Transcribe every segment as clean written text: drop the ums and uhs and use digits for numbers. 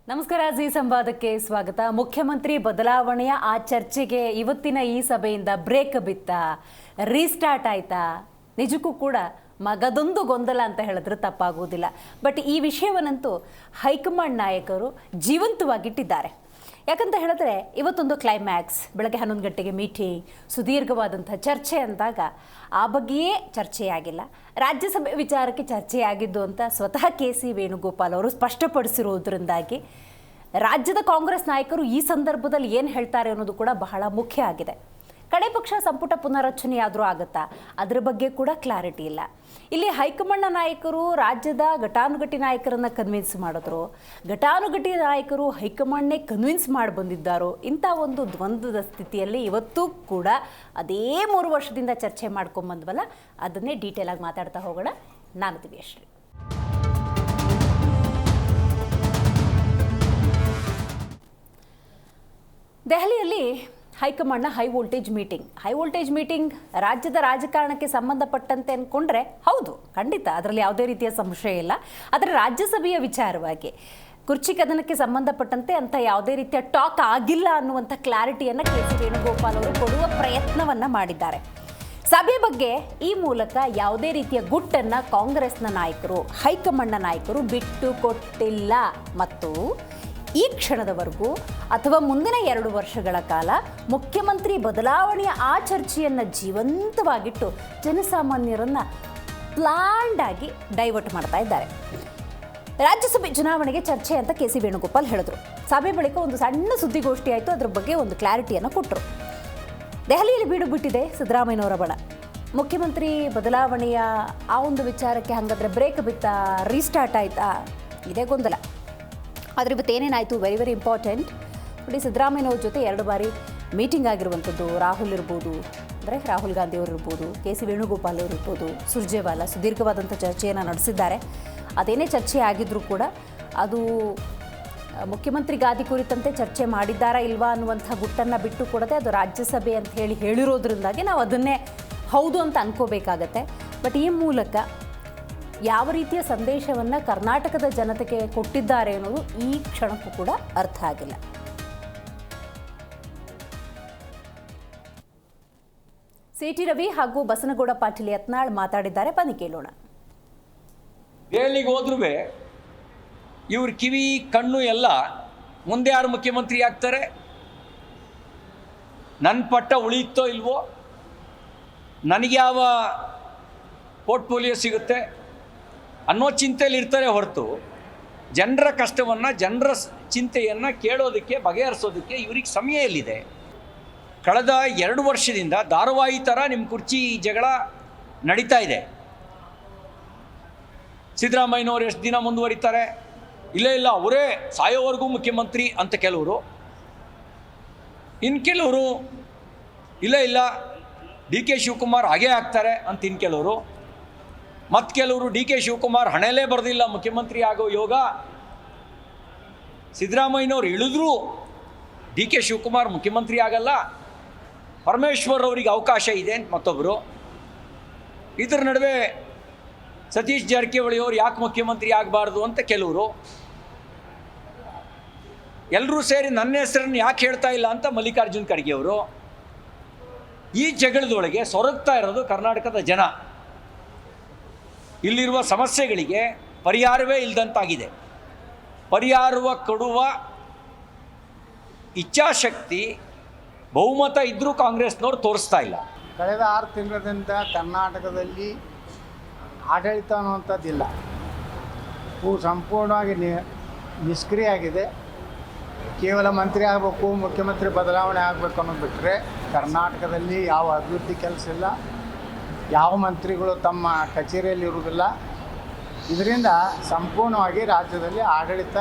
ನಮಸ್ಕಾರ ಜಿ ಸಂವಾದಕ್ಕೆ ಸ್ವಾಗತ. ಮುಖ್ಯಮಂತ್ರಿ ಬದಲಾವಣೆಯ ಆ ಚರ್ಚೆಗೆ ಇವತ್ತಿನ ಈ ಸಭೆಯಿಂದ ಬ್ರೇಕ್ ಬಿತ್ತಾ, ರೀಸ್ಟಾರ್ಟ್ ಆಯ್ತಾ? ನಿಜಕ್ಕೂ ಕೂಡ ಮಗದೊಂದು ಗೊಂದಲ ಅಂತ ಹೇಳಿದ್ರೆ ತಪ್ಪಾಗುವುದಿಲ್ಲ. ಬಟ್ ಈ ವಿಷಯವನ್ನಂತೂ ಹೈಕಮಾಂಡ್ ನಾಯಕರು ಜೀವಂತವಾಗಿಟ್ಟಿದ್ದಾರೆ. ಯಾಕಂತ ಹೇಳಿದ್ರೆ ಇವತ್ತೊಂದು ಕ್ಲೈಮ್ಯಾಕ್ಸ್, ಬೆಳಗ್ಗೆ 11 ಗಂಟೆಗೆ ಮೀಟಿಂಗ್, ಸುದೀರ್ಘವಾದಂಥ ಚರ್ಚೆ ಅಂದಾಗ ಆ ಬಗ್ಗೆಯೇ ಚರ್ಚೆಯಾಗಿಲ್ಲ. ರಾಜ್ಯಸಭೆ ವಿಚಾರಕ್ಕೆ ಚರ್ಚೆಯಾಗಿದ್ದು ಅಂತ ಸ್ವತಃ ಕೆ.ಸಿ. ವೇಣುಗೋಪಾಲ್ ಅವರು ಸ್ಪಷ್ಟಪಡಿಸಿರುವುದರಿಂದಾಗಿ ರಾಜ್ಯದ ಕಾಂಗ್ರೆಸ್ ನಾಯಕರು ಈ ಸಂದರ್ಭದಲ್ಲಿ ಏನು ಹೇಳ್ತಾರೆ ಅನ್ನೋದು ಕೂಡ ಬಹಳ ಮುಖ್ಯ ಆಗಿದೆ. ಕಡೆ ಪಕ್ಷ ಸಂಪುಟ ಪುನರಚನೆಯಾದರೂ ಆಗುತ್ತಾ, ಅದರ ಬಗ್ಗೆ ಕೂಡ ಕ್ಲಾರಿಟಿ ಇಲ್ಲ. ಇಲ್ಲಿ ಹೈಕಮಾಂಡ್ ನಾಯಕರು ರಾಜ್ಯದ ಘಟಾನುಘಟಿ ನಾಯಕರನ್ನು ಕನ್ವಿನ್ಸ್ ಮಾಡಿದ್ರು, ಘಟಾನುಘಟಿ ನಾಯಕರು ಹೈಕಮಾಂಡ್ನೇ ಕನ್ವಿನ್ಸ್ ಮಾಡಿ ಬಂದಿದ್ದಾರೋ, ಇಂಥ ಒಂದು ದ್ವಂದ್ವದ ಸ್ಥಿತಿಯಲ್ಲಿ ಇವತ್ತು ಕೂಡ ಅದೇ 3 ವರ್ಷದಿಂದ ಚರ್ಚೆ ಮಾಡ್ಕೊಂಬಂದ್ವಲ್ಲ, ಅದನ್ನೇ ಡೀಟೇಲ್ ಆಗಿ ಮಾತಾಡ್ತಾ ಹೋಗೋಣ. ನಾನು ದಿವ್ಯಶ್ರೀ. ದೆಹಲಿಯಲ್ಲಿ ಹೈಕಮಾಂಡ್ನ ಹೈ ವೋಲ್ಟೇಜ್ ಮೀಟಿಂಗ್ ರಾಜ್ಯದ ರಾಜಕಾರಣಕ್ಕೆ ಸಂಬಂಧಪಟ್ಟಂತೆ ಅಂದ್ಕೊಂಡ್ರೆ ಹೌದು, ಖಂಡಿತ ಅದರಲ್ಲಿ ಯಾವುದೇ ರೀತಿಯ ಸಂಶಯ ಇಲ್ಲ. ಆದರೆ ರಾಜ್ಯಸಭೆಯ ವಿಚಾರವಾಗಿ ಕುರ್ಚಿ ಕದನಕ್ಕೆ ಸಂಬಂಧಪಟ್ಟಂತೆ ಅಂತ ಯಾವುದೇ ರೀತಿಯ ಟಾಕ್ ಆಗಿಲ್ಲ ಅನ್ನುವಂಥ ಕ್ಲಾರಿಟಿಯನ್ನು ಕೆ.ಸಿ. ವೇಣುಗೋಪಾಲ್ ಅವರು ಕೊಡುವ ಪ್ರಯತ್ನವನ್ನು ಮಾಡಿದ್ದಾರೆ. ಸಭೆ ಬಗ್ಗೆ ಈ ಮೂಲಕ ಯಾವುದೇ ರೀತಿಯ ಗುಟ್ಟನ್ನು ಕಾಂಗ್ರೆಸ್ನ ನಾಯಕರು, ಹೈಕಮಾಂಡ್ನ ನಾಯಕರು ಬಿಟ್ಟು ಕೊಟ್ಟಿಲ್ಲ. ಮತ್ತು ಈ ಕ್ಷಣದವರೆಗೂ ಅಥವಾ ಮುಂದಿನ 2 ವರ್ಷಗಳ ಕಾಲ ಮುಖ್ಯಮಂತ್ರಿ ಬದಲಾವಣೆಯ ಆ ಚರ್ಚೆಯನ್ನು ಜೀವಂತವಾಗಿಟ್ಟು ಜನಸಾಮಾನ್ಯರನ್ನು ಪ್ಲಾನ್ಡ್ ಆಗಿ ಡೈವರ್ಟ್ ಮಾಡ್ತಾ ಇದ್ದಾರೆ. ರಾಜ್ಯಸಭೆ ಚುನಾವಣೆಗೆ ಚರ್ಚೆ ಅಂತ ಕೆ.ಸಿ. ವೇಣುಗೋಪಾಲ್ ಹೇಳಿದ್ರು. ಸಭೆ ಬಳಿಕ ಒಂದು ಸಣ್ಣ ಸುದ್ದಿಗೋಷ್ಠಿ ಆಯಿತು, ಅದ್ರ ಬಗ್ಗೆ ಒಂದು ಕ್ಲಾರಿಟಿಯನ್ನು ಕೊಟ್ಟರು. ದೆಹಲಿಯಲ್ಲಿ ಬೀಡು ಬಿಟ್ಟಿದೆ ಸಿದ್ದರಾಮಯ್ಯನವರ ಬಣ. ಮುಖ್ಯಮಂತ್ರಿ ಬದಲಾವಣೆಯ ಆ ಒಂದು ವಿಚಾರಕ್ಕೆ ಹಾಗಾದರೆ ಬ್ರೇಕ್ ಬಿತ್ತಾ, ರೀಸ್ಟಾರ್ಟ್ ಆಯಿತಾ, ಇದೇ ಗೊಂದಲ. ಆದರೆ ಇವತ್ತು ಏನೇನಾಯಿತು, ವೆರಿ ಇಂಪಾರ್ಟೆಂಟ್ ನೋಡಿ. ಸಿದ್ದರಾಮಯ್ಯನವ್ರ ಜೊತೆ 2 ಬಾರಿ ಮೀಟಿಂಗ್ ಆಗಿರುವಂಥದ್ದು. ರಾಹುಲ್ ಇರ್ಬೋದು, ಅಂದರೆ ರಾಹುಲ್ ಗಾಂಧಿ ಅವರು ಇರ್ಬೋದು, ಕೆ.ಸಿ. ವೇಣುಗೋಪಾಲ್ ಅವರು ಇರ್ಬೋದು, ಸುರ್ಜೇವಾಲಾ ಸುದೀರ್ಘವಾದಂಥ ಚರ್ಚೆಯನ್ನು ನಡೆಸಿದ್ದಾರೆ. ಅದೇನೇ ಚರ್ಚೆ ಆಗಿದ್ರೂ ಕೂಡ ಅದು ಮುಖ್ಯಮಂತ್ರಿ ಗಾದಿ ಕುರಿತಂತೆ ಚರ್ಚೆ ಮಾಡಿದ್ದಾರಾ ಇಲ್ವಾ ಅನ್ನುವಂಥ ಗುಟ್ಟನ್ನು ಬಿಟ್ಟು ಕೊಡದೆ ಅದು ರಾಜ್ಯಸಭೆ ಅಂತ ಹೇಳಿರೋದ್ರಿಂದಾಗಿ ನಾವು ಅದನ್ನೇ ಹೌದು ಅಂತ ಅನ್ಕೋಬೇಕಾಗತ್ತೆ. ಬಟ್ ಈ ಮೂಲಕ ಯಾವ ರೀತಿಯ ಸಂದೇಶವನ್ನು ಕರ್ನಾಟಕದ ಜನತೆಗೆ ಕೊಟ್ಟಿದ್ದಾರೆ ಅನ್ನೋದು ಈ ಕ್ಷಣಕ್ಕೂ ಕೂಡ ಅರ್ಥ ಆಗಿಲ್ಲ. ಸಿ.ಟಿ. ರವಿ ಹಾಗೂ ಬಸನಗೌಡ ಪಾಟೀಲ್ ಯತ್ನಾಳ್ ಮಾತಾಡಿದ್ದಾರೆ, ಬನ್ನಿ ಕೇಳೋಣ. ದೆಹಲಿಗೆ ಹೋದ್ರೂ ಇವ್ರ ಕಿವಿ ಕಣ್ಣು ಎಲ್ಲ ಮುಂದೆ ಯಾರು ಮುಖ್ಯಮಂತ್ರಿ ಆಗ್ತಾರೆ, ನನ್ನ ಪಟ್ಟ ಉಳಿಯುತ್ತೋ ಇಲ್ವೋ, ನನಗೆ ಯಾವ ಪೋರ್ಟ್ಫೋಲಿಯೋ ಸಿಗುತ್ತೆ ಅನ್ನೋ ಚಿಂತೆಯಲ್ಲಿ ಇರ್ತಾರೆ ಹೊರತು ಜನರ ಕಷ್ಟವನ್ನು, ಜನರ ಚಿಂತೆಯನ್ನು ಕೇಳೋದಕ್ಕೆ, ಬಗೆಹರಿಸೋದಕ್ಕೆ ಇವ್ರಿಗೆ ಸಮಯ ಎಲ್ಲಿದೆ? ಕಳೆದ 2 ವರ್ಷದಿಂದ ಧಾರಾವಾಹಿ ಥರ ನಿಮ್ಮ ಕುರ್ಚಿ ಜಗಳ ನಡೀತಾ ಇದೆ. ಸಿದ್ದರಾಮಯ್ಯನವರು ಎಷ್ಟು ದಿನ ಮುಂದುವರಿತಾರೆ? ಇಲ್ಲ ಅವರೇ ಸಾಯೋವರೆಗೂ ಮುಖ್ಯಮಂತ್ರಿ ಅಂತ ಕೆಲವರು, ಇನ್ನು ಕೆಲವರು ಇಲ್ಲ ಡಿ.ಕೆ. ಶಿವಕುಮಾರ್ ಹಾಗೇ ಆಗ್ತಾರೆ ಅಂತ ಇನ್ನು ಕೆಲವರು, ಮತ್ತು ಕೆಲವರು ಡಿ.ಕೆ. ಶಿವಕುಮಾರ್ ಹಣೆಯಲ್ಲೇ ಬರೆದಿಲ್ಲ ಮುಖ್ಯಮಂತ್ರಿ ಆಗೋ ಯೋಗ, ಸಿದ್ದರಾಮಯ್ಯನವ್ರು ಇಳಿದ್ರೂ ಡಿ.ಕೆ. ಶಿವಕುಮಾರ್ ಮುಖ್ಯಮಂತ್ರಿ ಆಗಲ್ಲ, ಪರಮೇಶ್ವರ್ ಅವರಿಗೆ ಅವಕಾಶ ಇದೆ ಅಂತ ಮತ್ತೊಬ್ಬರು. ಇದರ ನಡುವೆ ಸತೀಶ್ ಜಾರಕಿಹೊಳಿ ಅವರು ಯಾಕೆ ಮುಖ್ಯಮಂತ್ರಿ ಆಗಬಾರ್ದು ಅಂತ ಕೆಲವರು, ಎಲ್ಲರೂ ಸೇರಿ ನನ್ನ ಹೆಸರನ್ನು ಯಾಕೆ ಹೇಳ್ತಾ ಇಲ್ಲ ಅಂತ ಮಲ್ಲಿಕಾರ್ಜುನ್ ಖರ್ಗೆ ಅವರು. ಈ ಜಗಳದೊಳಗೆ ಸೊರಗ್ತಾ ಇರೋದು ಕರ್ನಾಟಕದ ಜನ. ಇಲ್ಲಿರುವ ಸಮಸ್ಯೆಗಳಿಗೆ ಪರಿಹಾರವೇ ಇಲ್ಲದಂತಾಗಿದೆ. ಪರಿಹಾರ ಕೊಡುವ ಇಚ್ಛಾಶಕ್ತಿ, ಬಹುಮತ ಇದ್ದರೂ ಕಾಂಗ್ರೆಸ್ನವ್ರು ತೋರಿಸ್ತಾ ಇಲ್ಲ. ಕಳೆದ 6 ತಿಂಗಳಿಂದ ಕರ್ನಾಟಕದಲ್ಲಿ ಆಡಳಿತ ಅನ್ನುವಂಥದ್ದಿಲ್ಲ, ಸಂಪೂರ್ಣವಾಗಿ ನಿಷ್ಕ್ರಿಯ ಆಗಿದೆ. ಕೇವಲ ಮಂತ್ರಿ ಆಗಬೇಕು, ಮುಖ್ಯಮಂತ್ರಿ ಬದಲಾವಣೆ ಆಗಬೇಕು ಅನ್ನೋದು ಬಿಟ್ಟರೆ ಕರ್ನಾಟಕದಲ್ಲಿ ಯಾವ ಅಭಿವೃದ್ಧಿ ಕೆಲಸ ಇಲ್ಲ, ಯಾವ ಮಂತ್ರಿಗಳು ತಮ್ಮ ಕಚೇರಿಯಲ್ಲಿ ಇರುವುದಿಲ್ಲ. ಇದರಿಂದ ಸಂಪೂರ್ಣವಾಗಿ ರಾಜ್ಯದಲ್ಲಿ ಆಡಳಿತ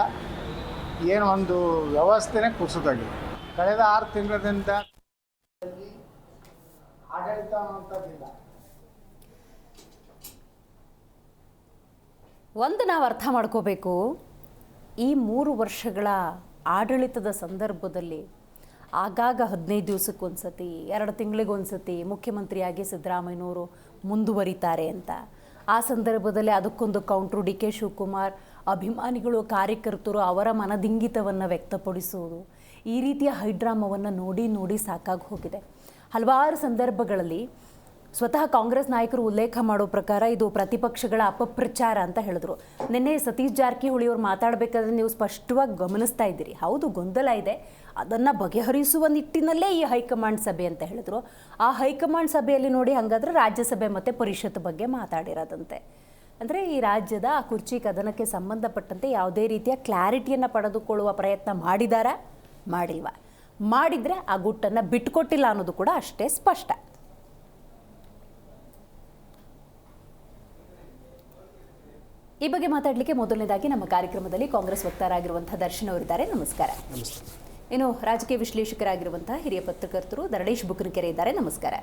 ಏನು ಒಂದು ವ್ಯವಸ್ಥೆನೇ ಕುಸಿದೋಗಿದೆ. ಕಳೆದ 6 ತಿಂಗಳಿಂದ ಆಡಳಿತ ಅನ್ನುವಂಥದ್ದಿಲ್ಲ. ಒಂದು ನಾವು ಅರ್ಥ ಮಾಡ್ಕೋಬೇಕು, ಈ 3 ವರ್ಷಗಳ ಆಡಳಿತದ ಸಂದರ್ಭದಲ್ಲಿ ಆಗಾಗ 15 ದಿವಸಕ್ಕೊಂದ್ಸತಿ, 2 ತಿಂಗಳಿಗೊಂದ್ಸತಿ ಮುಖ್ಯಮಂತ್ರಿಯಾಗಿ ಸಿದ್ದರಾಮಯ್ಯನವರು ಮುಂದುವರಿತಾರೆ ಅಂತ. ಆ ಸಂದರ್ಭದಲ್ಲಿ ಅದಕ್ಕೊಂದು ಕೌಂಟ್ರು ಡಿ.ಕೆ. ಶಿವಕುಮಾರ್ ಅಭಿಮಾನಿಗಳು ಕಾರ್ಯಕರ್ತರು ಅವರ ಮನದಿಂಗಿತವನ್ನು ವ್ಯಕ್ತಪಡಿಸುವುದು, ಈ ರೀತಿಯ ಹೈಡ್ರಾಮವನ್ನು ನೋಡಿ ನೋಡಿ ಸಾಕಾಗಿ ಹೋಗಿದೆ. ಹಲವಾರು ಸಂದರ್ಭಗಳಲ್ಲಿ ಸ್ವತಃ ಕಾಂಗ್ರೆಸ್ ನಾಯಕರು ಉಲ್ಲೇಖ ಮಾಡೋ ಪ್ರಕಾರ ಇದು ಪ್ರತಿಪಕ್ಷಗಳ ಅಪಪ್ರಚಾರ ಅಂತ ಹೇಳಿದ್ರು. ನಿನ್ನೆ ಸತೀಶ್ ಜಾರಕಿಹೊಳಿ ಅವರು ಮಾತಾಡಬೇಕಾದ್ರೆ ನೀವು ಸ್ಪಷ್ಟವಾಗಿ ಗಮನಿಸ್ತಾ ಇದ್ದೀರಿ, ಹೌದು ಗೊಂದಲ ಇದೆ, ಅದನ್ನು ಬಗೆಹರಿಸುವ ನಿಟ್ಟಿನಲ್ಲೇ ಈ ಹೈಕಮಾಂಡ್ ಸಭೆ ಅಂತ ಹೇಳಿದ್ರು. ಆ ಹೈಕಮಾಂಡ್ ಸಭೆಯಲ್ಲಿ ನೋಡಿ ಹಾಗಾದ್ರೆ ರಾಜ್ಯಸಭೆ ಮತ್ತು ಪರಿಷತ್ ಬಗ್ಗೆ ಮಾತಾಡಿರೋದಂತೆ. ಅಂದರೆ ಈ ರಾಜ್ಯದ ಆ ಕುರ್ಚಿ ಕದನಕ್ಕೆ ಸಂಬಂಧಪಟ್ಟಂತೆ ಯಾವುದೇ ರೀತಿಯ ಕ್ಲಾರಿಟಿಯನ್ನು ಪಡೆದುಕೊಳ್ಳುವ ಪ್ರಯತ್ನ ಮಾಡಿದಾರಾ, ಮಾಡಿಲ್ವಾ? ಮಾಡಿದರೆ ಆ ಗುಟ್ಟನ್ನು ಬಿಟ್ಟುಕೊಟ್ಟಿಲ್ಲ ಅನ್ನೋದು ಕೂಡ ಅಷ್ಟೇ ಸ್ಪಷ್ಟ. ಈ ಬಗ್ಗೆ ಮಾತಾಡಲಿಕ್ಕೆ ಮೊದಲನೇದಾಗಿ ನಮ್ಮ ಕಾರ್ಯಕ್ರಮದಲ್ಲಿ ಕಾಂಗ್ರೆಸ್ ವಕ್ತಾರರಾಗಿರುವಂತಹ ದರ್ಶನ್ ಅವರಿದ್ದಾರೆ. ನಮಸ್ಕಾರ. ಇನ್ನು ರಾಜಕೀಯ ವಿಶ್ಲೇಷಕರಾಗಿರುವಂತಹ ಹಿರಿಯ ಪತ್ರಕರ್ತರು ಧರಣೇಶ್ ಬುಕ್ನಕೆರೆ ಇದ್ದಾರೆ. ನಮಸ್ಕಾರ.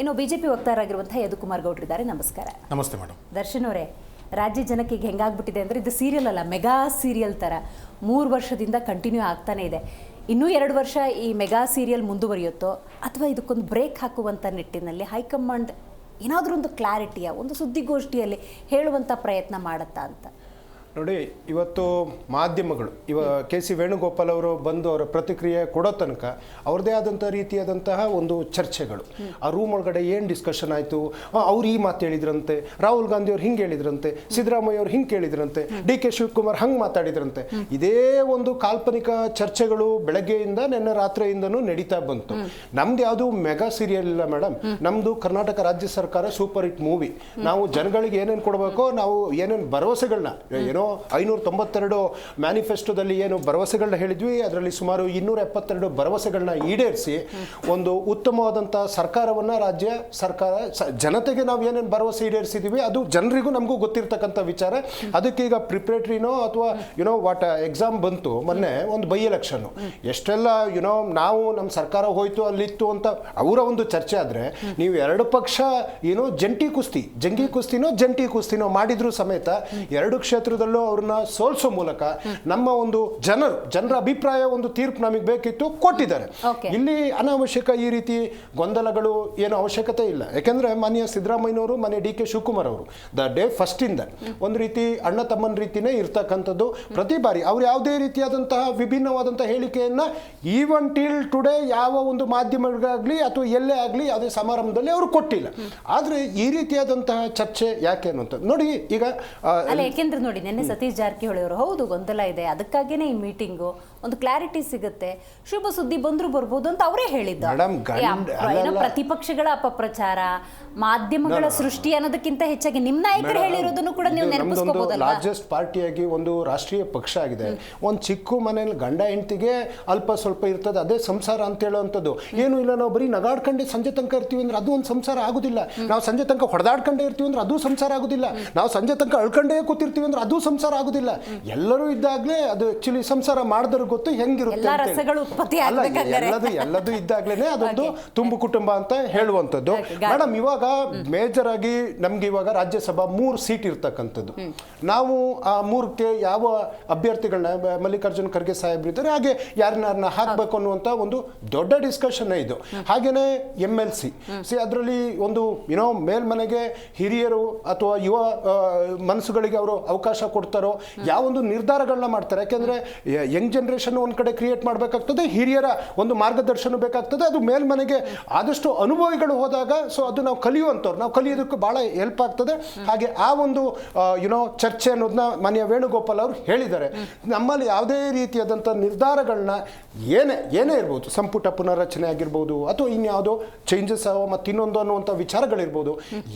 ಇನ್ನು ಬಿಜೆಪಿ ವಕ್ತಾರರಾಗಿರುವಂತಹ ಯದುಕುಮಾರ್ ಗೌಡ್ರು ಇದ್ದಾರೆ. ನಮಸ್ಕಾರ. ನಮಸ್ತೆ ಮೇಡಮ್. ದರ್ಶನ್ ಅವರೇ, ರಾಜ್ಯ ಜನಕ್ಕೆ ಈಗ ಹೆಂಗಾಗ್ಬಿಟ್ಟಿದೆ ಅಂದರೆ ಇದು ಸೀರಿಯಲ್ ಅಲ್ಲ, ಮೆಗಾ ಸೀರಿಯಲ್ ಥರ 3 ವರ್ಷದಿಂದ ಕಂಟಿನ್ಯೂ ಆಗ್ತಾನೆ ಇದೆ. ಇನ್ನೂ 2 ವರ್ಷ ಈ ಮೆಗಾ ಸೀರಿಯಲ್ ಮುಂದುವರಿಯುತ್ತೋ ಅಥವಾ ಇದಕ್ಕೊಂದು ಬ್ರೇಕ್ ಹಾಕುವಂಥ ನಿಟ್ಟಿನಲ್ಲಿ ಹೈಕಮಾಂಡ್ ಏನಾದರೂ ಒಂದು ಕ್ಲಾರಿಟಿಯ ಒಂದು ಸುದ್ದಿಗೋಷ್ಠಿಯಲ್ಲಿ ಹೇಳುವಂಥ ಪ್ರಯತ್ನ ಮಾಡುತ್ತಾ ಅಂತ? ನೋಡಿ, ಇವತ್ತು ಮಾಧ್ಯಮಗಳು ಕೆ ಸಿ ವೇಣುಗೋಪಾಲ್ ಅವರು ಬಂದು ಅವರ ಪ್ರತಿಕ್ರಿಯೆ ಕೊಡೋ ತನಕ ಅವ್ರದ್ದೇ ಆದಂಥ ರೀತಿಯಾದಂತಹ ಒಂದು ಚರ್ಚೆಗಳು. ಆ ರೂಮ್ ಒಳಗಡೆ ಏನು ಡಿಸ್ಕಷನ್ ಆಯಿತು, ಅವ್ರು ಈ ಮಾತು ಹೇಳಿದ್ರಂತೆ, ರಾಹುಲ್ ಗಾಂಧಿ ಅವ್ರು ಹಿಂಗೆ ಹೇಳಿದ್ರಂತೆ, ಸಿದ್ದರಾಮಯ್ಯ ಅವ್ರು ಹಿಂಗೆ ಕೇಳಿದ್ರಂತೆ, ಡಿ ಕೆ ಶಿವಕುಮಾರ್ ಹಂಗೆ ಮಾತಾಡಿದ್ರಂತೆ, ಇದೇ ಒಂದು ಕಾಲ್ಪನಿಕ ಚರ್ಚೆಗಳು ಬೆಳಗ್ಗೆಯಿಂದ ನಿನ್ನೆ ರಾತ್ರಿಯಿಂದನೂ ನಡೀತಾ ಬಂತು. ನಮ್ದು ಯಾವುದು ಮೆಗಾ ಸೀರಿಯಲ್ ಇಲ್ಲ ಮೇಡಮ್. ನಮ್ಮದು ಕರ್ನಾಟಕ ರಾಜ್ಯ ಸರ್ಕಾರ ಸೂಪರ್ ಹಿಟ್ ಮೂವಿ. ನಾವು ಜನಗಳಿಗೆ ಏನೇನು ಕೊಡಬೇಕೋ, ನಾವು ಏನೇನು ಭರವಸೆಗಳನ್ನ 592 ಮ್ಯಾನಿಫೆಸ್ಟೋದಲ್ಲಿ ಏನು ಭರವಸೆಗಳನ್ನ ಹೇಳಿದ್ವಿ, ಅದರಲ್ಲಿ ಸುಮಾರು 272 ಭರವಸೆಗಳನ್ನ ಈಡೇರಿಸಿ ಒಂದು ಉತ್ತಮವಾದಂಥ ಸರ್ಕಾರವನ್ನು ರಾಜ್ಯ ಸರ್ಕಾರ ಜನತೆಗೆ ನಾವು ಏನೇನು ಭರವಸೆ ಈಡೇರಿಸಿದ್ದೀವಿ ಅದು ಜನರಿಗೂ ನಮಗೂ ಗೊತ್ತಿರ್ತಕ್ಕಂಥ ವಿಚಾರ. ಅದಕ್ಕೀಗ ಪ್ರಿಪ್ರೇಟರಿನೋ ಅಥವಾ ವಾಟ್ ಎಕ್ಸಾಮ್ ಬಂತು ಮೊನ್ನೆ, ಒಂದು ಬೈ ಎಲೆಕ್ಷನ್ನು, ಎಷ್ಟೆಲ್ಲ ನಾವು ನಮ್ಮ ಸರ್ಕಾರ ಹೋಯ್ತು ಅಲ್ಲಿತ್ತು ಅಂತ ಅವರ ಒಂದು ಚರ್ಚೆ ಆದರೆ, ನೀವು 2 ಪಕ್ಷ ಜಂಟಿ ಕುಸ್ತಿನೋ ಮಾಡಿದ್ರು ಸಮೇತ 2 ಕ್ಷೇತ್ರದಲ್ಲೂ ಅವ್ರನ್ನ ಸೋಲ್ಸೋ ಮೂಲಕ ನಮ್ಮ ಒಂದು ಜನರ ಅಭಿಪ್ರಾಯ ಒಂದು ತೀರ್ಪು ನಮಗೆ ಬೇಕಿತ್ತು, ಕೊಟ್ಟಿದ್ದಾರೆ. ಇಲ್ಲಿ ಅನಾವಶ್ಯಕ ಈ ರೀತಿ ಗೊಂದಲಗಳು ಏನು ಅವಶ್ಯಕತೆ ಇಲ್ಲ. ಯಾಕೆಂದ್ರೆ ಮಾನ್ಯ ಸಿದ್ದರಾಮಯ್ಯನವರು, ಮಾನ್ಯ ಡಿ ಕೆ ಶಿವಕುಮಾರ್ ಅವರು ದ ಡೇ ಫಸ್ಟ್ ಇಂದ ಒಂದು ರೀತಿ ಅಣ್ಣ ತಮ್ಮನ ರೀತಿನೇ ಇರ್ತಕ್ಕಂಥದ್ದು. ಪ್ರತಿ ಬಾರಿ ಅವ್ರು ಯಾವುದೇ ರೀತಿಯಾದಂತಹ ವಿಭಿನ್ನವಾದಂತಹ ಹೇಳಿಕೆಯನ್ನ ಈವನ್ ಟಿಲ್ ಟುಡೇ ಯಾವ ಒಂದು ಮಾಧ್ಯಮಗಳಿಗಾಗ್ಲಿ ಅಥವಾ ಎಲ್ಲೇ ಆಗಲಿ ಯಾವುದೇ ಸಮಾರಂಭದಲ್ಲಿ ಅವರು ಕೊಟ್ಟಿಲ್ಲ. ಆದ್ರೆ ಈ ರೀತಿಯಾದಂತಹ ಚರ್ಚೆ ಯಾಕೆ ಅನ್ನುವಂಥದ್ದು ನೋಡಿ. ಈಗ ಯಾಕೆಂದ್ರೆ ನೋಡಿ, ನಿನ್ನೆ ಸತೀಶ್ ಜಾರಕಿಹೊಳಿ ಅವರು ಹೌದು ಗೊಂದಲ ಇದೆ, ಅದಕ್ಕಾಗಿನೇ ಈ ಮೀಟಿಂಗು, ಒಂದು ಕ್ಲಾರಿಟಿ ಸಿಗುತ್ತೆ, ಶುಭ ಸುದ್ದಿ ಬಂದ್ರು ಬರ್ಬೋದು ಅಂತ ಅವರೇ ಹೇಳಿದ್ದಾರೆ. ಪ್ರತಿಪಕ್ಷಗಳ ಅಪಪ್ರಚಾರ, ಮಾಧ್ಯಮಗಳ ಸೃಷ್ಟಿ ಅನ್ನೋದಕ್ಕಿಂತ ಹೆಚ್ಚಾಗಿ ನಿಮ್ಮ ನಾಯಕರು ಹೇಳಿರೋದನ್ನು ಕೂಡ ನೀವು ನೆನಪಿಸ್ಕೋಬಹುದಲ್ಲ. ಲಾರ್ಜೆಸ್ಟ್ ಪಾರ್ಟಿಯಾಗಿ ಒಂದು ರಾಷ್ಟ್ರೀಯ ಪಕ್ಷ ಆಗಿದೆ. ಒಂದು ಚಿಕ್ಕ ಮನೆಯಲ್ಲಿ ಗಂಡ ಹೆಂಡತಿಗೆ ಅಲ್ಪ ಸ್ವಲ್ಪ ಇರ್ತದೆ, ಅದೇ ಸಂಸಾರ ಅಂತ ಹೇಳುವಂಥದ್ದು. ಏನು ಇಲ್ಲ, ನಾವು ಬರೀ ನಗಾಡ್ಕೊಂಡೆ ಸಂಜೆ ತನಕ ಇರ್ತೀವಿ ಅಂದ್ರೆ ಅದು ಒಂದು ಸಂಸಾರ ಆಗುದಿಲ್ಲ. ನಾವು ಸಂಜೆ ತನಕ ಹೊಡೆದಾಡ್ಕೊಂಡೇ ಇರ್ತೀವಿ ಅಂದ್ರೆ ಅದು ಸಂಸಾರ ಆಗುದಿಲ್ಲ. ನಾವು ಸಂಜೆ ತನಕ ಅಳ್ಕೊಂಡೇ ಕೂತಿರ್ತೀವಿ ಅಂದ್ರೆ ಅದು ಸಂಸಾರ ಆಗುದಿಲ್ಲ. ಎಲ್ಲರೂ ಇದ್ದಾಗಲೇ ಅದು ಆಕ್ಚುಲಿ ಸಂಸಾರ ಮಾಡಿದ್ರೆ ಗೊತ್ತು ಹೆಂಗಿರುತ್ತೆ. ಎಲ್ಲದೂ ಇದ್ದಾಗ್ಲೇನೆ ಅದೊಂದು ತುಂಬು ಕುಟುಂಬ ಅಂತ ಹೇಳುವಂಥದ್ದು. ಮೇಡಮ್, ಇವಾಗ ಮೇಜರ್ ಆಗಿ ನಮ್ಗೆ ಇವಾಗ ರಾಜ್ಯಸಭಾ 3 ಸೀಟ್ ಇರ್ತಕ್ಕಂಥದ್ದು. ನಾವು ಆ 3ಕ್ಕೆ ಯಾವ ಅಭ್ಯರ್ಥಿಗಳನ್ನ, ಮಲ್ಲಿಕಾರ್ಜುನ್ ಖರ್ಗೆ ಸಾಹೇಬ್ರು ಇದ್ದಾರೆ, ಹಾಗೆ ಯಾರನ್ನ ಹಾಕ್ಬೇಕು ಅನ್ನುವಂಥ ಒಂದು ದೊಡ್ಡ ಡಿಸ್ಕಷನ್ ಇದು. ಹಾಗೇನೆ MLC ಅದರಲ್ಲಿ ಒಂದು ಮೇಲ್ಮನೆಗೆ ಹಿರಿಯರು ಅಥವಾ ಯುವ ಮನಸ್ಸುಗಳಿಗೆ ಅವರು ಅವಕಾಶ ಕೊಡ್ತಾರೋ, ಯಾವೊಂದು ನಿರ್ಧಾರಗಳನ್ನ ಮಾಡ್ತಾರೆ. ಯಾಕೆಂದ್ರೆ ಯಂಗ್ ಜನರೇಷನ್ ಒಂದ್ ಕಡೆ ಕ್ರಿಯೇಟ್ ಮಾಡಬೇಕಾಗ್ತದೆ, ಹಿರಿಯರ ಒಂದು ಮಾರ್ಗದರ್ಶನ ಬೇಕಾಗ್ತದೆ. ಅದು ಮೇಲ್ಮನೆಗೆ ಆದಷ್ಟು ಅನುಭವಿಗಳು ಹೋದಾಗ ಸೊ ಅದು ನಾವು ಕಲಿಯುವಂಥವ್ರು, ನಾವು ಕಲಿಯೋದಕ್ಕೆ ಬಹಳ ಹೆಲ್ಪ್ ಆಗ್ತದೆ. ಹಾಗೆ ಆ ಒಂದು ಚರ್ಚೆ ಅನ್ನೋದನ್ನ ಮಾನ್ಯ ವೇಣುಗೋಪಾಲ್ ಅವರು ಹೇಳಿದ್ದಾರೆ. ನಮ್ಮಲ್ಲಿ ಯಾವುದೇ ರೀತಿಯಾದಂಥ ನಿರ್ಧಾರಗಳನ್ನ ಏನೇ ಇರ್ಬೋದು, ಸಂಪುಟ ಪುನರ್ರಚನೆ ಆಗಿರ್ಬೋದು ಅಥವಾ ಇನ್ಯಾವುದೋ ಚೇಂಜಸ್ ಮತ್ತಿನ್ನೊಂದು ಅನ್ನುವಂಥ ವಿಚಾರಗಳಿರ್ಬೋದು,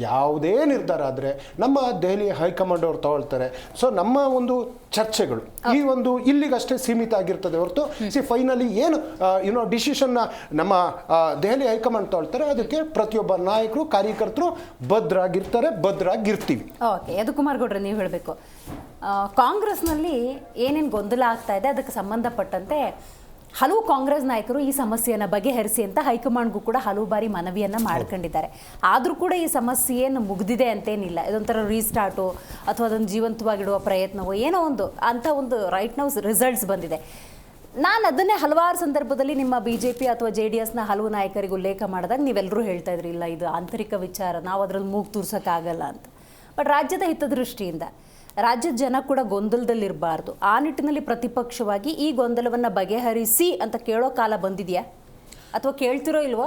ಯಾವುದೇ ನಿರ್ಧಾರ ಆದರೆ ನಮ್ಮ ದೆಹಲಿ ಹೈಕಮಾಂಡ್ ಅವರು ತಗೊಳ್ತಾರೆ. ಸೊ ನಮ್ಮ ಒಂದು ಚರ್ಚೆಗಳು ಈ ಒಂದು ಇಲ್ಲಿಗಷ್ಟೇ ಸೀಮಿತ ಆಗಿರ್ತದೆ ಹೊರತು ಫೈನಲಿ ಏನು ಡಿಸಿಷನ್ನ ನಮ್ಮ ದೆಹಲಿ ಹೈಕಮಾಂಡ್ ತಗೊಳ್ತಾರೆ, ಅದಕ್ಕೆ ಪ್ರತಿಯೊಬ್ಬ ನಾಯಕರು ಕಾರ್ಯಕರ್ತರು ಭದ್ರಾಗಿರ್ತೀವಿ. ಓಕೆ, ಯದುಕುಮಾರ್ ಗೌಡ್ರೆ, ನೀವು ಹೇಳಬೇಕು, ಕಾಂಗ್ರೆಸ್ನಲ್ಲಿ ಏನೇನು ಗೊಂದಲ ಆಗ್ತಾ ಇದೆ ಅದಕ್ಕೆ ಸಂಬಂಧಪಟ್ಟಂತೆ ಹಲವು ಕಾಂಗ್ರೆಸ್ ನಾಯಕರು ಈ ಸಮಸ್ಯೆಯನ್ನು ಬಗೆಹರಿಸಿ ಅಂತ ಹೈಕಮಾಂಡ್ಗೂ ಕೂಡ ಹಲವು ಬಾರಿ ಮನವಿಯನ್ನು ಮಾಡ್ಕೊಂಡಿದ್ದಾರೆ. ಆದರೂ ಕೂಡ ಈ ಸಮಸ್ಯೆ ಏನು ಮುಗಿದಿದೆ ಅಂತೇನಿಲ್ಲ. ಇದೊಂಥರ ರೀಸ್ಟಾರ್ಟು ಅಥವಾ ಅದನ್ನು ಜೀವಂತವಾಗಿಡುವ ಪ್ರಯತ್ನವೋ ಏನೋ ಒಂದು ರೈಟ್ ನೌ ರಿಸಲ್ಟ್ಸ್ ಬಂದಿದೆ. ನಾನು ಅದನ್ನೇ ಹಲವಾರು ಸಂದರ್ಭದಲ್ಲಿ ನಿಮ್ಮ BJP ಅಥವಾ JDSನ ಹಲವು ನಾಯಕರಿಗೆ ಉಲ್ಲೇಖ ಮಾಡಿದಾಗ ನೀವೆಲ್ಲರೂ ಹೇಳ್ತಾ ಇದ್ರಿ, ಇಲ್ಲ ಇದು ಆಂತರಿಕ ವಿಚಾರ, ನಾವು ಅದರಲ್ಲಿ ಮೂಗು ತೂರ್ಸೋಕ್ಕಾಗಲ್ಲ ಅಂತ. ಬಟ್ ರಾಜ್ಯದ ಹಿತದೃಷ್ಟಿಯಿಂದ ರಾಜ್ಯದ ಜನ ಕೂಡ ಗೊಂದಲದಲ್ಲಿರಬಾರ್ದು, ಆ ನಿಟ್ಟಿನಲ್ಲಿ ಪ್ರತಿಪಕ್ಷವಾಗಿ ಈ ಗೊಂದಲವನ್ನು ಬಗೆಹರಿಸಿ ಅಂತ ಕೇಳೋ ಕಾಲ ಬಂದಿದೆಯಾ, ಅಥವಾ ಕೇಳ್ತಿರೋ ಇಲ್ವಾ?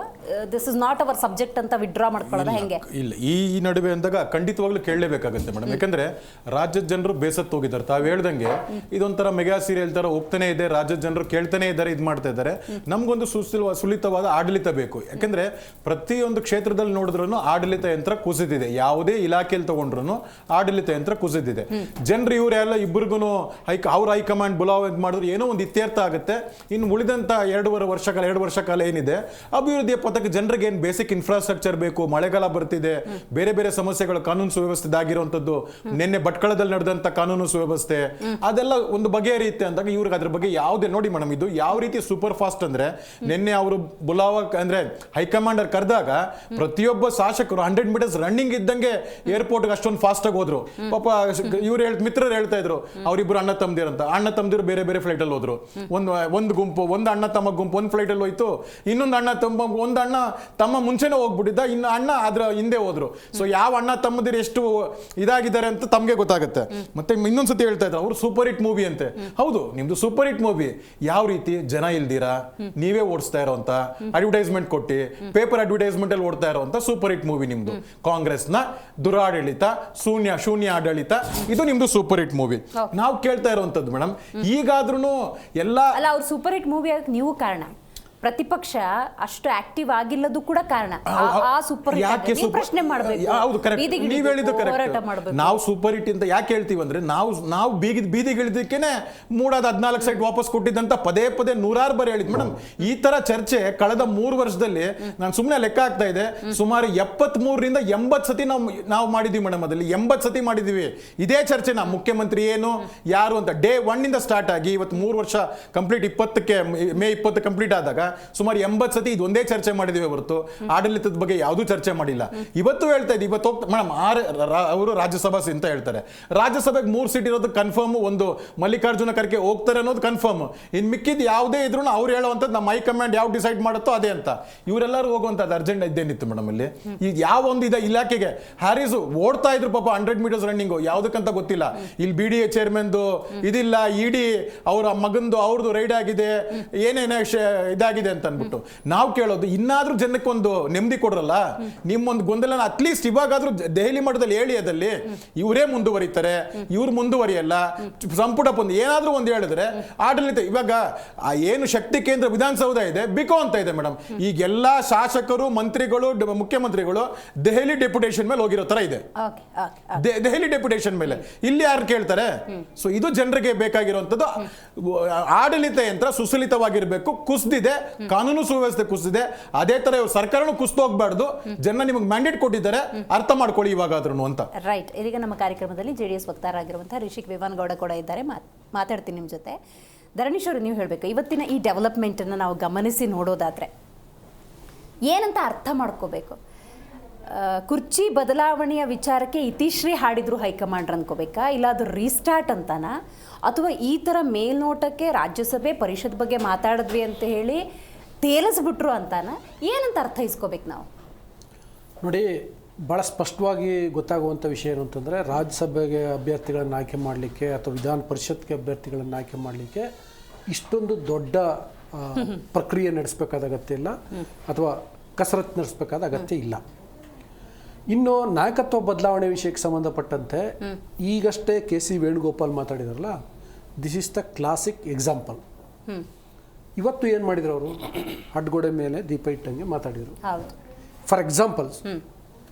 This is not hour subject ಅಂತ ವಿಡ್ರಾ ಮಾಡ್ಕೊಳ್ಳೋದು ಹೆಂಗೆ? ಇಲ್ಲ, ಈ ನಡುವೆ ಅಂದಾಗ ಖಂಡಿತವಾಗ್ಲೂ ಕೇಳಲೇಬೇಕಾಗುತ್ತೆ ಮೇಡಮ್. ಯಾಕಂದ್ರೆ ರಾಜ್ಯದ ಜನರು ಬೇಸತ್ತು ಹೋಗಿದ್ದಾರೆ. ತಾವು ಹೇಳ್ದಂಗೆ ಇದೊಂಥರ ಮೆಗಾ ಸೀರಿಯಲ್ ತರ ಹೋಗ್ತಾನೆ ಇದೆ, ರಾಜ್ಯದ ಜನರು ಕೇಳ್ತಾನೆ ಇದ್ದಾರೆ, ಇದು ಮಾಡ್ತಾ ಇದ್ದಾರೆ. ನಮ್ಗೊಂದು ಸುಲಿತವಾದ ಆಡಳಿತ ಬೇಕು. ಯಾಕಂದ್ರೆ ಪ್ರತಿಯೊಂದು ಕ್ಷೇತ್ರದಲ್ಲಿ ನೋಡಿದ್ರು ಆಡಳಿತ ಯಂತ್ರ ಕುಸಿದಿದೆ. ಯಾವುದೇ ಇಲಾಖೆಯಲ್ಲಿ ತಗೊಂಡ್ರು ಆಡಳಿತ ಯಂತ್ರ ಕುಸಿದಿದೆ. ಜನರು ಇವರೆಲ್ಲ ಇಬ್ಬರಿಗೂ ಅವ್ರ ಹೈಕಮಾಂಡ್ ಬುಲಾವ್ ಮಾಡಿದ್ರು ಏನೋ ಒಂದು ಇತ್ಯರ್ಥ ಆಗುತ್ತೆ. ಇನ್ನು ಉಳಿದಂತ 2 ವರ್ಷ ಕಾಲ ಏನಿದೆ ಅಭಿವೃದ್ಧಿಯ ಪಥಕ್ಕೆ ಜನರಿಗೆ ಏನು ಬೇಸಿಕ್ ಇನ್ಫ್ರಾಸ್ಟ್ರಕ್ಚರ್ ಬೇಕು, ಮಳೆಗಾಲ ಬರ್ತಿದೆ, ಬೇರೆ ಬೇರೆ ಸಮಸ್ಯೆಗಳು, ಕಾನೂನು ಸುವ್ಯವಸ್ಥೆ ಆಗಿರುವಂತದ್ದು, ನಿನ್ನೆ ಭಟ್ಕಳದಲ್ಲಿ ನಡೆದಂತ ಕಾನೂನು ಸುವ್ಯವಸ್ಥೆ ಅದೆಲ್ಲ ಒಂದು ಬಗೆಹರಿಯುತ್ತೆ ಅಂದಾಗ ಇವ್ರಿಗೆ ಅದ್ರ ಬಗ್ಗೆ ಯಾವುದೇ ನೋಡಿ ಮೇಡಮ್, ಇದು ಯಾವ ರೀತಿ ಸೂಪರ್ ಫಾಸ್ಟ್ ಅಂದ್ರೆ ನಿನ್ನೆ ಅವರು ಬುಲಾವ ಅಂದ್ರೆ ಹೈಕಮಾಂಡರ್ ಕರೆದಾಗ ಪ್ರತಿಯೊಬ್ಬ ಶಾಸಕರು 100 ಮೀಟರ್ಸ್ ರನ್ನಿಂಗ್ ಇದ್ದಂಗೆ ಏರ್ಪೋರ್ಟ್ ಅಷ್ಟೊಂದು ಫಾಸ್ಟ್ ಆಗಿ ಹೋದ್ರು. ಪಾಪ ಇವ್ರು ಮಿತ್ರರು ಹೇಳ್ತಾ ಇದ್ರು ಅವರಿಬ್ರು ಅಣ್ಣ ತಮ್ಮದಿರು ಬೇರೆ ಬೇರೆ ಫ್ಲೈಟ್ ಅಲ್ಲಿ ಹೋದ್ರು. ಒಂದು ಗುಂಪು, ಒಂದು ಅಣ್ಣ ತಮ್ಮ ಗುಂಪು ಒಂದು ಫ್ಲೈಟ್ ಅಲ್ಲಿ ಹೋಯ್ತು, ಇನ್ನೊಂದು ಅಣ್ಣ ತಮ್ಮ ಮುಂಚೆನೆ ಹೋಗ್ಬಿಟ್ಟಿದ್ದ, ಇನ್ನು ಅಣ್ಣ ಅದ್ರ ಹಿಂದೆ ಹೋದ್ರು. ಸೊ ಯಾವ ಅಣ್ಣ ತಮ್ಮದಿರು ಎಷ್ಟು ಇದಾಗಿದ್ದಾರೆ ಅಂತ ತಮ್ಗೆ ಗೊತ್ತಾಗುತ್ತೆ. ಮತ್ತೆ ಇನ್ನೊಂದ್ಸತಿ ಹೇಳ್ತಾ ಇದ್ರು ಅವ್ರು ಸೂಪರ್ ಹಿಟ್ ಮೂವಿ ಅಂತೆ. ಹೌದು, ನಿಮ್ದು ಸೂಪರ್ ಹಿಟ್ ಮೂವಿ ಯಾವ ರೀತಿ ಜನ ಇಲ್ದಿರಾ ನೀವೇ ಓಡಿಸ್ತಾ ಇರೋಂತ ಅಡ್ವರ್ಟೈಸ್ಮೆಂಟ್ ಕೊಟ್ಟಿ ಪೇಪರ್ ಅಡ್ವರ್ಟೈಸ್ಮೆಂಟ್ ಅಲ್ಲಿ ಓಡ್ತಾ ಇರೋಂತ ಸೂಪರ್ ಹಿಟ್ ಮೂವಿ ನಿಮ್ದು. ಕಾಂಗ್ರೆಸ್ನ ದುರಾಡಳಿತ, ಶೂನ್ಯ ಆಡಳಿತ, ಇದು ನಿಮ್ದು ಸೂಪರ್ ಹಿಟ್ ಮೂವಿ. ನಾವು ಕೇಳ್ತಾ ಇರೋಂಥದ್ದು ಮೇಡಮ್, ಈಗಾದ್ರೂ ಎಲ್ಲ ಅಲ್ಲ, ಅವ್ರು ಸೂಪರ್ ಹಿಟ್ ಮೂವಿ ಆಗಕ್ಕೆ ನೀವು ಕಾರಣ, ಪ್ರತಿಪಕ್ಷ ಅಷ್ಟು ಆಕ್ಟಿವ್ ಆಗಿಲ್ಲದು ಕೂಡ ಕಾರಣ. ಆ ಸೂಪರ್ ಹಿಟ್ ಪ್ರಶ್ನೆ ಮಾಡಬೇಕು. ಹೌದು, ಕರೆಕ್ಟ್, ನೀವು ಹೇಳಿದ್ದು ಕರೆಕ್ಟ್. ನಾವು ಸೂಪರ್ ಹಿಟ್ ಅಂತ ಯಾಕೆ ಹೇಳ್ತೀವಿ ಅಂದ್ರೆ ನಾವು ಬೀದಿಗಿಳಿದಕ್ಕೇನೆ ಮೂಡಾದ 14 ಸೈಟ್ ವಾಪಸ್ ಕೊಟ್ಟಿದ್ದಂತ ಪದೇ ನೂರಾರು ಬಾರಿ ಹೇಳಿದ್ ಮೇಡಮ್. ಈ ತರ ಚರ್ಚೆ ಕಳೆದ 3 ವರ್ಷದಲ್ಲಿ ನಾನು ಸುಮ್ಮನೆ ಲೆಕ್ಕ ಆಗ್ತಾ ಇದೆ, ಸುಮಾರು 73ರಿಂದ 80 ಸತಿ ನಾವು ಮಾಡಿದೀವಿ ಮೇಡಮ್. ಅದಲ್ಲಿ 80 ಸತಿ ಮಾಡಿದೀವಿ ಇದೇ ಚರ್ಚೆ. ನಾವು ಮುಖ್ಯಮಂತ್ರಿ ಏನು ಯಾರು ಅಂತ ಡೇ 1 ಇಂದ ಸ್ಟಾರ್ಟ್ ಆಗಿ ಇವತ್ತು 3 ವರ್ಷ ಕಂಪ್ಲೀಟ್, ಮೇ 20 ಕಂಪ್ಲೀಟ್ ಆದಾಗ ಸುಮಾರು 80 ಸತಿ ಇದೊಂದೇ ಚರ್ಚೆ ಮಾಡಿದಿವೆ ಹೊರತು ಆಡಳಿತದ ಬಗ್ಗೆ ಯಾವುದೂ ಚರ್ಚೆ ಮಾಡಿಲ್ಲ. ಇವತ್ತು ಹೇಳ್ತಾ ಇದ್ದೀವಿ, ಇವತ್ತು ಮೇಡಮ್ ಅವರು ರಾಜ್ಯಸಭಾ ಅಂತ ಹೇಳ್ತಾರೆ. ರಾಜ್ಯಸಭೆಗೆ 3 ಸೀಟ್ ಇರೋದು ಕನ್ಫರ್ಮ್, ಒಂದು ಮಲ್ಲಿಕಾರ್ಜುನ ಖರ್ಗೆ ಹೋಗ್ತಾರೆ ಅನ್ನೋದು ಕನ್ಫರ್ಮ್. ಇನ್ ಮಿಕ್ಕಿದ್ ಯಾವುದೇ ಇದ್ರು ಅವ್ರು ಹೇಳುವಂಥದ್ದು ನಮ್ಮ ಹೈಕಮಾಂಡ್ ಯಾವ ಡಿಸೈಡ್ ಮಾಡುತ್ತೋ ಅದೇ ಅಂತ. ಇವರೆಲ್ಲರೂ ಹೋಗುವಂಥದ್ದು ಅರ್ಜೆಂಟ್ ಇದ್ದೇನಿತ್ತು ಮೇಡಮ್. ಅಲ್ಲಿ ಈಗ ಯಾವ ಒಂದು ಇಲಾಖೆಗೆ ಹ್ಯಾರಿಸ್ ಓಡ್ತಾ ಇದ್ರು ಪಾಪ 100 ಮೀಟರ್ಸ್ ರನ್ನಿಂಗ್, ಯಾವುದಕ್ಕಂತ ಗೊತ್ತಿಲ್ಲ. ಇಲ್ಲಿ BDA ಚೇರ್ಮನ್ದು ಇದಿಲ್ಲ, ED ಅವರ ಮಗಂದು ಅವ್ರದ್ದು ರೈಡ್ ಆಗಿದೆ, ಏನೇನೇ ಇದಾಗಿದೆ ಅಂತ ಅನ್ಬಿಟ್ಟು ನಾವು ಕೇಳೋದು, ಇನ್ನಾದ್ರೂ ಜನಕ್ಕೆ ಒಂದು ನೆಮ್ಮದಿ ಕೊಡ್ರಲ್ಲ. ನಿಮ್ಮೊಂದು ಗೊಂದಲ ಅಟ್ಲೀಸ್ಟ್ ಇವಾಗಾದ್ರೂ ದೆಹಲಿ ಮಟ್ಟದಲ್ಲಿ ಹೇಳಿ, ಅದಲ್ಲಿ ಇವರೇ ಮುಂದುವರಿತಾರೆ, ಇವ್ರು ಮುಂದುವರಿಯಲ್ಲ, ಸಂಪುಟ ಏನಾದ್ರೂ ಒಂದು ಹೇಳಿದ್ರೆ ಆಡಳಿತ. ಇವಾಗ ಏನು ಶಕ್ತಿ ಕೇಂದ್ರ ವಿಧಾನಸೌಧ ಇದೆ ಬಿಕೋ ಅಂತ ಇದೆ ಮೇಡಮ್. ಈಗ ಎಲ್ಲಾ ಶಾಸಕರು, ಮಂತ್ರಿಗಳು, ಮುಖ್ಯಮಂತ್ರಿಗಳು ದೆಹಲಿ ಡೆಪ್ಯುಟೇಷನ್ ಮೇಲೆ ಹೋಗಿರೋ ತರ ಇದೆ. ದೆಹಲಿ ಡೆಪ್ಯುಟೇಷನ್ ಮೇಲೆ ಇಲ್ಲಿ ಯಾರು ಕೇಳ್ತಾರೆ? ಸೊ ಇದು ಜನರಿಗೆ ಬೇಕಾಗಿರುವಂತದ್ದು. ಆಡಳಿತ ಯಂತ್ರ ಸುಸಲಿತವಾಗಿರ್ಬೇಕು. ಕುಸಿದಿದೆ, ಕಾನೂನು ಸುವ್ಯವಸ್ಥೆ ಕುಸಿದಿದೆ, ಅದೇ ತರ ಸರ್ಕಾರನು ಕುಸಿದು ಹೋಗ್ಬಾರ್ದು. ಜನ ನಿಮಗೆ ಮ್ಯಾಂಡೇಟ್ ಕೊಟ್ಟಿದ್ದಾರೆ, ಅರ್ಥ ಮಾಡ್ಕೊಳ್ಳಿ ಇವಾಗಾದ್ರೂ ಅಂತ. ರೈಟ್. ಇದೀಗ ನಮ್ಮ ಕಾರ್ಯಕ್ರಮದಲ್ಲಿ JDS ವಕ್ತಾರರಾಗಿರುವಂತಹ ರಿಷಿಕ್ ವಿವಾನ್ಗೌಡ ಕೂಡ ಇದ್ದಾರೆ. ಮಾತಾಡ್ತೀನಿ ನಿಮ್ಮ ಜೊತೆ. ಧರಣೀಶ್ ಅವರು, ನೀವು ಹೇಳಬೇಕು, ಇವತ್ತಿನ ಈ ಡೆವಲಪ್ಮೆಂಟನ್ನು ನಾವು ಗಮನಿಸಿ ನೋಡೋದಾದ್ರೆ ಏನಂತ ಅರ್ಥ ಮಾಡ್ಕೋಬೇಕು? ಕುರ್ಚಿ ಬದಲಾವಣೆಯ ವಿಚಾರಕ್ಕೆ ಇತಿಶ್ರೀ ಹಾಡಿದ್ರು ಹೈಕಮಾಂಡ್ ಅನ್ಕೋಬೇಕಾ, ಇಲ್ಲ ಅದು ರೀಸ್ಟಾರ್ಟ್ ಅಂತಾನ, ಅಥವಾ ಈ ಥರ ಮೇಲ್ನೋಟಕ್ಕೆ ರಾಜ್ಯಸಭೆ ಪರಿಷತ್ ಬಗ್ಗೆ ಮಾತಾಡಿದ್ವಿ ಅಂತ ಹೇಳಿ ತೇಲಿಸ್ಬಿಟ್ರು ಅಂತಾನ? ಏನಂತ ಅರ್ಥೈಸ್ಕೋಬೇಕು ನಾವು? ನೋಡಿ, ಭಾಳ ಸ್ಪಷ್ಟವಾಗಿ ಗೊತ್ತಾಗುವಂಥ ವಿಷಯ ಏನು ಅಂತಂದರೆ, ರಾಜ್ಯಸಭೆಗೆ ಅಭ್ಯರ್ಥಿಗಳನ್ನು ಆಯ್ಕೆ ಮಾಡಲಿಕ್ಕೆ ಅಥವಾ ವಿಧಾನ ಪರಿಷತ್ಗೆ ಅಭ್ಯರ್ಥಿಗಳನ್ನು ಆಯ್ಕೆ ಮಾಡಲಿಕ್ಕೆ ಇಷ್ಟೊಂದು ದೊಡ್ಡ ಪ್ರಕ್ರಿಯೆ ನಡೆಸಬೇಕಾದ ಅಗತ್ಯ ಇಲ್ಲ, ಅಥವಾ ಕಸರತ್ತು ನಡೆಸಬೇಕಾದ ಅಗತ್ಯ ಇಲ್ಲ. ಇನ್ನು ನಾಯಕತ್ವ ಬದಲಾವಣೆ ವಿಷಯಕ್ಕೆ ಸಂಬಂಧಪಟ್ಟಂತೆ ಈಗಷ್ಟೇ KC ವೇಣುಗೋಪಾಲ್ ಮಾತಾಡಿದಾರಲ್ಲ, this is the classic example. ಇವತ್ತು ಏನು ಮಾಡಿದ್ರು ಅವರು? ಅಡ್ಗೋಡೆ ಮೇಲೆ ದೀಪ ಇಟ್ಟಂಗೆ ಮಾತಾಡಿದರು. ಫಾರ್ ಎಕ್ಸಾಂಪಲ್ಸ್,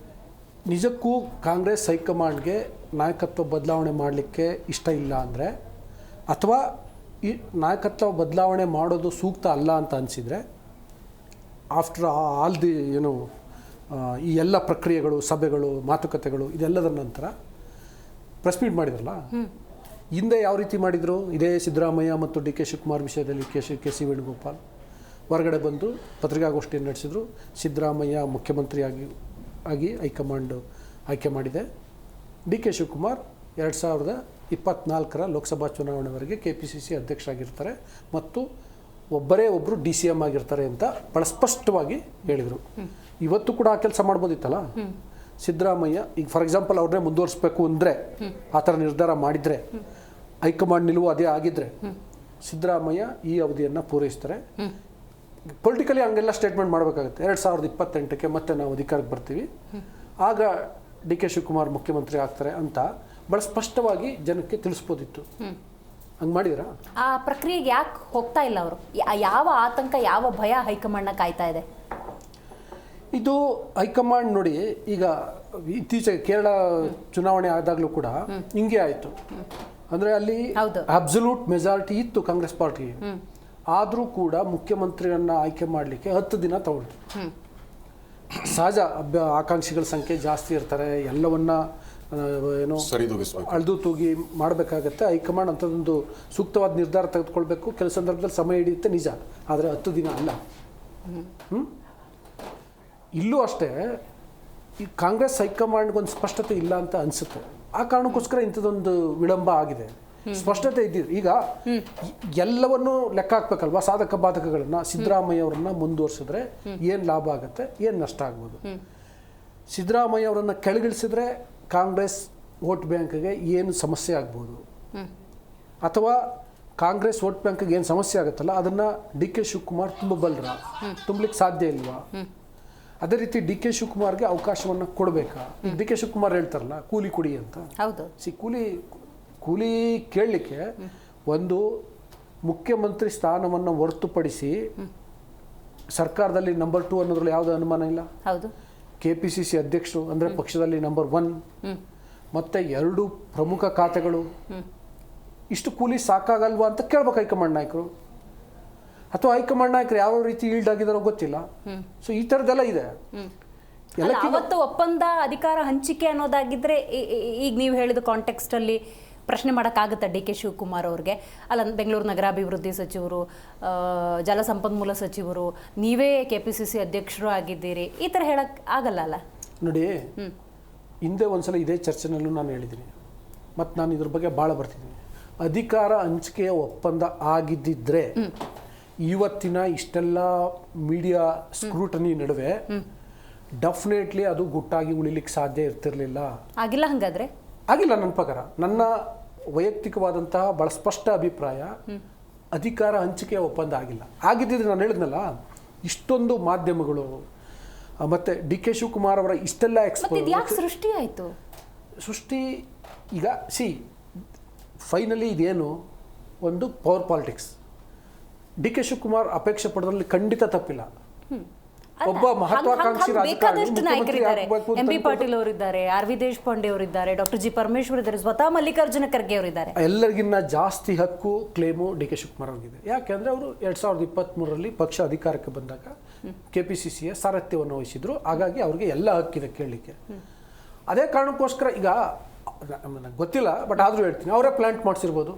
ನಿಜಕ್ಕೂ ಕಾಂಗ್ರೆಸ್ ಹೈಕಮಾಂಡ್ಗೆ ನಾಯಕತ್ವ ಬದಲಾವಣೆ ಮಾಡಲಿಕ್ಕೆ ಇಷ್ಟ ಇಲ್ಲ ಅಂದರೆ, ಅಥವಾ ಈ ನಾಯಕತ್ವ ಬದಲಾವಣೆ ಮಾಡೋದು ಸೂಕ್ತ ಅಲ್ಲ ಅಂತ ಅನಿಸಿದರೆ, ಆಫ್ಟರ್ ಆಲ್ ದಿ ಈ ಎಲ್ಲ ಪ್ರಕ್ರಿಯೆಗಳು, ಸಭೆಗಳು, ಮಾತುಕತೆಗಳು ಇದೆಲ್ಲದರ ನಂತರ ಪ್ರೆಸ್ ಮೀಟ್ ಮಾಡಿದ್ರಲ್ಲ, ಹಿಂದೆ ಯಾವ ರೀತಿ ಮಾಡಿದರು? ಇದೇ ಸಿದ್ದರಾಮಯ್ಯ ಮತ್ತು DK ಶಿವಕುಮಾರ್ ವಿಷಯದಲ್ಲಿ KC ವೇಣುಗೋಪಾಲ್ ಹೊರಗಡೆ ಬಂದು ಪತ್ರಿಕಾಗೋಷ್ಠಿಯನ್ನು ನಡೆಸಿದರು. ಸಿದ್ದರಾಮಯ್ಯ ಮುಖ್ಯಮಂತ್ರಿಯಾಗಿ ಹೈಕಮಾಂಡ್ ಆಯ್ಕೆ ಮಾಡಿದೆ. DK ಶಿವಕುಮಾರ್ 2024 ಲೋಕಸಭಾ ಚುನಾವಣೆವರೆಗೆ KPCC ಅಧ್ಯಕ್ಷರಾಗಿರ್ತಾರೆ ಮತ್ತು ಒಬ್ಬರು DCM ಆಗಿರ್ತಾರೆ ಅಂತ ಭಾಳ ಸ್ಪಷ್ಟವಾಗಿ ಹೇಳಿದರು. ಇವತ್ತು ಕೂಡ ಆ ಕೆಲಸ ಮಾಡ್ಬೋದಿತ್ತಲ್ಲ. ಸಿದ್ದರಾಮಯ್ಯ ಈಗ ಫಾರ್ ಎಕ್ಸಾಂಪಲ್ ಅವ್ರನ್ನೇ ಮುಂದುವರಿಸಬೇಕು ಅಂದರೆ ಆ ಥರ ನಿರ್ಧಾರ ಮಾಡಿದರೆ ಹೈಕಮಾಂಡ್ ನಿಲುವು ಅದೇ ಆಗಿದ್ದರೆ ಸಿದ್ದರಾಮಯ್ಯ ಈ ಅವಧಿಯನ್ನು ಪೂರೈಸ್ತಾರೆ. ಪೊಲಿಟಿಕಲಿ ಹಂಗೆಲ್ಲ ಸ್ಟೇಟ್ಮೆಂಟ್ ಮಾಡಬೇಕಾಗುತ್ತೆ. 2028ಕ್ಕೆ ಮತ್ತೆ ನಾವು ಅಧಿಕಾರಕ್ಕೆ ಬರ್ತೀವಿ, ಆಗ ಡಿ ಕೆ ಶಿವಕುಮಾರ್ ಮುಖ್ಯಮಂತ್ರಿ ಆಗ್ತಾರೆ ಅಂತ ಭಾಳ ಸ್ಪಷ್ಟವಾಗಿ ಜನಕ್ಕೆ ತಿಳಿಸ್ಬೋದಿತ್ತು. ಹಂಗೆ ಮಾಡಿದ್ರಾ? ಆ ಪ್ರಕ್ರಿಯೆಗೆ ಯಾಕೆ ಹೋಗ್ತಾ ಇಲ್ಲ ಅವರು? ಯಾವ ಆತಂಕ, ಯಾವ ಭಯ ಹೈಕಮಾಂಡ್ನ ಕಾಯ್ತಾ ಇದೆ? ಇದು ಹೈಕಮಾಂಡ್ ನೋಡಿ, ಈಗ ಇತ್ತೀಚೆಗೆ ಕೇರಳ ಚುನಾವಣೆ ಆದಾಗಲೂ ಕೂಡ ಹಿಂಗೆ ಆಯಿತು. ಅಂದರೆ ಅಲ್ಲಿ ಅಬ್ಸಲ್ಯೂಟ್ ಮೆಜಾರಿಟಿ ಇತ್ತು ಕಾಂಗ್ರೆಸ್ ಪಾರ್ಟಿಗೆ, ಆದರೂ ಕೂಡ ಮುಖ್ಯಮಂತ್ರಿಯನ್ನ ಆಯ್ಕೆ ಮಾಡಲಿಕ್ಕೆ 10 ದಿನ ತಗೊಳ್ತು. ಸಹಜ, ಆಕಾಂಕ್ಷಿಗಳ ಸಂಖ್ಯೆ ಜಾಸ್ತಿ ಇರ್ತಾರೆ, ಎಲ್ಲವನ್ನ ಏನೋ ಅಳ್ದು ತೂಗಿ ಮಾಡಬೇಕಾಗತ್ತೆ. ಹೈಕಮಾಂಡ್ ಅಂಥದ್ದೊಂದು ಸೂಕ್ತವಾದ ನಿರ್ಧಾರ ತೆಗೆದುಕೊಳ್ಬೇಕು, ಕೆಲ ಸಂದರ್ಭದಲ್ಲಿ ಸಮಯ ಹಿಡಿಯುತ್ತೆ ನಿಜ, ಆದರೆ 10 ದಿನ ಅಲ್ಲ. ಇಲ್ಲೂ ಅಷ್ಟೇ, ಈ ಕಾಂಗ್ರೆಸ್ ಹೈಕಮಾಂಡ್ಗೊಂದು ಸ್ಪಷ್ಟತೆ ಇಲ್ಲ ಅಂತ ಅನಿಸುತ್ತೆ. ಆ ಕಾರಣಕ್ಕೋಸ್ಕರ ಇಂಥದ್ದೊಂದು ವಿಳಂಬ ಆಗಿದೆ. ಸ್ಪಷ್ಟತೆ ಇದ್ದಿದ್ದು ಈಗ ಎಲ್ಲವನ್ನೂ ಲೆಕ್ಕ ಹಾಕ್ಬೇಕಲ್ವಾ, ಸಾಧಕ ಬಾಧಕಗಳನ್ನ. ಸಿದ್ದರಾಮಯ್ಯ ಅವರನ್ನ ಮುಂದುವರಿಸಿದ್ರೆ ಏನು ಲಾಭ ಆಗುತ್ತೆ, ಏನು ನಷ್ಟ ಆಗ್ಬೋದು. ಸಿದ್ದರಾಮಯ್ಯ ಅವರನ್ನ ಕೆಳಗಿಳಿಸಿದ್ರೆ ಕಾಂಗ್ರೆಸ್ ವೋಟ್ ಬ್ಯಾಂಕ್ಗೆ ಏನು ಸಮಸ್ಯೆ ಆಗ್ಬೋದು, ಅಥವಾ ಕಾಂಗ್ರೆಸ್ ವೋಟ್ ಬ್ಯಾಂಕ್ಗೆ ಏನು ಸಮಸ್ಯೆ ಆಗುತ್ತಲ್ಲ ಅದನ್ನು ಡಿ ಕೆ ಶಿವಕುಮಾರ್ ತುಂಬಬಲ್ಲರ, ತುಂಬಲಿಕ್ಕೆ ಸಾಧ್ಯ ಇಲ್ವಾ? ಅದೇ ರೀತಿ ಡಿ ಕೆ ಶಿವಕುಮಾರ್ಗೆ ಅವಕಾಶವನ್ನು ಕೊಡಬೇಕಾ? ಈಗ ಡಿ ಕೆ ಶಿವಕುಮಾರ್ ಹೇಳ್ತಾರಲ್ಲ ಕೂಲಿ ಕೊಡಿ ಅಂತ. ಕೂಲಿ ಕೇಳಲಿಕ್ಕೆ ಒಂದು ಮುಖ್ಯಮಂತ್ರಿ ಸ್ಥಾನವನ್ನು ಹೊರತುಪಡಿಸಿ ಸರ್ಕಾರದಲ್ಲಿ ನಂಬರ್ 2 ಅನ್ನೋದ್ರಲ್ಲಿ ಯಾವುದೇ ಅನುಮಾನ ಇಲ್ಲ. KPCC ಅಧ್ಯಕ್ಷರು ಅಂದರೆ ಪಕ್ಷದಲ್ಲಿ ನಂಬರ್ 1, ಮತ್ತೆ 2 ಪ್ರಮುಖ ಖಾತೆಗಳು, ಇಷ್ಟು ಕೂಲಿ ಸಾಕಾಗಲ್ವಾ ಅಂತ ಕೇಳ್ಬೇಕು ಹೈಕಮಾಂಡ್ ನಾಯಕರು. ಅಥವಾ ಹೈಕಮಾಂಡ್ ನಾಯಕರು ಯಾವ ರೀತಿ ಈಲ್ಡ್ ಆಗಿದಾರೋ ಗೊತ್ತಿಲ್ಲ. ಸೊ ಈ ಥರದ್ದೆಲ್ಲ ಇದೆ. ಅವತ್ತು ಒಪ್ಪಂದ ಅಧಿಕಾರ ಹಂಚಿಕೆ ಅನ್ನೋದಾಗಿದ್ರೆ ಈಗ ನೀವು ಹೇಳಿದ ಕಾಂಟೆಕ್ಸ್ಟ್ ಅಲ್ಲಿ ಪ್ರಶ್ನೆ ಮಾಡೋಕ್ಕಾಗುತ್ತಾ ಡಿ ಕೆ ಶಿವಕುಮಾರ್ ಅವ್ರಿಗೆ? ಅಲ್ಲ, ಬೆಂಗಳೂರು ನಗರಾಭಿವೃದ್ಧಿ ಸಚಿವರು, ಜಲಸಂಪನ್ಮೂಲ ಸಚಿವರು, ನೀವೇ KPCC ಅಧ್ಯಕ್ಷರು ಆಗಿದ್ದೀರಿ, ಈ ಥರ ಹೇಳಕ್ ಆಗಲ್ಲ ಅಲ್ಲ? ನೋಡಿ, ಹಿಂದೆ ಒಂದ್ಸಲ ಇದೇ ಚರ್ಚೆನಲ್ಲೂ ನಾನು ಹೇಳಿದ್ದೀನಿ, ಮತ್ತು ನಾನು ಇದ್ರ ಬಗ್ಗೆ ಭಾಳ ಬರ್ತಿದ್ದೀನಿ. ಅಧಿಕಾರ ಹಂಚಿಕೆಯ ಒಪ್ಪಂದ ಆಗಿದ್ದಿದ್ರೆ ಇವತ್ತಿನ ಇಷ್ಟೆಲ್ಲ ಮೀಡಿಯಾ ಸ್ಕ್ರೂಟನಿ ನಡುವೆ ಡೆಫಿನೆಟ್ಲಿ ಅದು ಗುಟ್ಟಾಗಿ ಉಳಿಲಿಕ್ಕೆ ಸಾಧ್ಯ ಇರ್ತಿರ್ಲಿಲ್ಲ. ಆಗಿಲ್ಲ? ಹಂಗಾದ್ರೆ ಆಗಿಲ್ಲ. ನನ್ನ ಪ್ರಕಾರ, ನನ್ನ ವೈಯಕ್ತಿಕವಾದಂತಹ ಬಹಳ ಸ್ಪಷ್ಟ ಅಭಿಪ್ರಾಯ, ಅಧಿಕಾರ ಹಂಚಿಕೆಯ ಒಪ್ಪಂದ ಆಗಿಲ್ಲ. ಆಗಿದ್ದಿದ್ರೆ ನಾನು ಹೇಳಿದ್ನಲ್ಲ, ಇಷ್ಟೊಂದು ಮಾಧ್ಯಮಗಳು ಮತ್ತೆ ಡಿ ಕೆ ಶಿವಕುಮಾರ್ ಅವರ ಇಷ್ಟೆಲ್ಲ ಸೃಷ್ಟಿ ಆಯಿತು. ಸೃಷ್ಟಿ ಈಗ ಫೈನಲಿ ಇದೇನು ಒಂದು power politics. D K Shivakumar ಅಪೇಕ್ಷೆ ಪಡೋದ್ರಲ್ಲಿ ಖಂಡಿತ ತಪ್ಪಿಲ್ಲ. ಒಬ್ಬ ಮಹತ್ವಾಕಾಂಕ್ಷಿ ಎಂ ಬಿ ಪಾಟೀಲ್ ಅವರಿದ್ದಾರೆ, ಆರ್ ವಿ ದೇಶಪಾಂಡೆ ಅವರಿದ್ದಾರೆ, ಡಾಕ್ಟರ್ ಜಿ ಪರಮೇಶ್ವರ್ ಇದ್ದಾರೆ, ಸ್ವತಃ ಮಲ್ಲಿಕಾರ್ಜುನ ಖರ್ಗೆ ಅವರಿದ್ದಾರೆ. ಎಲ್ಲರಿಗಿನ್ನ ಜಾಸ್ತಿ ಹಕ್ಕು ಕ್ಲೇಮು ಡಿ ಕೆ ಶಿವಕುಮಾರ್ ಅವರಿಗಿದೆ. ಯಾಕೆಂದ್ರೆ ಅವರು 2023ರಲ್ಲಿ ಪಕ್ಷ ಅಧಿಕಾರಕ್ಕೆ ಬಂದಾಗ KPCCಯ ಸಾರಥ್ಯವನ್ನು ವಹಿಸಿದ್ರು. ಹಾಗಾಗಿ ಅವ್ರಿಗೆ ಎಲ್ಲ ಹಕ್ಕಿದೆ ಕೇಳಲಿಕ್ಕೆ. ಅದೇ ಕಾರಣಕ್ಕೋಸ್ಕರ ಈಗ ನನಗೆ ಗೊತ್ತಿಲ್ಲ, ಬಟ್ ಆದರೂ ಹೇಳ್ತೀನಿ, ಅವರೇ ಪ್ಲಾಂಟ್ ಮಾಡಿಸಿರ್ಬೋದು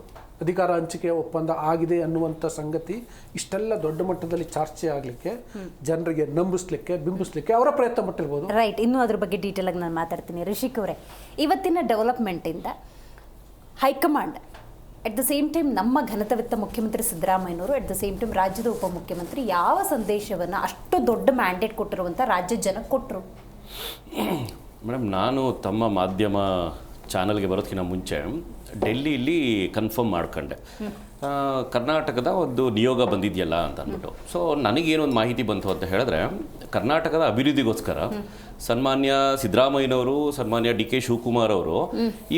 ಅಧಿಕಾರ ಹಂಚಿಕೆ ಒಪ್ಪಂದ ಆಗಿದೆ ಅನ್ನುವಂಥ ಸಂಗತಿ. ಇಷ್ಟೆಲ್ಲ ದೊಡ್ಡ ಮಟ್ಟದಲ್ಲಿ ಚರ್ಚೆ ಆಗಲಿಕ್ಕೆ, ಜನರಿಗೆ ನಂಬಿಸ್ಲಿಕ್ಕೆ, ಬಿಂಬಿಸ್ಲಿಕ್ಕೆ ಅವರ ಪ್ರಯತ್ನ ಪಟ್ಟಿರ್ಬೋದು. ರೈಟ್. ಇನ್ನೂ ಅದ್ರ ಬಗ್ಗೆ ಡೀಟೇಲ್ ಆಗಿ ನಾನು ಮಾತಾಡ್ತೀನಿ. ರಿಷಿಕ್ ಅವರೇ, ಇವತ್ತಿನ ಡೆವಲಪ್ಮೆಂಟಿಂದ high command at the same time ನಮ್ಮ ಘನತವಿತ್ತ ಮುಖ್ಯಮಂತ್ರಿ ಸಿದ್ದರಾಮಯ್ಯನವರು, ಅಟ್ ದ ಸೇಮ್ ಟೈಮ್ ರಾಜ್ಯದ ಉಪಮುಖ್ಯಮಂತ್ರಿ ಯಾವ ಸಂದೇಶವನ್ನು ಅಷ್ಟು ದೊಡ್ಡ ಮ್ಯಾಂಡೇಟ್ ಕೊಟ್ಟಿರುವಂಥ ರಾಜ್ಯದ ಜನಕ್ಕೆ ಕೊಟ್ಟರು? ಮೇಡಮ್, ನಾನು ತಮ್ಮ ಮಾಧ್ಯಮ ಚಾನಲ್ಗೆ ಬರೋದಕ್ಕಿಂತ ಮುಂಚೆ ಡೆಲ್ಲಿಯಲ್ಲಿ ಕನ್ಫರ್ಮ್ ಮಾಡ್ಕೊಂಡೆ, ಕರ್ನಾಟಕದ ಒಂದು ನಿಯೋಗ ಬಂದಿದೆಯಲ್ಲ ಅಂತ ಅಂದ್ಬಿಟ್ಟು. ಸೊ ನನಗೇನೊಂದು ಮಾಹಿತಿ ಬಂತು ಅಂತ ಹೇಳಿದ್ರೆ, ಕರ್ನಾಟಕದ ಅಭಿವೃದ್ಧಿಗೋಸ್ಕರ ಸನ್ಮಾನ್ಯ ಸಿದ್ದರಾಮಯ್ಯನವರು, ಸನ್ಮಾನ್ಯ ಡಿ ಕೆ ಶಿವಕುಮಾರ್ ಅವರು,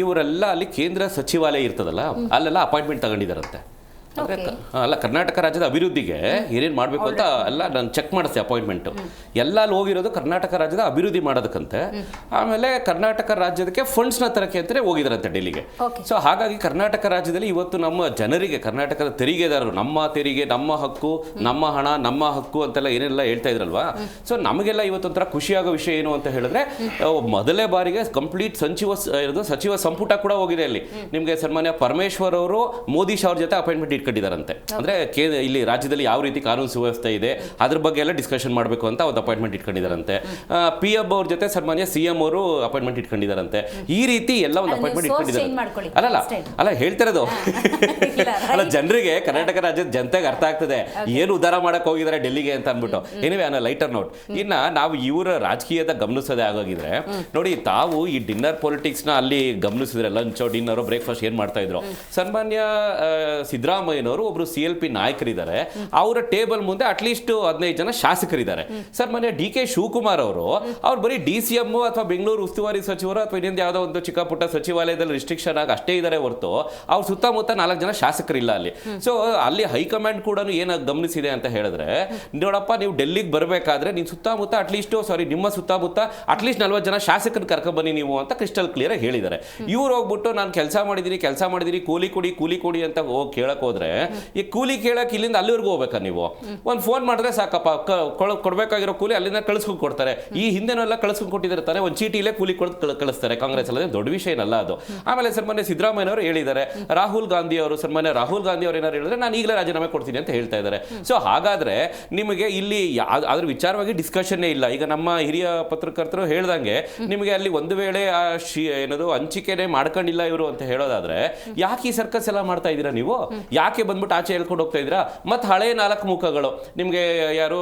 ಇವರೆಲ್ಲ ಅಲ್ಲಿ ಕೇಂದ್ರ ಸಚಿವಾಲಯ ಇರ್ತದಲ್ಲ, ಅಲ್ಲೆಲ್ಲ ಅಪಾಯಿಂಟ್ಮೆಂಟ್ ತಗೊಂಡಿದ್ದಾರಂತೆ. ಅಲ್ಲ, ಕರ್ನಾಟಕ ರಾಜ್ಯದ ಅಭಿವೃದ್ಧಿಗೆ ಏನೇನು ಮಾಡಬೇಕು ಅಂತ ಎಲ್ಲ ನಾನು ಚೆಕ್ ಮಾಡಿಸ್ದೆ ಅಪಾಯಿಂಟ್ಮೆಂಟು. ಎಲ್ಲ ಅಲ್ಲಿ ಹೋಗಿರೋದು ಕರ್ನಾಟಕ ರಾಜ್ಯದ ಅಭಿವೃದ್ಧಿ ಮಾಡೋದಕ್ಕಂತೆ, ಆಮೇಲೆ ಕರ್ನಾಟಕ ರಾಜ್ಯದಕ್ಕೆ ಫಂಡ್ಸ್ನ ತರಕ್ಕೆ ಅಂತಲೇ ಹೋಗಿದಾರಂತೆ ಡೆಲ್ಲಿಗೆ. ಸೊ ಹಾಗಾಗಿ ಕರ್ನಾಟಕ ರಾಜ್ಯದಲ್ಲಿ ಇವತ್ತು ನಮ್ಮ ಜನರಿಗೆ, ಕರ್ನಾಟಕದ ತೆರಿಗೆದಾರರು, ನಮ್ಮ ತೆರಿಗೆ, ನಮ್ಮ ಹಕ್ಕು, ನಮ್ಮ ಹಣ, ನಮ್ಮ ಹಕ್ಕು ಅಂತೆಲ್ಲ ಏನೆಲ್ಲ ಹೇಳ್ತಾ ಇದ್ರಲ್ವಾ. ಸೊ ನಮಗೆಲ್ಲ ಇವತ್ತೊಂಥರ ಖುಷಿಯಾಗೋ ವಿಷಯ ಏನು ಅಂತ ಹೇಳಿದ್ರೆ, ಮೊದಲೇ ಬಾರಿಗೆ ಕಂಪ್ಲೀಟ್ ಸಚಿವ ಸಂಪುಟ ಕೂಡ ಹೋಗಿದೆ ಅಲ್ಲಿ. ನಿಮಗೆ ಸನ್ಮಾನ್ಯ ಪರಮೇಶ್ವರ್ ಅವರು ಮೋದಿ ಶಾ ಅವ್ರ ಜೊತೆ ಅಪಾಯಿಂಟ್ಮೆಂಟ್ ಇಟ್ಕೊಂಡಿದ್ದಾರಂತೆ. ಅಂದ್ರೆ ಇಲ್ಲಿ ರಾಜ್ಯದಲ್ಲಿ ಯಾವ ರೀತಿ ಕಾನೂನು ಸುವ್ಯವಸ್ಥೆ ಇದೆ ಅದ್ರ ಬಗ್ಗೆ ಎಲ್ಲ ಡಿಸ್ಕಷನ್ ಮಾಡಬೇಕು ಅಂತ ಒಂದು ಅಪಾಯಿಂಟ್ಮೆಂಟ್ ಇಟ್ಕೊಂಡಿದ್ದಾರಂತೆ. PM ಅವ್ರ ಜೊತೆ ಸನ್ಮಾನ್ಯ CM ಅವರು ಅಪಾಯಿಂಟ್ಮೆಂಟ್ ಇಟ್ಕೊಂಡಿದ್ದಾರಂತೆ. ಈ ರೀತಿ ಎಲ್ಲ ಒಂದು ಅಪಾಯಿಂಟ್ಮೆಂಟ್ ಇಟ್ಕೊಂಡಿದ್ದಾರೆ. ಅಲ್ಲ ಹೇಳ್ತಿರೋದು ಅಲ್ಲ, ಜನರಿಗೆ ಕರ್ನಾಟಕ ರಾಜ್ಯದ ಜನತೆಗೆ ಅರ್ಥ ಆಗ್ತದೆ ಏನು ಉದ್ಧಾರ ಮಾಡಕ್ ಹೋಗಿದ್ದಾರೆ ಡೆಲ್ಲಿಗೆ ಅಂತ ಅನ್ಬಿಟ್ಟು. ಏನಿವೆ ಅನ್ನೋ ಲೈಟರ್ ನೋಟ್. ಇನ್ನ ನಾವು ಇವರ ರಾಜಕೀಯದ ಗಮನಿಸೋದೇ ಆಗೋಗಿದ್ರೆ ನೋಡಿ, ತಾವು ಈ ಡಿನ್ನರ್ ಪೊಲಿಟಿಕ್ಸ್ ನ ಅಲ್ಲಿ ಗಮನಿಸಿದ್ರೆ ಲಂಚ್ ಡಿನ್ನರ್ ಬ್ರೇಕ್ಫಾಸ್ಟ್ ಏನ್ ಮಾಡ್ತಾ ಇದ್ರು, ಸನ್ಮಾನ್ಯ ಸಿದ್ದರಾಮಯ್ಯನವರು ಒಬ್ರು CLP ನಾಯಕರಿದ್ದಾರೆ, ಅವರ ಟೇಬಲ್ ಮುಂದೆ ಅಟ್ಲೀಸ್ಟ್ 15 ಜನ ಶಾಸಕರಿದ್ದಾರೆ. ಸನ್ಮಾನ್ಯ DK ಶಿವಕುಮಾರ್ ಅವರು ಬರೀ DCM ಅಥವಾ ಬೆಂಗಳೂರು ಉಸ್ತುವಾರಿ ಸಚಿವರು ಅಥವಾ ಇನ್ನೊಂದು ಯಾವುದೋ ಒಂದು ಚಿಕ್ಕ ಪುಟ್ಟ ಸಚಿವಾಲಯದಲ್ಲಿ ರಿಸ್ಟ್ರಿಕ್ಷನ್ ಆಗಿ ಅಷ್ಟೇ ಇದ್ದಾರೆ ಹೊರತು ಅವ್ರ ಸುತ್ತಮುತ್ತ 4 ಜನ ಶಾಸಕರಿಲ್ಲ ಅಲ್ಲಿ. ಸೊ ಅಲ್ಲಿ ಹೈಕಮಾಂಡ್ ಕೂಡ ಏನ ಗಮನಿಸಿದೆ ಅಂತ ಹೇಳಿದ್ರೆ, ನೋಡಪ್ಪ ನೀವು ಡೆಲ್ಲಿಗೆ ಬರಬೇಕಾದ್ರೆ ನಿಮ್ಮ ಸುತ್ತಮುತ್ತ ನಿಮ್ಮ ಸುತ್ತಮುತ್ತ ಅಟ್ಲೀಸ್ಟ್ 40 ಜನ ಶಾಸಕರು ಕರ್ಕೊಂಡ್ ಬನ್ನಿ ನೀವು ಅಂತ ಕ್ರಿಸ್ಟಲ್ ಕ್ಲಿಯರ್ ಆಗಿ ಹೇಳಿದ್ದಾರೆ. ಇವ್ರು ಹೋಗ್ಬಿಟ್ಟು ನಾನು ಕೆಲಸ ಮಾಡಿದೀನಿ ಕೂಲಿ ಕೊಡಿ ಅಂತ ಹೋಗಿ ಕೇಳಕ್ ಹೋದ್ರೆ, ಈ ಕೂಲಿ ಕೇಳಕ್ ಇಲ್ಲಿಂದ ಅಲ್ಲಿವರೆಗೂ ಹೋಗ್ಬೇಕಾ ನೀವು? ಒಂದು ಫೋನ್ ಮಾಡಿದ್ರೆ ಸಾಕಪ್ಪ, ಕೊಡ್ಬೇಕಾಗಿರೋ ಕೂಲಿ ಅಲ್ಲಿಂದ ಕಳಿಸ್ಕೊಂಡು ಕೊಡ್ತಾರೆ. ಈ ಹಿಂದೆನೆಲ್ಲ ಕಳಿಸ್ಕೊಂಡು ಕೊಟ್ಟಿದ್ದಾರೆ, ಒಂದು ಚೀಟಿಲೇ ಕೂಲಿ ಕೊಟ್ಟು ಕಳಿಸ್ತಾರೆ. ಕಾಂಗ್ರೆಸ್ ಅಲ್ಲದೆ ದೊಡ್ಡ ವಿಷಯ ಏನಲ್ಲ ಅದು. ಆಮೇಲೆ ಸನ್ಮಾನ್ಯ ಸಿದ್ದರಾಮಯ್ಯನವರು ಹೇಳಿದ್ದಾರೆ, ಸನ್ಮಾನ್ಯ ರಾಹುಲ್ ಗಾಂಧಿ ಅವರು ಏನಾರು ಹೇಳಿದ್ರೆ ನಾನು ಈಗಲೇ ರಾಜೀನಾಮೆ ಕೊಡ್ತೀನಿ ಅಂತ ಹೇಳ್ತಾ ಇದ್ದಾರೆ. ಸೊ ಹಾಗಾದ್ರೆ ನಿಮಗೆ ಇಲ್ಲಿ ಅದ್ರ ವಿಚಾರವಾಗಿ ಡಿಸ್ಕಷನ್ನೇ ಇಲ್ಲ. ಈಗ ನಮ್ಮ ಹಿರಿಯ ಪತ್ರಕರ್ತರು ಹೇಳ್ದಂಗೆ ನಿಮಗೆ ಅಲ್ಲಿ ಒಂದು ವೇಳೆ ಏನದು ಹಂಚಿಕೆನೆ ಮಾಡ್ಕೊಂಡಿಲ್ಲ ಇವರು ಅಂತ ಹೇಳೋದಾದ್ರೆ, ಯಾಕೆ ಈ ಸರ್ಕಸ್ ಎಲ್ಲ ಮಾಡ್ತಾ ಇದ್ದೀರಾ ನೀವು? ಯಾಕೆ ಬಂದ್ಬಿಟ್ಟು ಆಚೆ ಹೇಳ್ಕೊಂಡು ಹೋಗ್ತಾ ಇದ್ದೀರಾ? ಮತ್ತೆ ಹಳೆ 4 ಮುಖಗಳು ನಿಮ್ಗೆ ಯಾರು,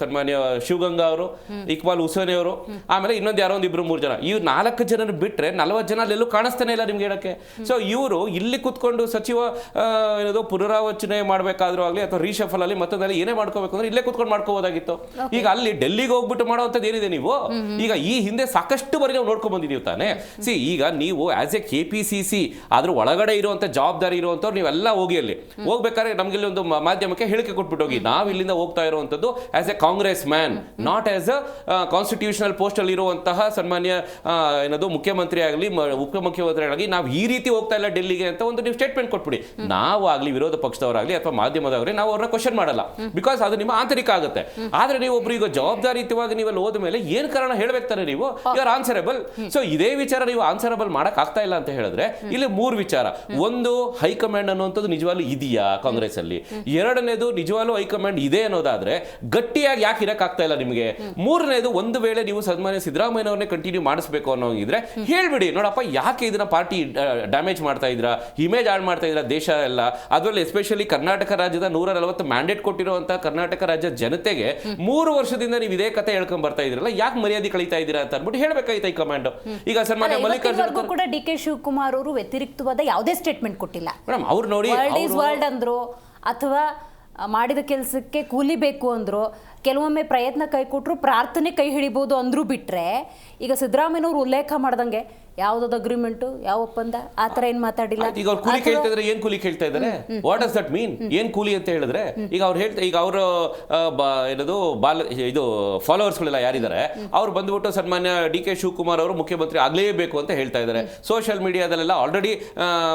ಸನ್ಮಾನ್ಯ ಶಿವಗಂಗಾ ಅವರು, ಇಕ್ಬಾಲ್ ಹುಸೇನ್ ಅವರು, ಆಮೇಲೆ ಇನ್ನೊಂದು ಯಾರೋ 1-2-3 ಜನ, ಇವ್ರು 4 ಜನ ಬಿಟ್ರೆ 40 ಜನ ಅಲ್ಲೆಲ್ಲೂ ಕಾಣಿಸ್ತಾನೆ ಇಲ್ಲ ನಿಮ್ಗೆ ಹೇಳಕ್ಕೆ. ಸೊ ಇವರು ಇಲ್ಲಿ ಕುತ್ಕೊಂಡು ಸಚಿವ ಏನದು ಪುನರಾವಚನೆ ಮಾಡ್ಬೇಕಾದ್ರೂ ಆಗ್ಲಿ ಅಥವಾ ರೀಶಫಲ್ ಅಲ್ಲಿ ಮತ್ತೊಂದಲ್ಲಿ ಏನೇ ಮಾಡ್ಕೋಬೇಕು ಅಂದ್ರೆ ಇಲ್ಲೇ ಕುತ್ಕೊಂಡು ಮಾಡ್ಕೋಬೋದಾಗಿತ್ತು. ಈಗ ಅಲ್ಲಿ ಡೆಲ್ಲಿಗೆ ಹೋಗ್ಬಿಟ್ಟು ಮಾಡೋವಂಥದ್ದು ಏನಿದೆ ನೀವು? ಈಗ ಈ ಹಿಂದೆ ಸಾಕಷ್ಟು ಬಾರಿ ನಾವು ನೋಡ್ಕೊಂಡ್ ಬಂದಿದ್ದೀವಿ ತಾನೆ. ಈಗ ನೀವು ಆಸ್ ಎ KPCC ಅದ್ರ ಒಳಗಡೆ ಇರುವಂತ ಜವಾಬ್ದಾರಿ ಇರುವಂತವ್ರು ನೀವೆಲ್ಲ ಹೋಗಿ ಅಲ್ಲಿ ಹೋಗ್ಬೇಕಾದ್ರೆ ನಮ್ಗೆ ಇಲ್ಲಿ ಒಂದು ಮಾಧ್ಯಮಕ್ಕೆ ಹೇಳಿಕೆ ಕೊಟ್ಬಿಟ್ಟು ಹೋಗಿ, ನಾವು ಇಲ್ಲಿಂದ ಹೋಗ್ತಾ ಇರುವಂತದ್ದು as A Congress man, not as a constitutional post ಅಲ್ಲಿ ಇರುವಂತಹ ಸನ್ಮಾನ್ಯ ಏನದು ಮುಖ್ಯಮಂತ್ರಿ ಆಗಲಿ ಉಪಮುಖ್ಯಮಂತ್ರಿ ಆಗಲಿ ನಾವು ಈ ರೀತಿ ಹೋಗ್ತಾ ಇಲ್ಲ ಡೆಲ್ಲಿಗೆ ಅಂತ ಒಂದು ನೀವು ಸ್ಟೇಟ್ಮೆಂಟ್ ಕೊಟ್ಬಿಡಿ. ನಾವು ಆಗ್ಲಿ ವಿರೋಧ ಪಕ್ಷದವರಾಗ್ಲಿ ಅಥವಾ ಮಾಧ್ಯಮದವರೇ ನಾವು ಅವ್ರನ್ನ ಕ್ವಶನ್ ಮಾಡಲ್ಲ, ಬಿಕಾಸ್ ಅದು ನಿಮ್ಮ ಆಂತರಿಕ ಆಗುತ್ತೆ. ಆದ್ರೆ ನೀವು ಒಬ್ರು ಈಗ ಜವಾಬ್ದಾರಿಯುತವಾಗಿ ನೀವೆಲ್ಲ ಹೋದ ಮೇಲೆ ಏನ್ ಕಾರಣ ಹೇಳ್ಬೇಕಾರೆ ನೀವು ಯು ಆರ್ ಆನ್ಸರಬಲ್. ಸೊ ಇದೇ ವಿಚಾರ ನೀವು ಆನ್ಸರಬಲ್ ಮಾಡಕ್ ಆಗ್ತಾ ಇಲ್ಲ ಅಂತ ಹೇಳಿದ್ರೆ ಇಲ್ಲಿ 3 ವಿಚಾರ. ಒಂದು, ಹೈಕಮಾಂಡ್ ಅನ್ನುವಂಥದ್ದು ನಿಜವಾಗ್ಲೂ ಇದೆಯಾ ಕಾಂಗ್ರೆಸ್ ಅಲ್ಲಿ? ಎರಡನೇದು, ನಿಜವಾಗ್ಲೂ ಹೈಕಮಾಂಡ್ ಇದೆ ಅನ್ನೋದಾದ್ರೆ ಗಟ್ಟಿಯಾಗಿ ಯಾಕೆ ಇರಕ್ ಆಗ್ತಾ ಇಲ್ಲ ನಿಮಗೆ? ಮೂರನೇದು, ಒಂದು ವೇಳೆ ನೀವು ಸನ್ಮಾನ್ಯ ಸಿದ್ದರಾಮಯ್ಯನವ್ರನ್ನೇ ಕಂಟಿನ್ಯೂ ಮಾಡಿಸ್ಬೇಕು ಅನ್ನೋಂಗಿದ್ರೆ ಹೇಳ್ಬಿಡಿ, ನೋಡಪ್ಪ ಯಾಕೆ ಇದನ್ನ ಪಾರ್ಟಿ ಡ್ಯಾಮೇಜ್ ಮಾಡ್ತಾ ಇದ್ರ, ಇಮೇಜ್ ಹಾಳು ಮಾಡ್ತಾ ಇದ್ರ ದೇಶ ಎಲ್ಲ. ಅದರಲ್ಲಿ ಎಸ್ಪೆಷಲಿ ಕರ್ನಾಟಕ ರಾಜ್ಯದ 140 ಮ್ಯಾಂಡೇಟ್ ಕೊಟ್ಟಿರುವಂತ ಕರ್ನಾಟಕ ರಾಜ್ಯದ ಜನತೆಗೆ 3 ವರ್ಷದಿಂದ ನೀವು ಇದೇ ಕತೆ ಹೇಳ್ಕೊಂಡ್ ಬರ್ತಾ ಇದ್ರಲ್ಲ, ಯಾಕೆ ಮರ್ಯಾದೆ ಕಳೀತಾ ಇದ್ದೀರಾ ಅಂತ ಅನ್ಬಿಟ್ಟು ಹೇಳ್ಬೇಕಾಯ್ತು ಹೈಕಮಾಂಡ್. ಈಗ ಸನ್ಮಾನ್ಯ ಮಲ್ಲಿಕಾರ್ಜುನ ಕೂಡ DK ಶಿವಕುಮಾರ್ ಅವರು ವ್ಯತಿರಿಕ್ತವಾದ ಯಾವುದೇ ಸ್ಟೇಟ್ಮೆಂಟ್ ಕೊಟ್ಟಿಲ್ಲ. ಮೇಡಮ್ ಅವ್ರು ನೋಡಿ ವರ್ಲ್ಡ್ ಅಂದ್ರು ಅಥವಾ ಮಾಡಿದ ಕೆಲಸಕ್ಕೆ ಕೂಲಿ ಬೇಕು ಅಂದ್ರು, ಕೆಲವೊಮ್ಮೆ ಪ್ರಯತ್ನ ಕೈ ಕೊಟ್ಟರು ಪ್ರಾರ್ಥನೆ ಕೈ ಹಿಡಿಬಹುದು ಅಂದ್ರು ಬಿಟ್ರೆ, ಈಗ ಸಿದ್ದರಾಮಯ್ಯನವರು ಉಲ್ಲೇಖ ಮಾಡ್ದಂಗೆ ಯಾವ್ದಾದ್ರು ಅಗ್ರಿಮೆಂಟು, ಯಾವ ಒಪ್ಪಂದ ಆ ತರ ಏನ್ ಮಾತಾಡಿಲ್ಲ. ಈಗ ಅವ್ರು ಕೂಲಿ ಕೇಳ್ತಾ ಇದ್ರೆ ಏನ್ ಕೂಲಿ ಕೇಳ್ತಾ ಇದ್ದಾರೆ? ವಾಟ್ ಡಸ್ ದಟ್ ಮೀನ್? ಏನ್ ಕೂಲಿ ಅಂತ ಹೇಳಿದ್ರೆ ಈಗ ಅವ್ರು ಹೇಳ್ತಾ, ಈಗ ಅವರು ಏನದು ಇದು ಫಾಲೋವರ್ಸ್ ಗಳೆಲ್ಲ ಯಾರಿದ್ದಾರೆ ಅವ್ರು ಬಂದ್ಬಿಟ್ಟು ಸನ್ಮಾನ್ಯ DK ಶಿವಕುಮಾರ್ ಅವರು ಮುಖ್ಯಮಂತ್ರಿ ಆಗ್ಲೇಬೇಕು ಅಂತ ಹೇಳ್ತಾ ಇದ್ದಾರೆ. ಸೋಷಿಯಲ್ ಮೀಡಿಯಾದಲ್ಲೆಲ್ಲ ಆಲ್ರೆಡಿ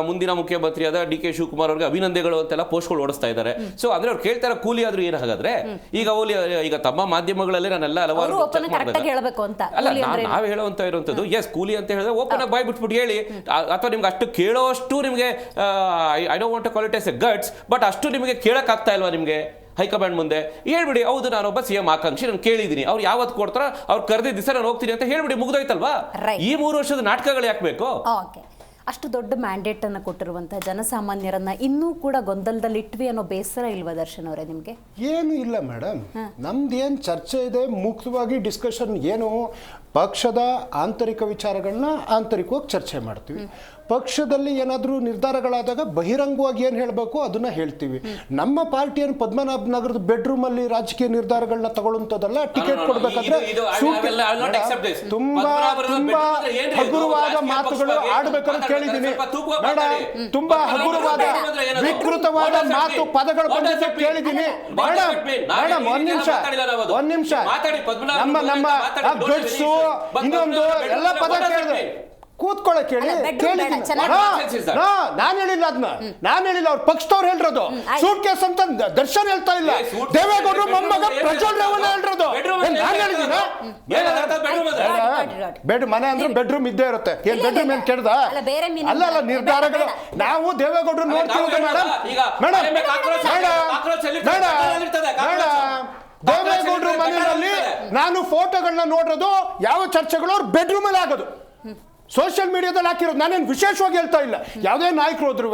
ಮುಂದಿನ ಮುಖ್ಯಮಂತ್ರಿಯಾದ DK ಶಿವಕುಮಾರ್ ಅವ್ರಿಗೆ ಅಭಿನಂದನೆಗಳು ಅಂತೆಲ್ಲ ಪೋಸ್ಟ್ಗಳು ಓಡಿಸ್ತಾ ಇದ್ದಾರೆ. ಸೊ ಅಂದ್ರೆ ಅವ್ರು ಕೇಳ್ತಾರ ಕೂಲಿ ಆದ್ರೂ ಏನ್ ಹಾಗಾದ್ರೆ? ಈಗ ತಮ್ಮ ಮಾಧ್ಯಮಗಳಲ್ಲಿ ನಾನೆಲ್ಲ ಹಲವಾರು ಅಲ್ಲ ನಾವ್ ಹೇಳುವಂತ ಇರುವಂತದ್ದು, ಎಸ್ ಕೂಲಿ ಅಂತ ಹೇಳಿದ್ರೆ ಓಪನ್ ಆಗಿ ಬಾಯ್ ಬಿಟ್ಬಿಟ್ಟು ಹೇಳಿ, ಅಥವಾ ನಿಮ್ಗೆ ಅಷ್ಟು ಕೇಳೋಷ್ಟು ನಿಮ್ಗೆ I don't want to call it as a guts, but ಅಷ್ಟು ನಿಮಗೆ ಕೇಳಕ್ ಆಗ್ತಾ ಇಲ್ವಾ ನಿಮ್ಗೆ? ಹೈಕಮಾಂಡ್ ಮುಂದೆ ಹೇಳ್ಬಿಡಿ, ಹೌದು ನಾನೊಬ್ಬ CM ಆಕಾಂಕ್ಷಿ, ನಾನು ಕೇಳಿದ್ದೀನಿ, ಅವ್ರು ಯಾವತ್ತು ಕೊಡ್ತಾರ ಅವ್ರು ಕರೆದಿದ್ದ ದಿವಸ ನಾನು ಹೋಗ್ತೀನಿ ಅಂತ ಹೇಳ್ಬಿಡಿ, ಮುಗ್ದೋಯ್ತಲ್ವಾ? ಈ 3 ವರ್ಷದ ನಾಟಕಗಳು ಯಾಕೆ ಬೇಕು? ಅಷ್ಟು ದೊಡ್ಡ ಮ್ಯಾಂಡೇಟ್ ಅನ್ನು ಕೊಟ್ಟಿರುವಂತಹ ಜನಸಾಮಾನ್ಯರನ್ನ ಇನ್ನೂ ಕೂಡ ಗೊಂದಲದಲ್ಲಿ ಇಟ್ವಿ ಅನ್ನೋ ಬೇಸರ ಇಲ್ವಾ ದರ್ಶನ್ ಅವರೇ ನಿಮ್ಗೆ? ಏನು ಇಲ್ಲ ಮೇಡಮ್, ನಮ್ದೇನು ಚರ್ಚೆ ಇದೆ, ಮುಕ್ತವಾಗಿ ಡಿಸ್ಕಷನ್. ಏನು ಪಕ್ಷದ ಆಂತರಿಕ ವಿಚಾರಗಳನ್ನ ಆಂತರಿಕವಾಗಿ ಚರ್ಚೆ ಮಾಡ್ತೀವಿ. ಪಕ್ಷದಲ್ಲಿ ಏನಾದರೂ ನಿರ್ಧಾರಗಳಾದಾಗ ಬಹಿರಂಗವಾಗಿ ಏನು ಹೇಳಬೇಕು ಅದನ್ನ ಹೇಳ್ತೀವಿ. ನಮ್ಮ ಪಾರ್ಟಿಯನ್ನು ಪದ್ಮನಾಭ ನಗರದ ಬೆಡ್ರೂಮ್ ಅಲ್ಲಿ ರಾಜಕೀಯ ನಿರ್ಧಾರಗಳನ್ನ ತಗೊಳ್ಳುವಂಥದ್ದಲ್ಲ. ಟಿಕೆಟ್ ಕೊಡ್ಬೇಕಾದ್ರೆ ತುಂಬಾ ತುಂಬಾ ಹಗುರವಾದ ಮಾತುಗಳು ಆಡ್ಬೇಕಂತ ಕೇಳಿದ್ದೀನಿ ಮೇಡಮ್. ತುಂಬಾ ಹಗುರವಾದ ವಿಕೃತವಾದ ಮಾತು ಪದಗಳು ಬಂದಿದ್ದ ಕೇಳಿದ್ದೀನಿ ಮೇಡಮ್. ಮೇಡಮ್ ಒಂದ್ ನಿಮಿಷ ನಮ್ಮ ಗಟ್ಸು ಇನ್ನೊಂದು ಎಲ್ಲ ಪದ ಕೇಳಿದೆ. ಕೂತ್ಕೊಳ್ಳಕ್ ಹೇಳಿ ಅಲ್ಲ, bedroom ಬೇಡ, ಚೆನ್ನಾಗಿ ನಾನು ಹೇಳಿಲ್ಲ ಅದನ್ನ, ನಾನು ಹೇಳಿಲ್ಲ, ಅವ್ರ ಪಕ್ಷದವ್ರು ಹೇಳಿರೋದು. ಸೂಟ್ ಕೇಸ್ ಅಂತ ದರ್ಶನ್ ಹೇಳ್ತಾ ಇಲ್ಲ, ದೇವೇಗೌಡರು ಮೊಮ್ಮಗ ಪ್ರಜ್ವಲ್ ರೇವಣ್ಣ ಹೇಳಿರೋದು. ನಾನು ಹೇಳಿದ್ದೀನ? ಬೆಡ್ ಮನೆ ಅಂದ್ರೆ ಬೆಡ್ರೂಮ್ ಇದ್ದೇ ಇರುತ್ತೆ. ಏನ್ ಬೆಡ್ರೂಮ್ ಏನ್ ಕೇಳ್ದ? ಅಲ್ಲ ಅಲ್ಲ, ನಿರ್ಧಾರಗಳು ನಾವು ದೇವೇಗೌಡರು ನೋಡ್ತಿರೋದು ಮೇಡಮ್. ದೇವೇಗೌಡರು ಮನೆಯಲ್ಲಿ ನಾನು ಫೋಟೋಗಳನ್ನ ನೋಡೋದು, ಯಾವ ಚರ್ಚೆಗಳು ಅವ್ರ ಬೆಡ್ರೂಮ್ ಅಲ್ಲಿ ಆಗೋದು, ಸೋಷಿಯಲ್ ಮೀಡಿಯಾದಲ್ಲಿ ಹಾಕಿರೋದು. ನಾನೇನು ವಿಶೇಷವಾಗಿ ಹೇಳ್ತಾ ಇಲ್ಲ. ಯಾವುದೇ ನಾಯಕರು ಹೋದ್ರು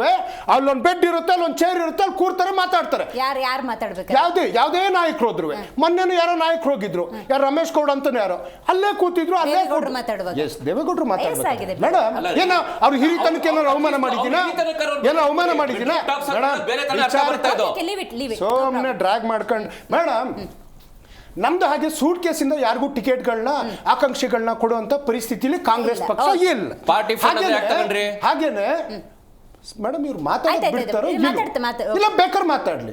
ಅಲ್ಲೊಂದು ಬೆಡ್ ಇರುತ್ತೆ, ಅಲ್ಲೊಂದು ಚೇರ್ ಇರುತ್ತೆ, ಅಲ್ಲಿ ಕೂರ್ತಾರೆ, ಮಾತಾಡ್ತಾರೆ. ಯಾರು ಮಾತಾಡ್ಬೇಕು? ಯಾವುದೇ ನಾಯಕರು ಹೋದ್ರು. ಮೊನ್ನೆ ಯಾರೋ ನಾಯಕರು ಹೋಗಿದ್ರು, ಯಾರು ರಮೇಶ್ ಗೌಡ ಅಂತಾನೆ ಯಾರೋ, ಅಲ್ಲೇ ಕೂತಿದ್ರು, ಅಲ್ಲೇ ದೇವೇಗೌಡರು ಮಾತಾಡ್ಬೇಕು. ಮೇಡಮ್ ಏನೋ ಅವ್ರು ಹಿರಿತನಕ್ಕೆ ಏನಾದ್ರು ಅವಮಾನ ಮಾಡಿದ್ದೀನ? ಏನೋ ಅವಮಾನ ಮಾಡಿದ್ದೀನ? ಸೋಮ್ನೆ ಡ್ರ್ಯಾಗ್ ಮಾಡ್ಕೊಂಡು ಮೇಡಮ್, ನಮ್ದು ಹಾಗೆ ಸೂಟ್ ಕೇಸಿಂದ ಯಾರಿಗೂ ಟಿಕೆಟ್ಗಳನ್ನ ಆಕಾಂಕ್ಷಿಗಳನ್ನ ಕೊಡುವಂತ ಪರಿಸ್ಥಿತಿಲಿ ಕಾಂಗ್ರೆಸ್ ಪಕ್ಷ ಇಲ್ಲ. ಹಾಗೇನೆ ಮೇಡಮ್ ಇವ್ರು ಮಾತಾಡೋದು ಬಿಡ್ತಾರೋ ಇಲ್ಲ, ಬೇಕಾದ್ರೆ ಮಾತಾಡ್ಲಿ.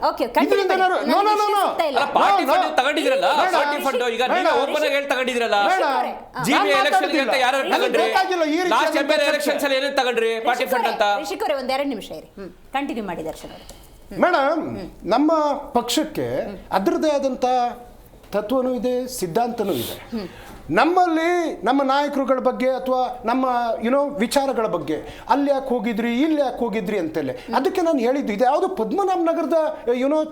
ಒಂದೆರಡು ನಿಮಿಷ ಇರಿ, ಕಂಟಿನ್ಯೂ ಮಾಡಿ ದರ್ಶನ್. ಮೇಡಮ್, ನಮ್ಮ ಪಕ್ಷಕ್ಕೆ ಅದರದೇ ಆದಂತ ತತ್ವನೂ ಇದೆ, ಸಿದ್ಧಾಂತನೂ ಇದೆ. ನಮ್ಮಲ್ಲಿ ನಮ್ಮ ನಾಯಕರುಗಳ ಬಗ್ಗೆ ಅಥವಾ ನಮ್ಮ ವಿಚಾರಗಳ ಬಗ್ಗೆ ಅಲ್ಲಿ ಯಾಕೆ ಹೋಗಿದ್ರಿ, ಇಲ್ಲಿ ಯಾಕೆ ಹೋಗಿದ್ರಿ ಅಂತೇಳಿ ಅದಕ್ಕೆ ನಾನು ಹೇಳಿದ್ದು, ಇದು ಯಾವುದು ಪದ್ಮನಾಭ ನಗರದ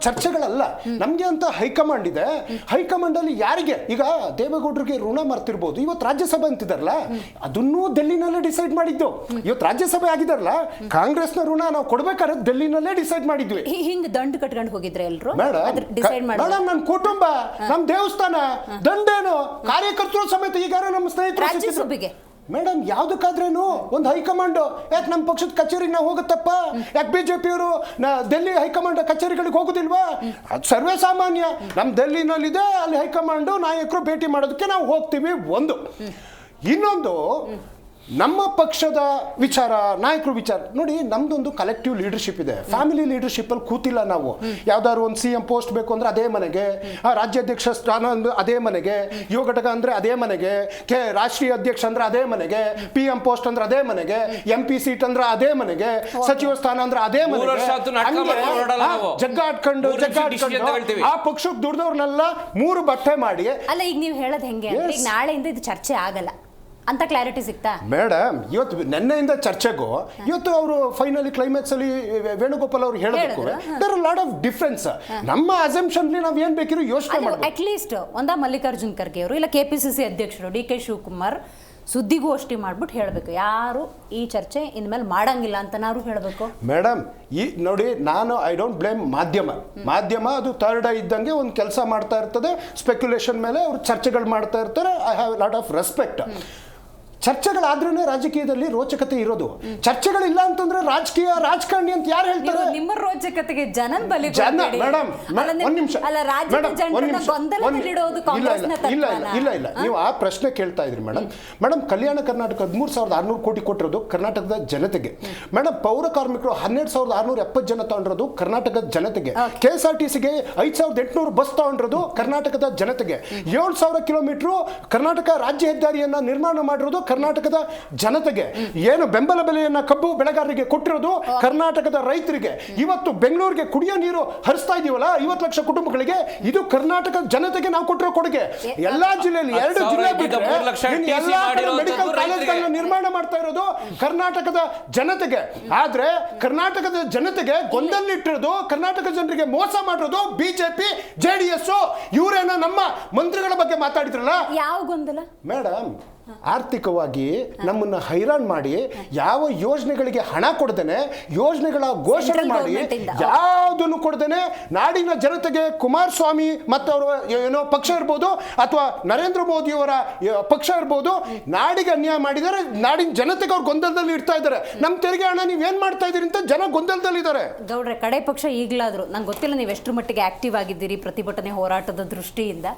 ಚರ್ಚೆಗಳಲ್ಲ. ನಮಗೆ ಅಂತ ಹೈಕಮಾಂಡ್ ಇದೆ. ಹೈಕಮಾಂಡ್ ಅಲ್ಲಿ ಯಾರಿಗೆ, ಈಗ ದೇವೇಗೌಡರಿಗೆ ಋಣ ಮರ್ತಿರ್ಬೋದು, ಇವತ್ತು ರಾಜ್ಯಸಭೆ ಅಂತಿದಾರಲ್ಲ, ಅದನ್ನೂ ಡೆಲ್ಲಿನಲ್ಲೇ ಡಿಸೈಡ್ ಮಾಡಿದ್ದು. ಇವತ್ತು ರಾಜ್ಯಸಭೆ ಆಗಿದಾರಲ್ಲ, ಕಾಂಗ್ರೆಸ್ನ ಋಣ ನಾವು ಕೊಡ್ಬೇಕಾದ್ರೆ ಡೆಲ್ಲಿನಲ್ಲೇ ಡಿಸೈಡ್ ಮಾಡಿದ್ವಿ. ಹಿಂಗ್ ದಂಡ ಕಟ್ಕೊಂಡು ಹೋಗಿದ್ರೆ ಎಲ್ರು ಮೇಡಮ್, ನನ್ನ ಕುಟುಂಬ, ನಮ್ಮ ದೇವಸ್ಥಾನ, ದಂಡೇನು, ಕಾರ್ಯಕರ್ತರು ಸಮೇತ ಈಗ ನಮ್ಮ ಸ್ನೇಹಿತರು ಮೇಡಮ್, ಯಾವ್ದಕ್ಕಾದ್ರೇನು ಒಂದು ಹೈಕಮಾಂಡ್. ಯಾಕೆ ನಮ್ಮ ಪಕ್ಷದ ಕಚೇರಿಗೆ ನಾವು ಹೋಗುತ್ತಪ್ಪ? ಯಾಕೆ ಬಿಜೆಪಿಯವರು ಡೆಲ್ಲಿ ಹೈಕಮಾಂಡ್ ಕಚೇರಿಗಳಿಗೆ ಹೋಗುದಿಲ್ವಾ? ಅದು ಸರ್ವೇ ಸಾಮಾನ್ಯ. ನಮ್ಮ ಡೆಲ್ಲಿನಲ್ಲಿದೆ, ಅಲ್ಲಿ ಹೈಕಮಾಂಡ್ ನಾಯಕರು ಭೇಟಿ ಮಾಡೋದಕ್ಕೆ ನಾವು ಹೋಗ್ತೀವಿ. ಒಂದು ಇನ್ನೊಂದು, ನಮ್ಮ ಪಕ್ಷದ ವಿಚಾರ, ನಾಯಕರು ವಿಚಾರ ನೋಡಿ, ನಮ್ದೊಂದು ಕಲೆಕ್ಟಿವ್ ಲೀಡರ್ಶಿಪ್ ಇದೆ. ಫ್ಯಾಮಿಲಿ ಲೀಡರ್ಶಿಪ್ ಅಲ್ಲಿ ಕೂತಿಲ್ಲ ನಾವು. ಯಾವ್ದಾದ್ರು ಒಂದು CM ಪೋಸ್ಟ್ ಬೇಕು ಅಂದ್ರೆ ಅದೇ ಮನೆಗೆ, ರಾಜ್ಯಾಧ್ಯಕ್ಷ ಸ್ಥಾನ ಅಂದ್ರೆ ಅದೇ ಮನೆಗೆ, ಯುವ ಘಟಕ ಅಂದ್ರೆ ಅದೇ ಮನೆಗೆ, ರಾಷ್ಟ್ರೀಯ ಅಧ್ಯಕ್ಷ ಅಂದ್ರೆ ಅದೇ ಮನೆಗೆ, PM ಪೋಸ್ಟ್ ಅಂದ್ರೆ ಅದೇ ಮನೆಗೆ, MP ಸೀಟ್ ಅಂದ್ರೆ ಅದೇ ಮನೆಗೆ, ಸಚಿವ ಸ್ಥಾನ ಅಂದ್ರೆ ಅದೇ ಮನೆಗೆ, ಜಗ್ಗಾಡ್ಕೊಂಡು ಆ ಪಕ್ಷಕ್ಕೆ ದುಡ್ದವ್ರನ್ನೆಲ್ಲ 3 ಬಟ್ಟೆ ಮಾಡಿ. ಅಲ್ಲ, ಈಗ ನೀವು ಹೇಳೋದು ಹೆಂಗೆ ಅಂದ್ರೆ ನಾಳೆಯಿಂದ ಇದು ಚರ್ಚೆ ಆಗಲ್ಲ ಅಂತ ಕ್ಲಾರಿಟಿ ಸಿಗ್ತಾ? ಮೇಡಮ್, ಇವತ್ತು ನೆನ್ನೆಯಿಂದ ಚರ್ಚೆಗೂ ಇವತ್ತು ಅವರು ಫೈನಲಿ ಕ್ಲೈಮ್ಯಾಕ್ಸ್ ಅಲ್ಲಿ ವೇಣುಗೋಪಾಲ್ ಅವರು ಹೇಳಬೇಕು, there are lot of difference. ನಮ್ಮ ಅಸಂಪ್ಷನ್ ನಾವು ಏನ್ ಬೇಕಿರೋ ಯೋಚನೆ ಮಾಡಬೇಕು. ಅಟ್ ಲೀಸ್ಟ್ ಮಲ್ಲಿಕಾರ್ಜುನ್ ಖರ್ಗೆ ಅವರು ಇಲ್ಲ KPCC ಅಧ್ಯಕ್ಷರು DK ಶಿವಕುಮಾರ್ ಸುದ್ದಿಗೋಷ್ಠಿ ಮಾಡ್ಬಿಟ್ಟು ಹೇಳಬೇಕು, ಯಾರು ಈ ಚರ್ಚೆ ಇನ್ಮೇಲೆ ಮಾಡಂಗಿಲ್ಲ ಅಂತನಾರು ಹೇಳಬೇಕು. ಮೇಡಮ್, ಈ ನೋಡಿ, ನಾನು ಐ ಡೋಂಟ್ ಬ್ಲೇಮ್ ಮಾಧ್ಯಮ ಅದು ಥರ್ಡ್ ಐ ಇದ್ದಂಗೆ ಒಂದು ಕೆಲಸ ಮಾಡ್ತಾ ಇರ್ತದೆ. ಸ್ಪೆಕ್ಯುಲೇಷನ್ ಮೇಲೆ ಅವ್ರು ಚರ್ಚೆಗಳು ಮಾಡ್ತಾ ಇರ್ತಾರೆ. I have lot of respect. ಚರ್ಚೆಗಳಾದ್ರೇನೆ ರಾಜಕೀಯದಲ್ಲಿ ರೋಚಕತೆ ಇರೋದು. ಚರ್ಚೆಗಳಿಲ್ಲ ಅಂತಂದ್ರೆ ರಾಜಕಾರಣಿ ಅಂತ ಯಾರು ಹೇಳ್ತಾರೆ? ನಿಮ್ಮ ರೋಚಕತೆಗೆ ಜನ ಬಲಿ. ಮೇಡಮ್, ಒಂದ್ ನಿಮಿಷ. ಇಲ್ಲ, ನೀವು ಆ ಪ್ರಶ್ನೆ ಕೇಳ್ತಾ ಇದ್ರಿ ಮೇಡಮ್. ಕಲ್ಯಾಣ ಕರ್ನಾಟಕ 13,600 ಕೋಟಿ ಕೊಟ್ಟಿರೋದು ಕರ್ನಾಟಕದ ಜನತೆಗೆ. ಮೇಡಮ್, ಪೌರ ಕಾರ್ಮಿಕರು 12,670 ಜನ ತಗೊಂಡಿರೋದು ಕರ್ನಾಟಕದ ಜನತೆಗೆ. KSRTCಗೆ 5,800 ಬಸ್ ತಗೊಂಡಿರೋದು ಕರ್ನಾಟಕದ ಜನತೆಗೆ. 7,000 ಕಿಲೋಮೀಟರ್ ಕರ್ನಾಟಕ ರಾಜ್ಯ ಹೆದ್ದಾರಿಯನ್ನ ನಿರ್ಮಾಣ ಮಾಡಿರೋದು ಕರ್ನಾಟಕದ ಜನತೆಗೆ. ಏನು ಬೆಂಬಲ ಬೆಲೆಯನ್ನ ಕಬ್ಬು ಬೆಳೆಗಾರರಿಗೆ ಕೊಟ್ಟಿರೋದು ಕರ್ನಾಟಕದ ರೈತರಿಗೆ. ಇವತ್ತು ಬೆಂಗಳೂರಿಗೆ ಕುಡಿಯೋ ನೀರು ಹರಿಸ್ತಾ ಇದೀವಲ್ಲ 50 ಲಕ್ಷ ಕುಟುಂಬಗಳಿಗೆ, ಇದು ಕರ್ನಾಟಕದ ಜನತೆಗೆ ನಾವು ಕೊಟ್ಟಿರೋ ಕೊಡುಗೆ. ಎಲ್ಲಾ ಜಿಲ್ಲೆಯಲ್ಲಿ 2 ಜಿಲ್ಲೆ ಮೆಡಿಕಲ್ ಕಾಲೇಜ್ಗಳನ್ನ ನಿರ್ಮಾಣ ಮಾಡ್ತಾ ಇರೋದು ಕರ್ನಾಟಕದ ಜನತೆಗೆ. ಆದ್ರೆ ಕರ್ನಾಟಕದ ಜನತೆಗೆ ಗೊಂದಲಿಟ್ಟಿರೋದು, ಕರ್ನಾಟಕ ಜನರಿಗೆ ಮೋಸ ಮಾಡಿರೋದು ಬಿಜೆಪಿ JDS. ಇವರೇನ ನಮ್ಮ ಮಂತ್ರಿಗಳ ಬಗ್ಗೆ ಮಾತಾಡಿದ್ರಲ್ಲ, ಯಾವ ಗೊಂದಲ ಮೇಡಮ್? ಆರ್ಥಿಕವಾಗಿ ನಮ್ಮನ್ನ ಹೈರಾಣ್ ಮಾಡಿ, ಯಾವ ಯೋಜನೆಗಳಿಗೆ ಹಣ ಕೊಡದೇನೆ, ಯೋಜನೆಗಳ ಘೋಷಣೆ ಮಾಡಿ ಯಾವುದನ್ನು ಕೊಡದೇನೆ, ನಾಡಿನ ಜನತೆಗೆ ಕುಮಾರಸ್ವಾಮಿ ಮತ್ತವರು ಏನೋ ಪಕ್ಷ ಇರ್ಬೋದು ಅಥವಾ ನರೇಂದ್ರ ಮೋದಿಯವರ ಪಕ್ಷ ಇರ್ಬೋದು, ನಾಡಿಗೆ ಅನ್ಯಾಯ ಮಾಡಿದರೆ ನಾಡಿನ ಜನತೆಗೆ ಅವ್ರು ಗೊಂದಲದಲ್ಲಿ ಇರ್ತಾ ಇದ್ದಾರೆ. ನಮ್ಮ ತೆರಿಗೆ ಹಣ ನೀವೇನ್ ಮಾಡ್ತಾ ಇದೀರಿ ಅಂತ ಜನ ಗೊಂದಲದಲ್ಲಿ ಇದ್ದಾರೆ. ಗೌಡ್ರೆ, ಕಡೆ ಪಕ್ಷ ಈಗಲಾದ್ರು ನಂಗೆ ಗೊತ್ತಿಲ್ಲ ನೀವು ಎಷ್ಟರ ಮಟ್ಟಿಗೆ ಆಕ್ಟಿವ್ ಆಗಿದ್ದೀರಿ ಪ್ರತಿಭಟನೆ ಹೋರಾಟದ ದೃಷ್ಟಿಯಿಂದ.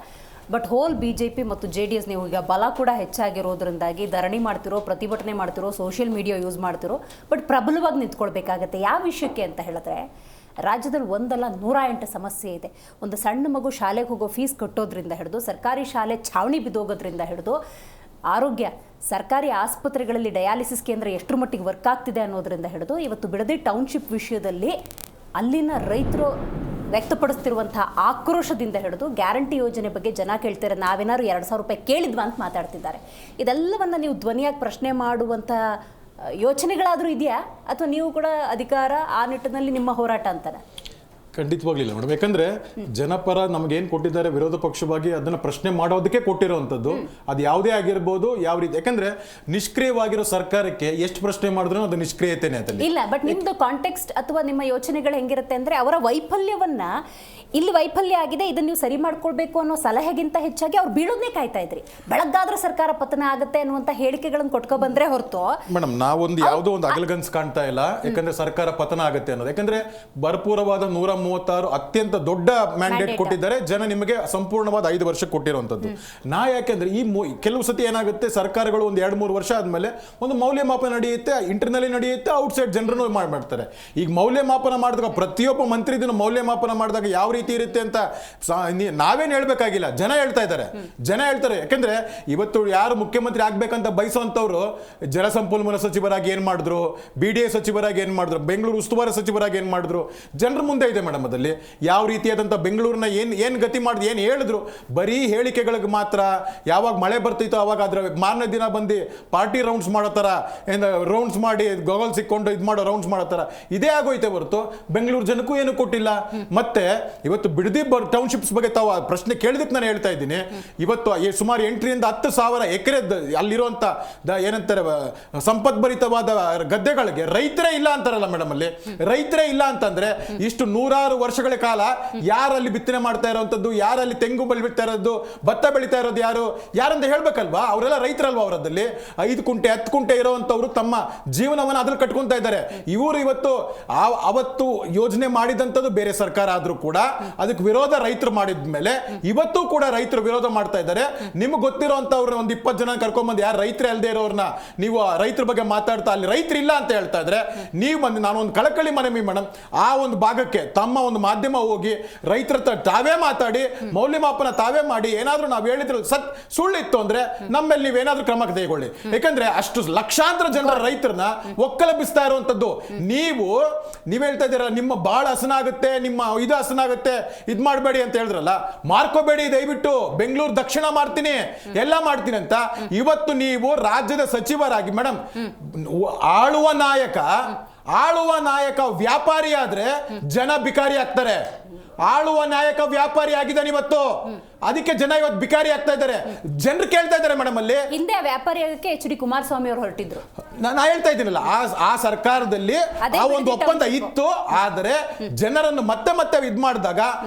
ಬಟ್ ಹೋಲ್ BJP ಮತ್ತು JDS ನೀವು ಈಗ ಬಲ ಕೂಡ ಹೆಚ್ಚಾಗಿರೋದ್ರಿಂದಾಗಿ ಧರಣಿ ಮಾಡ್ತಿರೋ, ಪ್ರತಿಭಟನೆ ಮಾಡ್ತಿರೋ, ಸೋಷಿಯಲ್ ಮೀಡಿಯಾ ಯೂಸ್ ಮಾಡ್ತಿರೋ, ಬಟ್ ಪ್ರಬಲವಾಗಿ ನಿಂತ್ಕೊಳ್ಬೇಕಾಗತ್ತೆ. ಯಾವ ವಿಷಯಕ್ಕೆ ಅಂತ ಹೇಳಿದ್ರೆ, ರಾಜ್ಯದಲ್ಲಿ ಒಂದಲ್ಲ 108 ಸಮಸ್ಯೆ ಇದೆ. ಒಂದು ಸಣ್ಣ ಮಗು ಶಾಲೆಗೆ ಹೋಗೋ ಫೀಸ್ ಕಟ್ಟೋದ್ರಿಂದ ಹಿಡಿದು, ಸರ್ಕಾರಿ ಶಾಲೆ ಛಾವಣಿ ಬಿದ್ದೋಗೋದ್ರಿಂದ ಹಿಡಿದು, ಆರೋಗ್ಯ, ಸರ್ಕಾರಿ ಆಸ್ಪತ್ರೆಗಳಲ್ಲಿ ಡಯಾಲಿಸಿಸ್ ಕೇಂದ್ರ ಎಷ್ಟರ ಮಟ್ಟಿಗೆ ವರ್ಕ್ ಆಗ್ತಿದೆ ಅನ್ನೋದರಿಂದ ಹಿಡಿದು ಇವತ್ತು ಬಿಡದಿ ಟೌನ್ಶಿಪ್ ವಿಷಯದಲ್ಲಿ ಅಲ್ಲಿನ ರೈತರು ವ್ಯಕ್ತಪಡಿಸ್ತಿರುವಂತಹ ಆಕ್ರೋಶದಿಂದ ಹಿಡಿದು ಗ್ಯಾರಂಟಿ ಯೋಜನೆ ಬಗ್ಗೆ ಜನ ಕೇಳ್ತಾರೆ, ನಾವೇನಾದ್ರು 2,000 ರೂಪಾಯಿ ಕೇಳಿದ್ವಾ ಅಂತ ಮಾತಾಡ್ತಿದ್ದಾರೆ. ಇದೆಲ್ಲವನ್ನು ನೀವು ಧ್ವನಿಯಾಗಿ ಪ್ರಶ್ನೆ ಮಾಡುವಂಥ ಯೋಚನೆಗಳಾದರೂ ಇದೆಯಾ, ಅಥವಾ ನೀವು ಕೂಡ ಅಧಿಕಾರ ಆ ನಿಟ್ಟಿನಲ್ಲಿ ನಿಮ್ಮ ಹೋರಾಟ ಅಂತಾನೆ? ಖಂಡಿತವಾಗ್ಲಿಲ್ಲ ಮೇಡಮ್. ಯಾಕಂದ್ರೆ ಜನಪರ ನಮಗೇನು ಕೊಟ್ಟಿದ್ದಾರೆ ವಿರೋಧ ಪಕ್ಷವಾಗಿ ಅದನ್ನ ಪ್ರಶ್ನೆ ಮಾಡೋದಕ್ಕೆ ಕೊಟ್ಟಿರೋವಂಥದ್ದು. ಅದು ಯಾವುದೇ ಆಗಿರ್ಬೋದು, ಯಾವ ರೀತಿ, ಯಾಕಂದ್ರೆ ನಿಷ್ಕ್ರಿಯವಾಗಿರೋ ಸರ್ಕಾರಕ್ಕೆ ಎಷ್ಟು ಪ್ರಶ್ನೆ ಮಾಡಿದ್ರು ಅದು ನಿಷ್ಕ್ರಿಯತೆನೇ ಅದಲ್ಲಿ ಇಲ್ಲ. ಬಟ್ ನಿಮ್ದು ಕಾಂಟೆಕ್ಸ್ಟ್ ಅಥವಾ ನಿಮ್ಮ ಯೋಚನೆಗಳು ಹೆಂಗಿರುತ್ತೆ ಅಂದ್ರೆ, ಅವರ ವೈಫಲ್ಯವನ್ನ ಇಲ್ಲಿ ವೈಫಲ್ಯ ಆಗಿದೆ, ಇದನ್ನ ನೀವು ಸರಿ ಮಾಡ್ಕೊಳ್ಬೇಕು ಅನ್ನೋ ಸಲಹೆಗಿಂತ ಹೆಚ್ಚಾಗಿ ಅವ್ರು ಬೀಳೋದನ್ನೇ ಕಾಯ್ತಾ ಇದ್ರಿ. ಬೆಳಗ್ಗಾದ್ರೂ ಸರ್ಕಾರ ಪತನ ಆಗುತ್ತೆ ಅನ್ನುವಂಥ ಹೇಳಿಕೆಗಳನ್ನು ಕೊಟ್ಕೊ ಬಂದ್ರೆ ಹೊರತು ಮೇಡಮ್ ನಾವೊಂದು ಯಾವುದೋ ಒಂದು ಅಗಲಗನ್ಸ್ ಕಾಣ್ತಾ ಇಲ್ಲ. ಯಾಕಂದ್ರೆ ಸರ್ಕಾರ ಪತನ ಆಗುತ್ತೆ ಅನ್ನೋದು, ಯಾಕಂದ್ರೆ ಭರಪೂರವಾದ 136 ಅತ್ಯಂತ ದೊಡ್ಡ ಮ್ಯಾಂಡೇಟ್ ಕೊಟ್ಟಿದ್ದಾರೆ ಜನ, ನಿಮಗೆ ಸಂಪೂರ್ಣವಾದ 5 ವರ್ಷ ಕೊಟ್ಟಿರುವಂತದ್ದು. ಯಾಕೆಂದ್ರೆ ಈ ಕೆಲವು ಸತಿ ಏನಾಗುತ್ತೆ, ಸರ್ಕಾರಗಳು ಒಂದು 2-3 ವರ್ಷ ಆದ್ಮೇಲೆ ಒಂದು ಮೌಲ್ಯಮಾಪನ ನಡೆಯುತ್ತೆ, ಇಂಟರ್ನಲ್ಲಿ ನಡೆಯುತ್ತೆ, ಔಟ್ಸೈಡ್ ಜನರನ್ನು ಮಾಡ್ತಾರೆ. ಈಗ ಮೌಲ್ಯಮಾಪನ ಮಾಡಿದಾಗ ಪ್ರತಿಯೊಬ್ಬ ಮಂತ್ರಿ ಇದನ್ನು ಮೌಲ್ಯಮಾಪನ ಮಾಡಿದಾಗ ಯಾವ ರೀತಿ ಇರುತ್ತೆ ಅಂತ ನಾವೇನು ಹೇಳ್ಬೇಕಾಗಿಲ್ಲ, ಜನ ಹೇಳ್ತಾ ಇದ್ದಾರೆ. ಜನ ಹೇಳ್ತಾರೆ. ಯಾಕಂದ್ರೆ ಇವತ್ತು ಯಾರು ಮುಖ್ಯಮಂತ್ರಿ ಆಗ್ಬೇಕಂತ ಬಯಸುವಂತವ್ರು ಜಲಸಂಪನ್ಮೂಲ ಸಚಿವರಾಗಿ ಏನ್ ಮಾಡಿದ್ರು, BDA ಸಚಿವರಾಗಿ ಏನ್ ಮಾಡಿದ್ರು, ಬೆಂಗಳೂರು ಉಸ್ತುವಾರಿ ಸಚಿವರಾಗಿ ಏನ್ ಮಾಡಿದ್ರು, ಜನರ ಮುಂದೆ ಇದೆ ಮೇಡಮ್. ಅದಲ್ಲಿ ಯಾವ ರೀತಿಯಾದಂಥ ಬೆಂಗಳೂರನ್ನ ಏನ್ ಗತಿ ಮಾಡಿದ್ರು, ಏನು ಹೇಳಿದ್ರು, ಬರೀ ಹೇಳಿಕೆಗಳಿಗೆ ಮಾತ್ರ. ಯಾವಾಗ ಮಳೆ ಬರ್ತಿತ್ತು ಅವಾಗ ಅದ್ರ ಮಾರನೇ ದಿನ ಬಂದು ಪಾರ್ಟಿ ರೌಂಡ್ಸ್ ಮಾಡೋ ಥರ, ರೌಂಡ್ಸ್ ಮಾಡಿ ಗೋಗಲ್ ಸಿಕ್ಕೊಂಡು ಇದು ಮಾಡೋ ರೌಂಡ್ಸ್ ಮಾಡೋ ಥರ ಇದೇ ಆಗೋಯ್ತೆ ಹೊರತು ಬೆಂಗಳೂರು ಜನಕ್ಕೂ ಏನು ಕೊಟ್ಟಿಲ್ಲ. ಮತ್ತೆ ಇವತ್ತು ಬಿಡದಿ ಟೌನ್ಶಿಪ್ಸ್ ಬಗ್ಗೆ ತಾವು ಪ್ರಶ್ನೆ ಕೇಳಿದಕ್ಕೆ ನಾನು ಹೇಳ್ತಾ ಇದ್ದೀನಿ. ಇವತ್ತು ಸುಮಾರು 8ರಿಂದ 10,000 ಎಕರೆ ಅಲ್ಲಿರುವಂತ ಏನಂತಾರೆ ಸಂಪದ್ಭರಿತವಾದ ಗದ್ದೆಗಳಿಗೆ ರೈತರೇ ಇಲ್ಲ ಅಂತಾರಲ್ಲ ಮೇಡಮ್. ಅಲ್ಲಿ ರೈತರೇ ಇಲ್ಲ ಅಂತಂದ್ರೆ ಇಷ್ಟು 100 ವರ್ಷಗಳ ಕಾಲ ಯಾರಲ್ಲಿ ಬಿತ್ತನೆ ಮಾಡ್ತಾ ಇರೋಂಥದ್ದು, ಯಾರಲ್ಲಿ ತೆಂಗು ಬೆಳಿತಾ ಇರೋದು, ಭತ್ತ ಬೆಳಿತಾ ಇರೋದು ಯಾರಂತ ಹೇಳ್ಬೇಕಲ್ವಾ? ಅವರೆಲ್ಲ ರೈತರಲ್ವಾ? ಅವರದಲ್ಲಿ 5 ಕುಂಟೆ 10 ಕುಂಟೆ ಇರುವಂತವ್ರು ತಮ್ಮ ಜೀವನವನ್ನು ಅದ್ರಲ್ಲಿ ಕಟ್ಕೊಂತ ಇದ್ದಾರೆ. ಇವರು ಇವತ್ತು ಅವತ್ತು ಯೋಜನೆ ಮಾಡಿದಂಥದ್ದು ಬೇರೆ ಸರ್ಕಾರ ಆದ್ರೂ ಕೂಡ ಅದಕ್ಕೆ ವಿರೋಧ ರೈತರು ಮಾಡಿದ್ಮೇಲೆ ಇವತ್ತು ಕೂಡ ರೈತರು ವಿರೋಧ ಮಾಡ್ತಾ ಇದ್ದಾರೆ. ನಿಮ್ಗೆ ಗೊತ್ತಿರೋಂಥವ್ರ ಒಂದು 20 ಜನ ಕರ್ಕೊಂಡ್ಬಂದು ಯಾರು ರೈತರೇ ಅಲ್ಲದೆ ಇರೋರ್ನ ನೀವು ರೈತರ ಬಗ್ಗೆ ಮಾತಾಡ್ತಾ ಅಲ್ಲಿ ರೈತರಿಲ್ಲ ಅಂತ ಹೇಳ್ತಾ ಇದ್ರೆ, ನೀವು ಬಂದು ನಾನು ಒಂದು ಕಳಕಳಿ ಮನವಿ ಮೇಡಮ್, ಆ ಒಂದು ಭಾಗಕ್ಕೆ ತಮ್ಮ ಒಂದು ಮಾಧ್ಯಮ ಹೋಗಿ ರೈತರ ತಾವೇ ಮಾತಾಡಿ ಮೌಲ್ಯಮಾಪನ ತಾವೇ ಮಾಡಿ, ಏನಾದ್ರೂ ನಾವು ಹೇಳಿದ್ರೆ ಸುಳ್ಳಿತ್ತು ಅಂದ್ರೆ ನಮ್ಮೇಲೆ ನೀವೇನಾದ್ರೂ ಕ್ರಮ ಕೈಗೊಳ್ಳಿ. ಯಾಕಂದ್ರೆ ಅಷ್ಟು ಲಕ್ಷಾಂತರ ಜನರ ರೈತರನ್ನ ಒಕ್ಕಲಬಿಸ್ತಾ ಇರುವಂತದ್ದು ನೀವು ಹೇಳ್ತಾ ಇದ್ದೀರಾ. ನಿಮ್ಮ ಬಾಳ ಹಸನಾಗುತ್ತೆ, ನಿಮ್ಮ ಇದು ಹಸನಾಗುತ್ತೆ, ಇದ್ ಮಾಡಬೇಡಿ ಅಂತ ಹೇಳಿದ್ರಲ್ಲ, ಮಾರ್ಕೋಬೇಡಿ ದಯವಿಟ್ಟು. ಬೆಂಗಳೂರು ದಕ್ಷಿಣ ಮಾಡ್ತೀನಿ, ಎಲ್ಲ ಮಾಡ್ತೀನಿ ಅಂತ ಇವತ್ತು ನೀವು ರಾಜ್ಯದ ಸಚಿವರಾಗಿ ಮೇಡಮ್, ಆಳುವ ನಾಯಕ ವ್ಯಾಪಾರಿ ಆದ್ರೆ ಜನ ಬಿಕಾರಿ ಆಗ್ತಾರೆ. ಆಳುವ ನಾಯಕ ವ್ಯಾಪಾರಿ ಆಗಿದ್ದಾನೆ ಇವತ್ತು, ಅದಕ್ಕೆ ಜನ ಇವತ್ತು ಬಿಕಾರಿ ಆಗ್ತಾ ಇದ್ದಾರೆ. ಜನರು ಕೇಳ್ತಾ ಇದ್ದಾರೆ ಮೇಡಮ್. ಅಲ್ಲಿ ಹಿಂದೆ ವ್ಯಾಪಾರಿ ಆಗಕ್ಕೆ HD ಕುಮಾರಸ್ವಾಮಿ ಅವರು ಹೊರಟಿದ್ರು. ನಾ ಹೇಳ್ತಾ ಇದ್ದೀನಲ್ಲ, ಆ ಸರ್ಕಾರದಲ್ಲಿ ಆ ಒಂದು ಒಪ್ಪಂದ ಇತ್ತು. ಆದರೆ ಜನರನ್ನು ಮತ್ತೆ ಇದ್ ಮಾಡಿದಾಗ,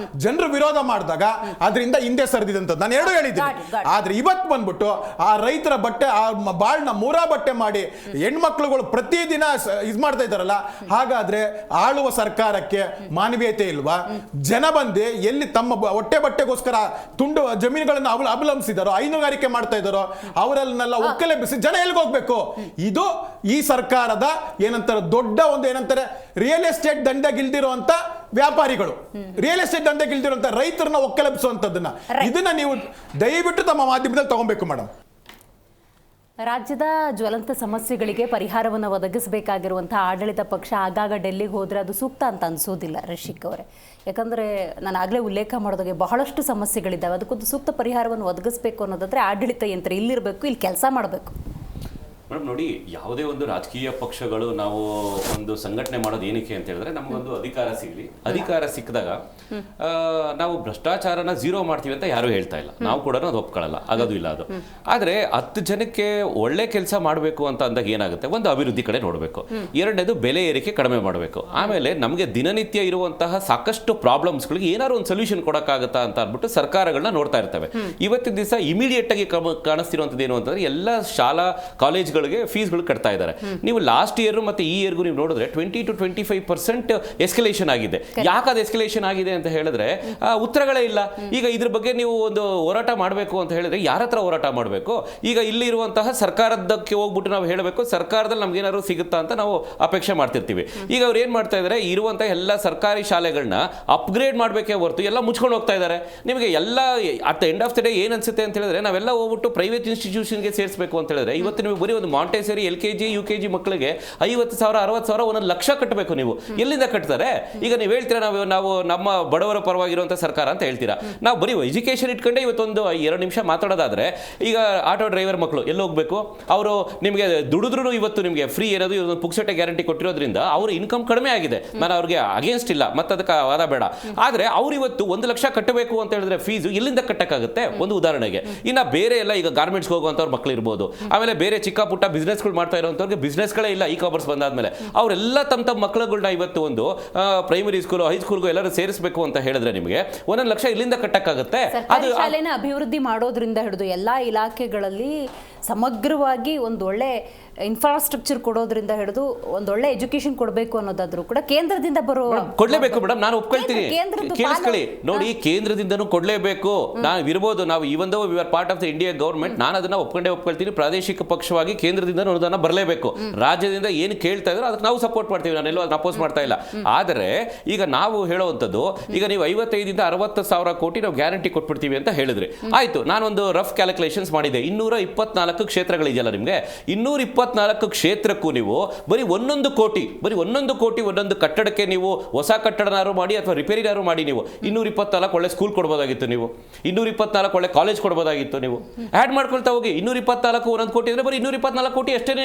ಜನರು ವಿರೋಧ ಮಾಡಿದಾಗ ಅದರಿಂದ ಹಿಂದೆ ಸರಿದಿದಂಥದ್ದು ನಾನು ಎರಡು ಹೇಳಿದ್ದೀನಿ. ಆದ್ರೆ ಇವತ್ತು ಬಂದ್ಬಿಟ್ಟು ಆ ರೈತರ ಬಟ್ಟೆ, ಆ ಬಾಳ್ನ ಮೂರಾ ಬಟ್ಟೆ ಮಾಡಿ ಹೆಣ್ಮಕ್ಳುಗಳು ಪ್ರತಿದಿನ ಇದ್ ಮಾಡ್ತಾ ಇದ್ದಾರಲ್ಲ, ಹಾಗಾದ್ರೆ ಆಳುವ ಸರ್ಕಾರಕ್ಕೆ ಮಾನವೀಯತೆ ಇಲ್ವಾ? ಜನ ಬಂದು ಎಲ್ಲಿ ತಮ್ಮ ಹೊಟ್ಟೆ ಬಟ್ಟೆಗೋಸ್ಕರ ತುಂಡು ಜಮೀನುಗಳನ್ನು ಅವಲಂಬಿಸಿದಾರೋ, ಹೈನುಗಾರಿಕೆ ಮಾಡ್ತಾ ಇದ್ದಾರೋ ಅವರನ್ನೆಲ್ಲ ಒಕ್ಕಲೆಬ್ಬಿಸಿ ಜನ ಎಲ್ಲಿಗೆ ಹೋಗ್ಬೇಕು? ಇದು ಈ ಸರ್ಕಾರದ ಏನಂತಾರೆ ದೊಡ್ಡ ಒಂದು ಏನಂತಾರೆ ರಿಯಲ್ ಎಸ್ಟೇಟ್ ದಂಧೆಗಿಲ್ದಿರುವಂತ ವ್ಯಾಪಾರಿಗಳು, ರಿಯಲ್ ಎಸ್ಟೇಟ್ ದಂಧೆಗಿಲ್ದಿರುವಂತ ರೈತರನ್ನ ಒಕ್ಕಲೆಬ್ಬಿಸುವಂತದನ್ನ, ಇದನ್ನ ನೀವು ದಯವಿಟ್ಟು ತಮ್ಮ ಮಾಧ್ಯಮದಲ್ಲಿ ತಗೊಬೇಕು ಮೇಡಮ್. ರಾಜ್ಯದ ಜ್ವಲಂತ ಸಮಸ್ಯೆಗಳಿಗೆ ಪರಿಹಾರವನ್ನು ಒದಗಿಸಬೇಕಾಗಿರುವಂಥ ಆಡಳಿತ ಪಕ್ಷ ಆಗಾಗ ಡೆಲ್ಲಿಗೆ ಹೋದರೆ ಅದು ಸೂಕ್ತ ಅಂತ ಅನಿಸೋದಿಲ್ಲ ರಶೀಕ್ ಅವರೇ. ಯಾಕಂದರೆ ನಾನು ಆಗಲೇ ಉಲ್ಲೇಖ ಮಾಡೋದಾಗೆ ಬಹಳಷ್ಟು ಸಮಸ್ಯೆಗಳಿದ್ದಾವೆ, ಅದಕ್ಕೊಂದು ಸೂಕ್ತ ಪರಿಹಾರವನ್ನು ಒದಗಿಸಬೇಕು ಅನ್ನೋದಾದರೆ ಆಡಳಿತ ಯಂತ್ರ ಇಲ್ಲಿರಬೇಕು, ಇಲ್ಲಿ ಕೆಲಸ ಮಾಡಬೇಕು. ಮೇಡಮ್ ನೋಡಿ, ಯಾವುದೇ ಒಂದು ರಾಜಕೀಯ ಪಕ್ಷಗಳು ನಾವು ಒಂದು ಸಂಘಟನೆ ಮಾಡೋದು ಏನಕ್ಕೆ ಅಂತ ಹೇಳಿದ್ರೆ ನಮಗೊಂದು ಅಧಿಕಾರ ಸಿಗಲಿ. ಅಧಿಕಾರ ಸಿಕ್ಕಿದಾಗ ನಾವು ಭ್ರಷ್ಟಾಚಾರನ ಝೀರೋ ಮಾಡ್ತೀವಿ ಅಂತ ಯಾರು ಹೇಳ್ತಾ ಇಲ್ಲ, ನಾವು ಕೂಡ ಅದು ಒಪ್ಕೊಳ್ಳಲ್ಲ, ಆಗೋದು ಇಲ್ಲ ಅದು. ಆದರೆ 10 ಜನಕ್ಕೆ ಒಳ್ಳೆ ಕೆಲಸ ಮಾಡಬೇಕು ಅಂತ ಅಂದಾಗ ಏನಾಗುತ್ತೆ, ಒಂದು ಅಭಿವೃದ್ಧಿ ಕಡೆ ನೋಡಬೇಕು, ಎರಡನೇದು ಬೆಲೆ ಏರಿಕೆ ಕಡಿಮೆ ಮಾಡಬೇಕು, ಆಮೇಲೆ ನಮಗೆ ದಿನನಿತ್ಯ ಇರುವಂತಹ ಸಾಕಷ್ಟು ಪ್ರಾಬ್ಲಮ್ಸ್ಗಳಿಗೆ ಏನಾದ್ರು ಒಂದು ಸೊಲ್ಯೂಷನ್ ಕೊಡೋಕ್ಕಾಗತ್ತಾ ಅಂತ ಅಂದ್ಬಿಟ್ಟು ಸರ್ಕಾರಗಳನ್ನ ನೋಡ್ತಾ ಇರ್ತವೆ. ಇವತ್ತಿನ ದಿವಸ ಇಮಿಡಿಯೇಟ್ ಆಗಿ ಕಾಣಿಸ್ತಿರುವಂಥದ್ದು ಏನು ಅಂತಂದ್ರೆ, ಎಲ್ಲ ಶಾಲಾ ಕಾಲೇಜ್ಗಳು ಮಕ್ಕಳಿಗೆ ಫೀಸ್ಗಳು ಕಟ್ತಾ ಇದ್ದಾರೆ. ನೀವು ಲಾಸ್ಟ್ ಇಯರ್ ಮತ್ತೆ ಈ ಇಯರ್ಗೂ ನೀವು ನೋಡಿದ್ರೆ 20 to 25% ಎಸ್ಕಲೇಷನ್ ಆಗಿದೆ. ಯಾಕೆ ಅದು ಎಸ್ಕಲೇಷನ್ ಆಗಿದೆ ಅಂತ ಹೇಳಿದ್ರೆ ಉತ್ತರಗಳೇ ಇಲ್ಲ. ಈಗ ಇದ್ರ ಬಗ್ಗೆ ನೀವು ಒಂದು ಹೋರಾಟ ಮಾಡಬೇಕು ಅಂತ ಹೇಳಿದ್ರೆ ಯಾರ ಹತ್ರ ಹೋರಾಟ ಮಾಡಬೇಕು? ಈಗ ಇಲ್ಲಿರುವಂತಹ ಸರ್ಕಾರದಕ್ಕೆ ಹೋಗ್ಬಿಟ್ಟು ನಾವು ಹೇಳಬೇಕು ಸರ್ಕಾರದಲ್ಲಿ ನಮ್ಗೆ ಏನಾದ್ರು ಸಿಗುತ್ತಾ ಅಂತ ನಾವು ಅಪೇಕ್ಷೆ ಮಾಡ್ತಿರ್ತೀವಿ. ಈಗ ಅವ್ರು ಏನ್ ಮಾಡ್ತಾ ಇದ್ದಾರೆ, ಇರುವಂತಹ ಎಲ್ಲ ಸರ್ಕಾರಿ ಶಾಲೆಗಳನ್ನ ಅಪ್ಗ್ರೇಡ್ ಮಾಡಬೇಕೇ ಹೊರತು ಎಲ್ಲ ಮುಚ್ಕೊಂಡು ಹೋಗ್ತಾ ಇದ್ದಾರೆ. ನಿಮಗೆ ಎಲ್ಲ at the end of the day ಏನ್ ಅನ್ಸುತ್ತೆ ಅಂತ ಹೇಳಿದ್ರೆ ನಾವೆಲ್ಲ ಹೋಗ್ಬಿಟ್ಟು ಪ್ರೈವೇಟ್ ಇನ್ಸ್ಟಿಟ್ಯೂಷನ್ಗೆ ಸೇರಿಸಬೇಕು ಅಂತ ಹೇಳಿದ್ರೆ ಇವತ್ತು ನೀವು ಬರೀ ಒಂದು ಮಾಂಟೆಸರಿ LKG UKG ಮಕ್ಕಳಿಗೆ 50,000 60,000 1 ಲಕ್ಷ ಕಟ್ಟಬೇಕು. ನೀವು ಎಲ್ಲಿಂದ ಕಟ್ತಾರೆ? ಈಗ ನೀವು ಹೇಳ್ತೀರಾ ನಾವು ನಮ್ಮ ಬಡವರ ಪರವಾಗಿರುವಂಥ ಸರ್ಕಾರ ಅಂತ ಹೇಳ್ತೀರಾ. ನಾವು ಬರೀ ಎಜುಕೇಶನ್ ಇಟ್ಕೊಂಡೆ ಇವತ್ತೊಂದು 2 ನಿಮಿಷ ಮಾತಾಡೋದಾದ್ರೆ ಈಗ ಆಟೋ ಡ್ರೈವರ್ ಮಕ್ಕಳು ಎಲ್ಲಿ ಹೋಗ್ಬೇಕು? ಅವರು ನಿಮಗೆ ದುಡಿದ್ರು ಇವತ್ತು ನಿಮಗೆ ಫ್ರೀ ಏನಾದ್ರು ಪುಕ್ಸಟೆ ಗ್ಯಾರಂಟಿ ಕೊಟ್ಟಿರೋದ್ರಿಂದ ಅವ್ರ ಇನ್ಕಮ್ ಕಡಿಮೆ ಆಗಿದೆ. ನಾನು ಅವ್ರಿಗೆ ಅಗೇನ್ಸ್ಟ್ ಇಲ್ಲ, ಮತ್ತೆ ಅದಕ್ಕೆ ವಾದ ಬೇಡ. ಆದ್ರೆ ಅವ್ರು ಇವತ್ತು 1 ಲಕ್ಷ ಕಟ್ಟಬೇಕು ಅಂತ ಹೇಳಿದ್ರೆ ಫೀಸು ಎಲ್ಲಿಂದ ಕಟ್ಟಕ್ಕಾಗುತ್ತೆ? ಒಂದು ಉದಾಹರಣೆಗೆ. ಇನ್ನ ಬೇರೆ ಎಲ್ಲ ಈಗ ಗಾರ್ಮೆಂಟ್ಸ್ಗೆ ಹೋಗುವಂಥವ್ರ ಮಕ್ಕಳು ಇರ್ಬೋದು, ಆಮೇಲೆ ಬೇರೆ ಚಿಕ್ಕ ಪುಟ್ಟ ಬಿಸ್ನೆಸ್ಗಳು ಮಾಡ್ತಾ ಇರೋಂಥವ್ರಿಗೆ ಬಿಸ್ನೆಸ್ಗಳೇ ಇಲ್ಲ ಈ ಕಾಮರ್ಸ್ ಬಂದಾದ್ಮೇಲೆ. ಅವರೆಲ್ಲ ತಮ್ಮ ಮಕ್ಕಳುಗಳನ್ನ ಇವತ್ತು ಒಂದು ಪ್ರೈಮರಿ ಸ್ಕೂಲ್ ಹೈಸ್ಕೂಲ್ಗೂ ಎಲ್ಲರೂ ಸೇರಿಸಬೇಕು ಅಂತ ಹೇಳಿದ್ರೆ ನಿಮಗೆ 1 ಲಕ್ಷ ಇಲ್ಲಿಂದ ಕಟ್ಟಕ್ಕಾಗುತ್ತೆ? ಅದು ಶಾಲೆನ ಅಭಿವೃದ್ಧಿ ಮಾಡೋದ್ರಿಂದ ಹಿಡಿದು ಎಲ್ಲಾ ಇಲಾಖೆಗಳಲ್ಲಿ ಸಮಗ್ರವಾಗಿ ಒಂದು ಒಳ್ಳೆ ಇನ್ಫ್ರಾಸ್ಟ್ರಕ್ಚರ್ ಕೊಡೋದ್ರಿಂದ ಹಿಡಿದು ಒಂದೊಳ್ಳೆ ಎಜುಕೇಶನ್ ಕೊಡಬೇಕು ಅನ್ನೋದಾದ್ರೂ ಕೂಡ ಕೇಂದ್ರದಿಂದ ಕೊಡ್ಲೇಬೇಕು ಮೇಡಮ್. ನಾನು ಒಪ್ಕೊಳ್ತೀನಿ, ಕೇಳಿಸ್ಕೊಳ್ಳಿ. ನೋಡಿ, ಕೇಂದ್ರದಿಂದನೂ ಕೊಡ್ಲೇಬೇಕು. ನಾವು ಇರ್ಬೋದು, ನಾವು ಇವನ್ we are part of the India government, ನಾನು ಅದನ್ನ ಒಪ್ಕೊಳ್ತೀನಿ. ಪ್ರಾದೇಶಿಕ ಪಕ್ಷವಾಗಿ ಕೇಂದ್ರದಿಂದ ಅನುದಾನ ಬರಲೇಬೇಕು. ರಾಜ್ಯದಿಂದ ಏನು ಕೇಳ್ತಾ ಇದ್ರು ಅದಕ್ಕೆ ನಾವು ಸಪೋರ್ಟ್ ಮಾಡ್ತೀವಿ, ನಾನೆಲ್ಲೋ ಅದನ್ನ ಅಪೋಸ್ ಮಾಡ್ತಾ ಇಲ್ಲ. ಆದರೆ ಈಗ ನಾವು ಹೇಳುವಂಥದ್ದು, ಈಗ ನೀವು 55 ಇಂದ 60,000 ಕೋಟಿ ನಾವು ಗ್ಯಾರಂಟಿ ಕೊಟ್ಬಿಡ್ತೀವಿ ಅಂತ ಹೇಳಿದ್ರಿ. ಆಯ್ತು, ನಾನೊಂದು ರಫ್ ಕ್ಯಾಲ್ಕುಲೇಷನ್ಸ್ ಮಾಡಿದೆ. 224 ಕ್ಷೇತ್ರಗಳಿದೆಯಲ್ಲ ನಿಮಗೆ, 224 ಕ್ಷೇತ್ರಕ್ಕೂ ನೀವು ಬರೀ 1 ಕೋಟಿ ಒಂದೊಂದು ಕಟ್ಟಡಕ್ಕೆ ನೀವು ಹೊಸ ಕಟ್ಟಡನಾರು ಮಾಡಿ ಅಥವಾ ರಿಪೇರಿನಾರು ಮಾಡಿ ನೀವು 224 ಒಳ್ಳೆ ಸ್ಕೂಲ್ ಕೊಡ್ಬೋದಾಗಿತ್ತು. ನೀವು 224 ಒಳ್ಳೆ ಕಾಲೇಜ್ ಕೊಡ್ಬೋದಾಗಿತ್ತು. ನೀವು ಆ್ಯಡ್ ಮಾಡ್ಕೊಳ್ತಾ ಹೋಗಿ 224 1 ಕೋಟಿ ಅಂದ್ರೆ ಬರೀ 224 ಕೋಟಿ ಅಷ್ಟೇ.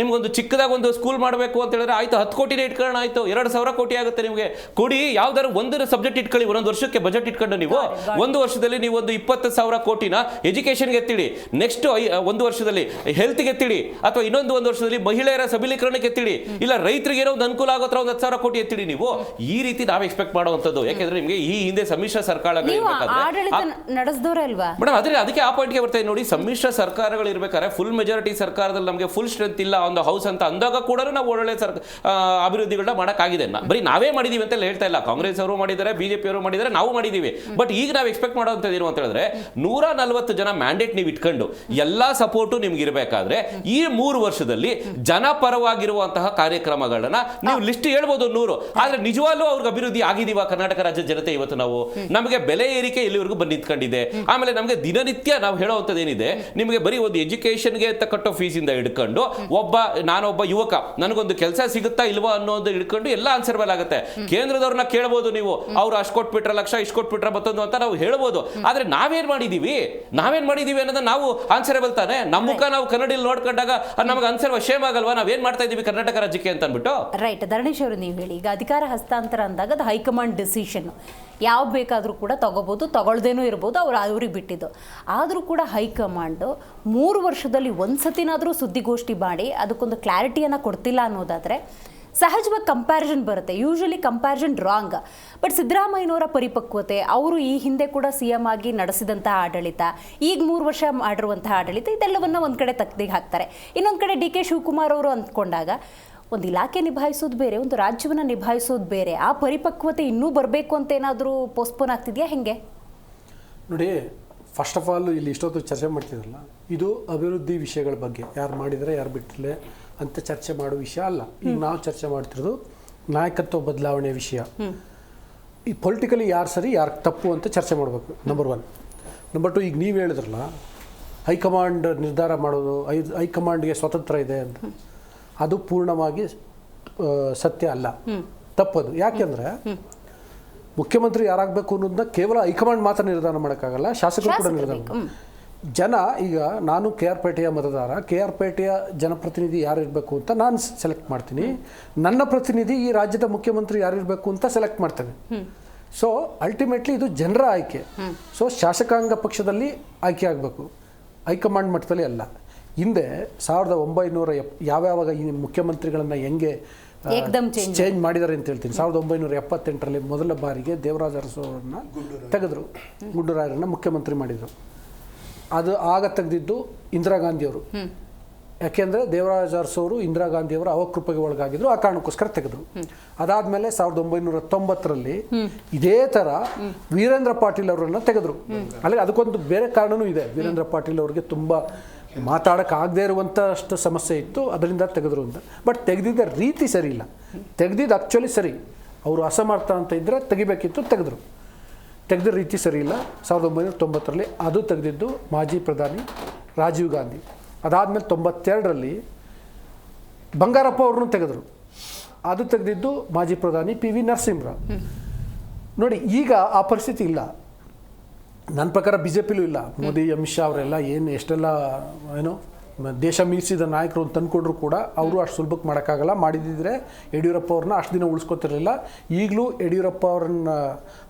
ನಿಮ್ಗೊಂದು ಚಿಕ್ಕದಾಗ ಒಂದು ಸ್ಕೂಲ್ ಮಾಡಬೇಕು ಅಂತ ಹೇಳಿದ್ರೆ ಆಯ್ತು 10 ಕೋಟಿನೇ ಇಟ್ಕೊಳ್ಳೋಣ, ಆಯ್ತು 2,000 ಕೋಟಿ ಆಗುತ್ತೆ ನಿಮಗೆ. ಕೊಡಿ, ಯಾವ್ದಾದ್ರು ಒಂದು ಸಬ್ಜೆಕ್ಟ್ ಇಟ್ಕೊಳ್ಳಿ, 1 ವರ್ಷಕ್ಕೆ ಬಜೆಟ್ ಇಟ್ಕೊಂಡು ನೀವು 1 ವರ್ಷದಲ್ಲಿ ನೀವು ಒಂದು 20,000 ಕೋಟಿನ ಎಜುಕೇಶನ್ಗೆ ಎತ್ತಿಡಿ, ನೆಕ್ಸ್ಟ್ 1 ವರ್ಷದಲ್ಲಿ ಹೆಲ್ತ್ಗೆ ಎತ್ತಿಡಿ, ಅಥವಾ ಇನ್ನೊಂದು 1 ವರ್ಷದಲ್ಲಿ ಮಹಿಳೆಯರ ಸಬಲೀಕರಣಕ್ಕೆ ಎತ್ತಿಡಿ, ಇಲ್ಲ ರೈತರಿಗೆ ಏನೋ ಒಂದು ಅನುಕೂಲ ಆಗೋ 10,000 ಕೋಟಿ ಎತ್ತಿಡಿ. ನೀವು ಈ ರೀತಿ ನಾವು ಎಕ್ಸ್ಪೆಕ್ಟ್ ಮಾಡುವಂಥದ್ದು. ಯಾಕೆಂದ್ರೆ ನಿಮಗೆ ಈ ಹಿಂದೆ ಸಮ್ಮಿಶ್ರ ಸರ್ಕಾರಗಳು ಮೇಡಮ್, ಅದಕ್ಕೆ ಆ ಪಾಯಿಂಟ್ಗೆ ಬರ್ತಾ ನೋಡಿ. ಸಮ್ಮಿಶ್ರ ಸರ್ಕಾರಗಳು ಇರ್ಬೇಕಾದ್ರೆ ಫುಲ್ ಮೆಜಾರಿಟಿ ಸರ್ಕಾರದಲ್ಲಿ ನಮಗೆ ಫುಲ್ ಸ್ಟ್ರೆಂತ್ ಇಲ್ಲ ಒಂದು ಹೌಸ್ ಅಂತ ಅಂದಾಗ ಕೂಡ ನಾವು ಒಳ್ಳೆ ಅಭಿವೃದ್ಧಿಗಳನ್ನ ಮಾಡೋಕ್ಕಾಗಿದೆ. ಬರೀ ನಾವೇ ಮಾಡಿದೀವಿ ಅಂತ ಹೇಳ್ತಾ ಇಲ್ಲ, ಕಾಂಗ್ರೆಸ್ ಅವರು ಮಾಡಿದ್ದಾರೆ, BJP ಅವರು ಮಾಡಿದ್ದಾರೆ, ನಾವು ಮಾಡಿದೀವಿ. ಬಟ್ ಈಗ ನಾವು ಎಕ್ಸ್ಪೆಕ್ಟ್ ಮಾಡೋಂಥದ್ದು ಏನು ಅಂತ ಹೇಳಿದ್ರೆ 140 ಜನ ಮ್ಯಾಂಡೇಟ್ ನೀವು ಇಟ್ಕೊಂಡು ಎಲ್ಲಾ ಸಪೋರ್ಟು ನಿಮ್ಗೆ ಇರಬೇಕಾದ್ರೆ ಈ 3 ವರ್ಷದಲ್ಲಿ ಜನಪರವಾಗಿರುವಂತಹ ಕಾರ್ಯಕ್ರಮಗಳನ್ನ ನೀವು ಲಿಸ್ಟ್ ಹೇಳ್ಬೋದು 100. ಆದ್ರೆ ನಿಜವಾಗ್ಲೂ ಅವ್ರಿಗೆ ಅಭಿವೃದ್ಧಿ ಆಗಿದೀವ ಕರ್ನಾಟಕ ರಾಜ್ಯದ ಜನತೆ? ಇವತ್ತು ನಮಗೆ ಬೆಲೆ ಏರಿಕೆ ಎಲ್ಲಿವರೆಗೂ ಬಂದು ನಿಂತ್ಕೊಂಡಿದೆ. ಆಮೇಲೆ ನಮಗೆ ದಿನನಿತ್ಯ ನಾವು ಹೇಳೋವಂಥದ್ದು ಏನಿದೆ, ನಿಮಗೆ ಬರೀ ಒಂದು ಎಜುಕೇಶನ್ಗೆ ಅಂತ ಕಟ್ಟೋ ಫೀಸಿಂದ ಹಿಡ್ಕೊಂಡು ನಾನೊಬ್ಬ ಯುವಕ ನನಗೊಂದು ಕೆಲಸ ಸಿಗುತ್ತಾ ಇಲ್ವಾ ಅನ್ನೋದು ಹಿಡ್ಕೊಂಡು ಎಲ್ಲ ಆನ್ಸರ್ಬಲ್ ಆಗುತ್ತೆ. ಕೇಂದ್ರದವ್ರನ್ನ ಕೇಳ್ಬೋದು ನೀವು, ಅವ್ರು ಅಷ್ಟು ಕೊಟ್ಬಿಟ್ರೆ ಲಕ್ಷ, ಇಷ್ಟು ಕೊಟ್ಬಿಟ್ರೆ ಮತ್ತೊಂದು ಅಂತ ನಾವು ಹೇಳ್ಬೋದು. ಆದ್ರೆ ನಾವೇನ್ ಮಾಡಿದೀವಿ ಅನ್ನೋದನ್ನ ನಾವು ಆನ್ಸರೇಬಲ್ ತಾನೆ. ನಮ್ಮ ಮುಖ ನಾವು ಕನ್ನಡಿಯಲ್ಲಿ ನೋಡ್ಕೊಂಡಾಗ ನಮಗೆ ಆನ್ಸರ್ ಶೇಮ್ ಆಗಲ್ವಾ? ನಾವೇನ್ ಮಾಡ್ತಾ ಇದೀವಿ ಕರ್ನಾಟಕ ರಾಜ್ಯಕ್ಕೆ ಅಂತ ಅಂದ್ಬಿಟ್ಟು. ರೈಟ್, ಧರಣೇಶ್ ಅವರು ನೀವು ಹೇಳಿ, ಈಗ ಅಧಿಕಾರ ಹಸ್ತಾಂತರ ಅಂದಾಗ ಅದು ಹೈಕಮಾಂಡ್ ಡಿಸಿಷನ್, ಯಾವ ಬೇಕಾದರೂ ಕೂಡ ತಗೋಬಹುದು, ತಗೊಳ್ದೇನೂ ಇರ್ಬೋದು, ಅವ್ರಿಗೆ ಬಿಟ್ಟಿದ್ದು. ಆದರೂ ಕೂಡ ಹೈಕಮಾಂಡು 3 ವರ್ಷದಲ್ಲಿ ಒಂದ್ಸತಿನಾದರೂ ಸುದ್ದಿಗೋಷ್ಠಿ ಮಾಡಿ ಅದಕ್ಕೊಂದು ಕ್ಲಾರಿಟಿಯನ್ನು ಕೊಡ್ತಿಲ್ಲ ಅನ್ನೋದಾದರೆ ಸಹಜವಾಗಿ ಕಂಪ್ಯಾರಿಸನ್ ಬರುತ್ತೆ. Usually comparison wrong. ಬಟ್ ಸಿದ್ದರಾಮಯ್ಯನವರ ಪರಿಪಕ್ವತೆ, ಅವರು ಈ ಹಿಂದೆ ಕೂಡ CM ಆಗಿ ನಡೆಸಿದಂತಹ ಆಡಳಿತ, ಈಗ 3 ವರ್ಷ ಮಾಡಿರುವಂತಹ ಆಡಳಿತ, ಇದೆಲ್ಲವನ್ನ ಒಂದು ಕಡೆ ತಕ್ಕದಿಗೆ ಹಾಕ್ತಾರೆ. ಇನ್ನೊಂದು ಕಡೆ DK ಶಿವಕುಮಾರ್ ಅವರು ಅಂದ್ಕೊಂಡಾಗ ಒಂದು ಇಲಾಖೆ ನಿಭಾಯಿಸೋದು ಬೇರೆ, ಒಂದು ರಾಜ್ಯವನ್ನು ನಿಭಾಯಿಸೋದು ಬೇರೆ. ಆ ಪರಿಪಕ್ವತೆ ಇನ್ನೂ ಬರಬೇಕು ಅಂತ ಏನಾದರೂ ಪೋಸ್ಟ್ಪೋನ್ ಆಗ್ತಿದೆಯಾ ಹೆಂಗೆ? ನೋಡಿ, ಫಸ್ಟ್ ಆಫ್ ಆಲ್ ಇಲ್ಲಿ ಇಷ್ಟೊತ್ತು ಚರ್ಚೆ ಮಾಡ್ತಿದ್ರಲ್ಲ, ಇದು ಅಭಿವೃದ್ಧಿ ವಿಷಯಗಳ ಬಗ್ಗೆ ಯಾರು ಮಾಡಿದರೆ ಯಾರು ಬಿಟ್ಟಿರಲಿ ಅಂತ ಚರ್ಚೆ ಮಾಡೋ ವಿಷಯ ಅಲ್ಲ. ಈಗ ನಾವು ಚರ್ಚೆ ಮಾಡ್ತಿರೋದು ನಾಯಕತ್ವ ಬದಲಾವಣೆ ವಿಷಯ. ಈ ಪೊಲಿಟಿಕಲಿ ಯಾರು ಸರಿ ಯಾರು ತಪ್ಪು ಅಂತ ಚರ್ಚೆ ಮಾಡಬೇಕು, ನಂಬರ್ 1. ನಂಬರ್ 2, ಈಗ ನೀವು ಹೇಳಿದ್ರಲ್ಲ ಹೈಕಮಾಂಡ್ ನಿರ್ಧಾರ ಮಾಡೋದು, ಹೈಕಮಾಂಡ್ಗೆ ಸ್ವತಂತ್ರ ಇದೆ ಅಂತ, ಅದು ಪೂರ್ಣವಾಗಿ ಸತ್ಯ ಅಲ್ಲ, ತಪ್ಪದು. ಯಾಕೆಂದರೆ ಮುಖ್ಯಮಂತ್ರಿ ಯಾರಾಗಬೇಕು ಅನ್ನೋದನ್ನ ಕೇವಲ ಹೈಕಮಾಂಡ್ ಮಾತ್ರ ನಿರ್ಧಾರ ಮಾಡೋಕ್ಕಾಗಲ್ಲ, ಶಾಸಕರು ಕೂಡ ನಿರ್ಧಾರ. ಜನ, ಈಗ ನಾನು KR ಪೇಟೆಯ ಮತದಾರ, KR ಪೇಟೆಯ ಜನಪ್ರತಿನಿಧಿ ಯಾರು ಇರಬೇಕು ಅಂತ ನಾನು ಸೆಲೆಕ್ಟ್ ಮಾಡ್ತೀನಿ. ನನ್ನ ಪ್ರತಿನಿಧಿ ಈ ರಾಜ್ಯದ ಮುಖ್ಯಮಂತ್ರಿ ಯಾರು ಇರಬೇಕು ಅಂತ ಸೆಲೆಕ್ಟ್ ಮಾಡ್ತೇನೆ. ಸೊ ಅಲ್ಟಿಮೇಟ್ಲಿ ಇದು ಜನರ ಆಯ್ಕೆ. ಸೊ ಶಾಸಕಾಂಗ ಪಕ್ಷದಲ್ಲಿ ಆಯ್ಕೆ ಆಗಬೇಕು, ಹೈಕಮಾಂಡ್ ಮಟ್ಟದಲ್ಲಿ ಅಲ್ಲ. ಹಿಂದೆ 1970 ಯಾವ್ಯಾವಾಗ ಈ ಮುಖ್ಯಮಂತ್ರಿಗಳನ್ನು ಹೆಂಗೆ ಚೇಂಜ್ ಮಾಡಿದ್ದಾರೆ ಅಂತ ಹೇಳ್ತೀನಿ. 1978ರಲ್ಲಿ ಮೊದಲ ಬಾರಿಗೆ ದೇವರಾಜ ಅರಸು ತೆಗೆದ್ರು, ಗುಂಡೂರಾಯರನ್ನ ಮುಖ್ಯಮಂತ್ರಿ ಮಾಡಿದರು. ಅದು ಆಗ ತೆಗೆದಿದ್ದು ಇಂದಿರಾ ಗಾಂಧಿಯವರು. ಯಾಕೆಂದರೆ ದೇವರಾಜ ಅರಸು ಅವರು ಇಂದಿರಾ ಗಾಂಧಿಯವರ ಅವಕೃಪೆಗೆ ಒಳಗಾಗಿದ್ರು, ಆ ಕಾರಣಕ್ಕೋಸ್ಕರ ತೆಗೆದ್ರು. ಅದಾದಮೇಲೆ 1990ರಲ್ಲಿ ಇದೇ ಥರ ವೀರೇಂದ್ರ ಪಾಟೀಲ್ ಅವರನ್ನು ತೆಗೆದ್ರು. ಅಲ್ಲಿ ಅದಕ್ಕೊಂದು ಬೇರೆ ಕಾರಣವೂ ಇದೆ. ವೀರೇಂದ್ರ ಪಾಟೀಲ್ ಅವರಿಗೆ ತುಂಬ ಮಾತಾಡೋಕ್ಕಾಗದೇ ಇರುವಂಥಷ್ಟು ಸಮಸ್ಯೆ ಇತ್ತು, ಅದರಿಂದ ತೆಗೆದ್ರು ಅಂತ. ಬಟ್ ತೆಗೆದಿದ್ದ ರೀತಿ ಸರಿ ಇಲ್ಲ. ತೆಗೆದಿದ್ದು ಆ್ಯಕ್ಚುಲಿ ಸರಿ, ಅವರು ಅಸಮರ್ಥ ಅಂತ ಇದ್ದರೆ ತೆಗಿಬೇಕಿತ್ತು, ತೆಗೆದ್ರು. ತೆಗೆದ ರೀತಿ ಸರಿ ಇಲ್ಲ. 1990ರಲ್ಲಿ ಅದು ತೆಗೆದಿದ್ದು ಮಾಜಿ ಪ್ರಧಾನಿ ರಾಜೀವ್ ಗಾಂಧಿ. ಅದಾದಮೇಲೆ 92ರಲ್ಲಿ ಬಂಗಾರಪ್ಪ ಅವ್ರನ್ನೂ ತೆಗೆದರು. ಅದು ತೆಗೆದಿದ್ದು ಮಾಜಿ ಪ್ರಧಾನಿ PV ನರಸಿಂಹರಾವ್. ನೋಡಿ, ಈಗ ಆ ಪರಿಸ್ಥಿತಿ ಇಲ್ಲ. ನನ್ನ ಪ್ರಕಾರ BJPಲೂ ಇಲ್ಲ. ಮೋದಿ, ಅಮಿತ್ ಶಾ ಅವರೆಲ್ಲ ಎಷ್ಟೆಲ್ಲ ದೇಶ ಮೀರಿಸಿದ ನಾಯಕರು ಅಂತ ಅಂದ್ಕೊಂಡ್ರು ಕೂಡ ಅವರು ಅಷ್ಟು ಸುಲಭಕ್ಕೆ ಮಾಡೋಕ್ಕಾಗಲ್ಲ. ಮಾಡಿದ್ದಿದ್ರೆ ಯಡಿಯೂರಪ್ಪ ಅವ್ರನ್ನ ಅಷ್ಟು ದಿನ ಉಳಿಸ್ಕೊತಿರಲಿಲ್ಲ. ಈಗಲೂ ಯಡಿಯೂರಪ್ಪ ಅವ್ರನ್ನ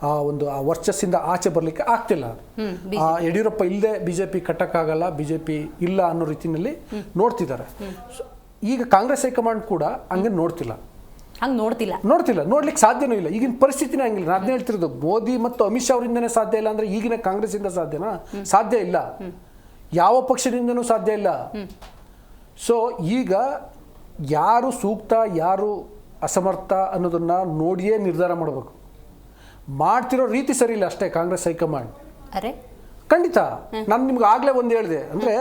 ಆ ವರ್ಚಸ್ಸಿಂದ ಆಚೆ ಬರಲಿಕ್ಕೆ ಆಗ್ತಿಲ್ಲ. ಯಡಿಯೂರಪ್ಪ ಇಲ್ಲದೆ BJP ಕಟ್ಟಕ್ಕಾಗಲ್ಲ, BJP ಇಲ್ಲ ಅನ್ನೋ ರೀತಿಯಲ್ಲಿ ನೋಡ್ತಿದ್ದಾರೆ. ಈಗ ಕಾಂಗ್ರೆಸ್ ಹೈಕಮಾಂಡ್ ಕೂಡ ಹಂಗೆ ನೋಡ್ತಿಲ್ಲ, ನೋಡ್ಲಿಕ್ಕೆ ಸಾಧ್ಯನೂ ಇಲ್ಲ. ಈಗಿನ ಪರಿಸ್ಥಿತಿನೇ ಹಂಗಿಲ್ಲ. ನಾನು ಅದನ್ನ ಹೇಳ್ತಿರೋದು, ಮೋದಿ ಮತ್ತು ಅಮಿತ್ ಶಾ ಅವರಿಂದನೇ ಸಾಧ್ಯ ಇಲ್ಲ ಅಂದರೆ ಈಗಿನ ಕಾಂಗ್ರೆಸ್ಸಿಂದ ಸಾಧ್ಯನಾ? ಸಾಧ್ಯ ಇಲ್ಲ. ಯಾವ ಪಕ್ಷದಿಂದನೂ ಸಾಧ್ಯ ಇಲ್ಲ. ಸೊ ಈಗ ಯಾರು ಸೂಕ್ತ, ಯಾರು ಅಸಮರ್ಥ ಅನ್ನೋದನ್ನ ನೋಡಿಯೇ ನಿರ್ಧಾರ ಮಾಡಬೇಕು. ಮಾಡ್ತಿರೋ ರೀತಿ ಸರಿ ಇಲ್ಲ ಅಷ್ಟೇ ಕಾಂಗ್ರೆಸ್ ಹೈಕಮಾಂಡ್. ಖಂಡಿತ. ನಾನು ನಿಮ್ಗೆ ಆಗಲೇ ಒಂದು ಹೇಳಿದೆ, ಅಂದರೆ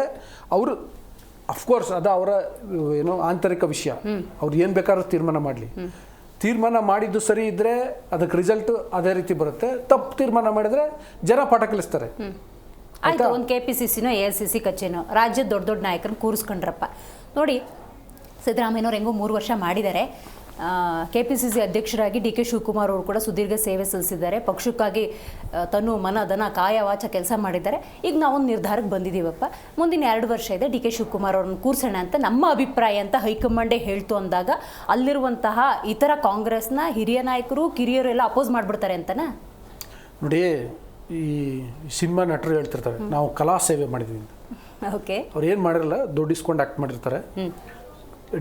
ಅವರು ಅಫ್ಕೋರ್ಸ್ ಅದು ಅವರ ಆಂತರಿಕ ವಿಷಯ. ಅವ್ರು ಏನು ಬೇಕಾದ್ರೂ ತೀರ್ಮಾನ ಮಾಡಲಿ. ತೀರ್ಮಾನ ಮಾಡಿದ್ದು ಸರಿ ಇದ್ದರೆ ಅದಕ್ಕೆ ರಿಸಲ್ಟ್ ಅದೇ ರೀತಿ ಬರುತ್ತೆ. ತಪ್ಪು ತೀರ್ಮಾನ ಮಾಡಿದರೆ ಜನ ಪಾಠ ಕಲಿಸ್ತಾರೆ. ಆಯ್ತು, ಒಂದು KPCCನೋ AICC ಕಚೇನೋ ರಾಜ್ಯದ ದೊಡ್ಡ ದೊಡ್ಡ ನಾಯಕರನ್ನ ಕೂರಿಸ್ಕೊಂಡ್ರಪ್ಪ. ನೋಡಿ, ಸಿದ್ದರಾಮಯ್ಯನವ್ರು ಹೆಂಗೋ 3 ವರ್ಷ ಮಾಡಿದ್ದಾರೆ. KPCC ಅಧ್ಯಕ್ಷರಾಗಿ DK ಶಿವಕುಮಾರ್ ಅವರು ಕೂಡ ಸುದೀರ್ಘ ಸೇವೆ ಸಲ್ಲಿಸಿದ್ದಾರೆ. ಪಕ್ಷಕ್ಕಾಗಿ ತನು ಮನ ಧನ ಕಾಯ ವಾಚ ಕೆಲಸ ಮಾಡಿದ್ದಾರೆ. ಈಗ ನಾವೊಂದು ನಿರ್ಧಾರಕ್ಕೆ ಬಂದಿದ್ದೀವಪ್ಪ, ಮುಂದಿನ 2 ವರ್ಷ ಇದೆ, DK ಶಿವಕುಮಾರ್ ಅವ್ರನ್ನ ಕೂರ್ಸೋಣ ಅಂತ ನಮ್ಮ ಅಭಿಪ್ರಾಯ ಅಂತ ಹೈಕಮಾಂಡೇ ಹೇಳ್ತು ಅಂದಾಗ ಅಲ್ಲಿರುವಂತಹ ಇತರ ಕಾಂಗ್ರೆಸ್ನ ಹಿರಿಯ ನಾಯಕರು ಕಿರಿಯರೆಲ್ಲ ಅಪೋಸ್ ಮಾಡಿಬಿಡ್ತಾರೆ ಅಂತನಾ? ನೋಡಿ, ಈ ಸಿನಿಮಾ ನಟರು ಹೇಳ್ತಿರ್ತಾರೆ ನಾವು ಕಲಾ ಸೇವೆ ಮಾಡಿದ್ವಿ ಅಂತ. ಓಕೆ, ಅವ್ರು ಏನು ಮಾಡಿರಲ್ಲ, ದುಡ್ಡು ಇಸ್ಕೊಂಡು ಆ್ಯಕ್ಟ್ ಮಾಡಿರ್ತಾರೆ.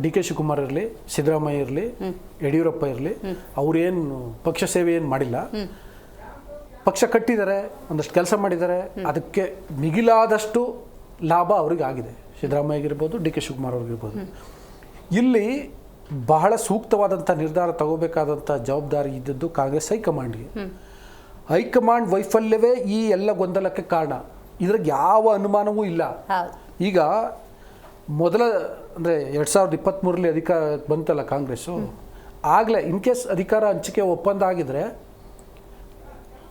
DK ಶಿವಕುಮಾರ್ ಇರಲಿ, ಸಿದ್ದರಾಮಯ್ಯ ಇರಲಿ, ಯಡಿಯೂರಪ್ಪ ಇರಲಿ, ಅವ್ರೇನು ಪಕ್ಷ ಸೇವೆ ಏನು ಮಾಡಿಲ್ಲ. ಪಕ್ಷ ಕಟ್ಟಿದ್ದಾರೆ, ಒಂದಷ್ಟು ಕೆಲಸ ಮಾಡಿದ್ದಾರೆ. ಅದಕ್ಕೆ ಮಿಗಿಲಾದಷ್ಟು ಲಾಭ ಅವ್ರಿಗೆ ಆಗಿದೆ. ಸಿದ್ದರಾಮಯ್ಯಗಿರ್ಬೋದು, DK ಶಿವಕುಮಾರ್ ಅವ್ರಿಗಿರ್ಬೋದು. ಇಲ್ಲಿ ಬಹಳ ಸೂಕ್ತವಾದಂಥ ನಿರ್ಧಾರ ತಗೋಬೇಕಾದಂಥ ಜವಾಬ್ದಾರಿ ಇದ್ದದ್ದು ಕಾಂಗ್ರೆಸ್ ಹೈಕಮಾಂಡ್ಗೆ. ಹೈಕಮಾಂಡ್ ವೈಫಲ್ಯವೇ ಈ ಎಲ್ಲ ಗೊಂದಲಕ್ಕೆ ಕಾರಣ. ಇದ್ರಾಗ ಯಾವ ಅನುಮಾನವೂ ಇಲ್ಲ. ಈಗ ಮೊದಲ ಅಂದರೆ 2023ರಲ್ಲಿ ಅಧಿಕಾರ ಬಂತಲ್ಲ ಕಾಂಗ್ರೆಸ್ಸು, ಆಗಲೇ ಇನ್ ಕೇಸ್ ಅಧಿಕಾರ ಹಂಚಿಕೆ ಒಪ್ಪಂದ ಆಗಿದ್ರೆ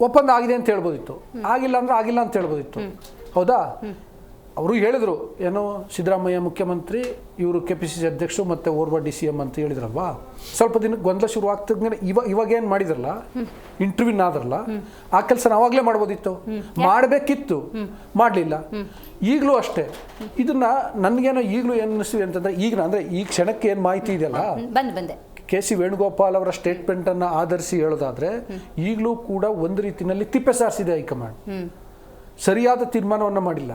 ಒಪ್ಪಂದ ಆಗಿದೆ ಅಂತ ಹೇಳ್ಬೋದಿತ್ತು, ಆಗಿಲ್ಲ ಅಂದರೆ ಆಗಿಲ್ಲ ಅಂತ ಹೇಳ್ಬೋದಿತ್ತು. ಹೌದಾ? ಅವರು ಹೇಳಿದರು, ಏನೋ ಸಿದ್ದರಾಮಯ್ಯ ಮುಖ್ಯಮಂತ್ರಿ, ಇವರು KPCC ಅಧ್ಯಕ್ಷರು ಮತ್ತು ಓರ್ವ DCM ಅಂತ ಹೇಳಿದ್ರಲ್ವಾ. ಸ್ವಲ್ಪ ದಿನಕ್ಕೆ ಗೊಂದಲ ಶುರು ಆಗ್ತದೆ. ಇವಾಗೇನು ಮಾಡಿದ್ರಲ್ಲ, ಇಂಟರ್ವ್ಯೂನ್ ಆದ್ರಲ್ಲ, ಆ ಕೆಲಸ ಆವಾಗಲೇ ಮಾಡ್ಬೋದಿತ್ತು, ಮಾಡಬೇಕಿತ್ತು, ಮಾಡಲಿಲ್ಲ. ಈಗಲೂ ಅಷ್ಟೇ. ಇದನ್ನ ನನಗೇನೋ ಈಗಲೂ ಏನು ಅನ್ನಿಸ್ತೀವಿ ಅಂತಂದರೆ, ಈ ಕ್ಷಣಕ್ಕೆ ಏನು ಮಾಹಿತಿ ಇದೆಯಲ್ಲ, KC ವೇಣುಗೋಪಾಲ್ ಅವರ ಸ್ಟೇಟ್ಮೆಂಟನ್ನು ಆಧರಿಸಿ ಹೇಳೋದಾದರೆ ಈಗಲೂ ಕೂಡ ಒಂದು ರೀತಿಯಲ್ಲಿ ತಿಪ್ಪೆ ಸಾರಿಸಿದೆ ಹೈಕಮಾಂಡ್. ಸರಿಯಾದ ತೀರ್ಮಾನವನ್ನು ಮಾಡಿಲ್ಲ.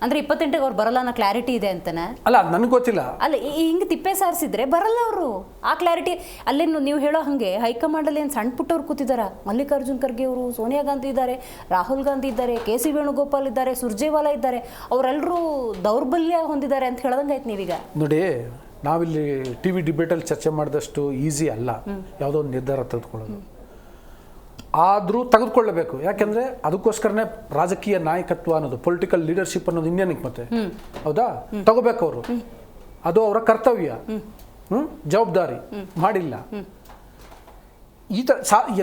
ಅಂದ್ರೆ 28ಗೆ ಅವ್ರು ಬರಲ್ಲ ಅನ್ನೋ ಕ್ಲಾರಿಟಿ ಇದೆ ಅಂತನ? ಅಲ್ಲ, ನನಗೆ ಗೊತ್ತಿಲ್ಲ. ಅಲ್ಲ, ಹಿಂಗೆ ತಿಪ್ಪೆ ಸಾರಿಸಿದ್ರೆ ಬರಲ್ಲ ಅವರು. ಆ ಕ್ಲಾರಿಟಿ ಅಲ್ಲೇನು ನೀವು ಹೇಳೋ ಹಾಗೆ ಹೈಕಮಾಂಡಲ್ಲಿ ಏನು ಸಣ್ಣ ಪುಟ್ಟವ್ರು ಕೂತಿದಾರ. ಮಲ್ಲಿಕಾರ್ಜುನ್ ಖರ್ಗೆ ಅವರು, ಸೋನಿಯಾ ಗಾಂಧಿ ಇದ್ದಾರೆ, ರಾಹುಲ್ ಗಾಂಧಿ ಇದ್ದಾರೆ, KC ವೇಣುಗೋಪಾಲ್ ಇದ್ದಾರೆ, ಸುರ್ಜೇವಾಲಾ ಇದ್ದಾರೆ. ಅವರೆಲ್ಲರೂ ದೌರ್ಬಲ್ಯ ಹೊಂದಿದ್ದಾರೆ ಅಂತ ಹೇಳ್ದಂಗೆ ಆಯ್ತು ನೀವೀಗ. ನೋಡಿ, ನಾವಿಲ್ಲಿ TV ಡಿಬೇಟಲ್ಲಿ ಚರ್ಚೆ ಮಾಡಿದಷ್ಟು ಈಸಿ ಅಲ್ಲ ಯಾವುದೋ ಒಂದು ನಿರ್ಧಾರ ತೆಗೆದುಕೊಳ್ಳೋದು. ಆದರೂ ತೆಗೆದುಕೊಳ್ಳಬೇಕು. ಯಾಕೆಂದರೆ ಅದಕ್ಕೋಸ್ಕರನೇ ರಾಜಕೀಯ ನಾಯಕತ್ವ ಅನ್ನೋದು, ಪೊಲಿಟಿಕಲ್ ಲೀಡರ್ಶಿಪ್ ಅನ್ನೋದು ಇಂಡಿಯನ್ಗೆ ಮತ್ತೆ. ಹೌದಾ? ತಗೋಬೇಕು ಅವರು. ಅದು ಅವರ ಕರ್ತವ್ಯ, ಜವಾಬ್ದಾರಿ. ಮಾಡಿಲ್ಲ. ಈ ಥರ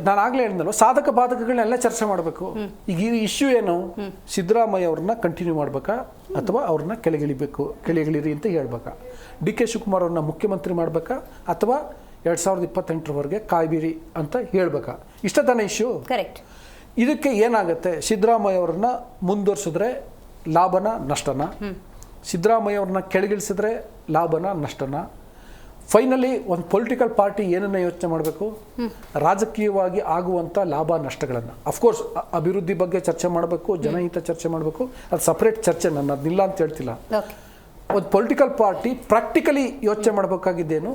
ನಾನು ಆಗಲೇ ಹೇಳಿದ್ನಲ್ಲ, ಸಾಧಕ ಬಾಧಕಗಳನ್ನೆಲ್ಲ ಚರ್ಚೆ ಮಾಡಬೇಕು. ಈಗ ಈ ಇಶ್ಯೂ ಏನು, ಸಿದ್ದರಾಮಯ್ಯ ಅವ್ರನ್ನ ಕಂಟಿನ್ಯೂ ಮಾಡಬೇಕಾ ಅಥವಾ ಅವ್ರನ್ನ ಕೆಳಗಿಳಿರಿ ಅಂತ ಹೇಳ್ಬೇಕಾ? DK ಶಿವಕುಮಾರ್ ಅವ್ರನ್ನ ಮುಖ್ಯಮಂತ್ರಿ ಮಾಡಬೇಕಾ ಅಥವಾ 2028ರವರೆಗೆ ಕಾಯ್ಬಿರಿ ಅಂತ ಹೇಳ್ಬೇಕಾ? ಇಷ್ಟ ತಾನೇ ಇಶ್ಯೂ. ಕರೆಕ್ಟ್. ಇದಕ್ಕೆ ಏನಾಗುತ್ತೆ, ಸಿದ್ದರಾಮಯ್ಯ ಅವ್ರನ್ನ ಮುಂದುವರ್ಸಿದ್ರೆ ಲಾಭನ ನಷ್ಟನ, ಸಿದ್ದರಾಮಯ್ಯ ಅವ್ರನ್ನ ಕೆಳಗಿಳಿಸಿದ್ರೆ ಲಾಭನ ನಷ್ಟನ? ಫೈನಲಿ ಒಂದು ಪೊಲಿಟಿಕಲ್ ಪಾರ್ಟಿ ಏನನ್ನ ಯೋಚನೆ ಮಾಡಬೇಕು, ರಾಜಕೀಯವಾಗಿ ಆಗುವಂಥ ಲಾಭ ನಷ್ಟಗಳನ್ನು. ಅಫ್ಕೋರ್ಸ್ ಅಭಿವೃದ್ಧಿ ಬಗ್ಗೆ ಚರ್ಚೆ ಮಾಡಬೇಕು, ಜನಹಿತ ಚರ್ಚೆ ಮಾಡಬೇಕು, ಅದು ಸಪ್ರೇಟ್ ಚರ್ಚೆ, ನಾನು ಅದನ್ನಿಲ್ಲ ಅಂತ ಹೇಳ್ತಿಲ್ಲ. ಒಂದು ಪೊಲಿಟಿಕಲ್ ಪಾರ್ಟಿ ಪ್ರಾಕ್ಟಿಕಲಿ ಯೋಚನೆ ಮಾಡಬೇಕಾಗಿದ್ದೇನು,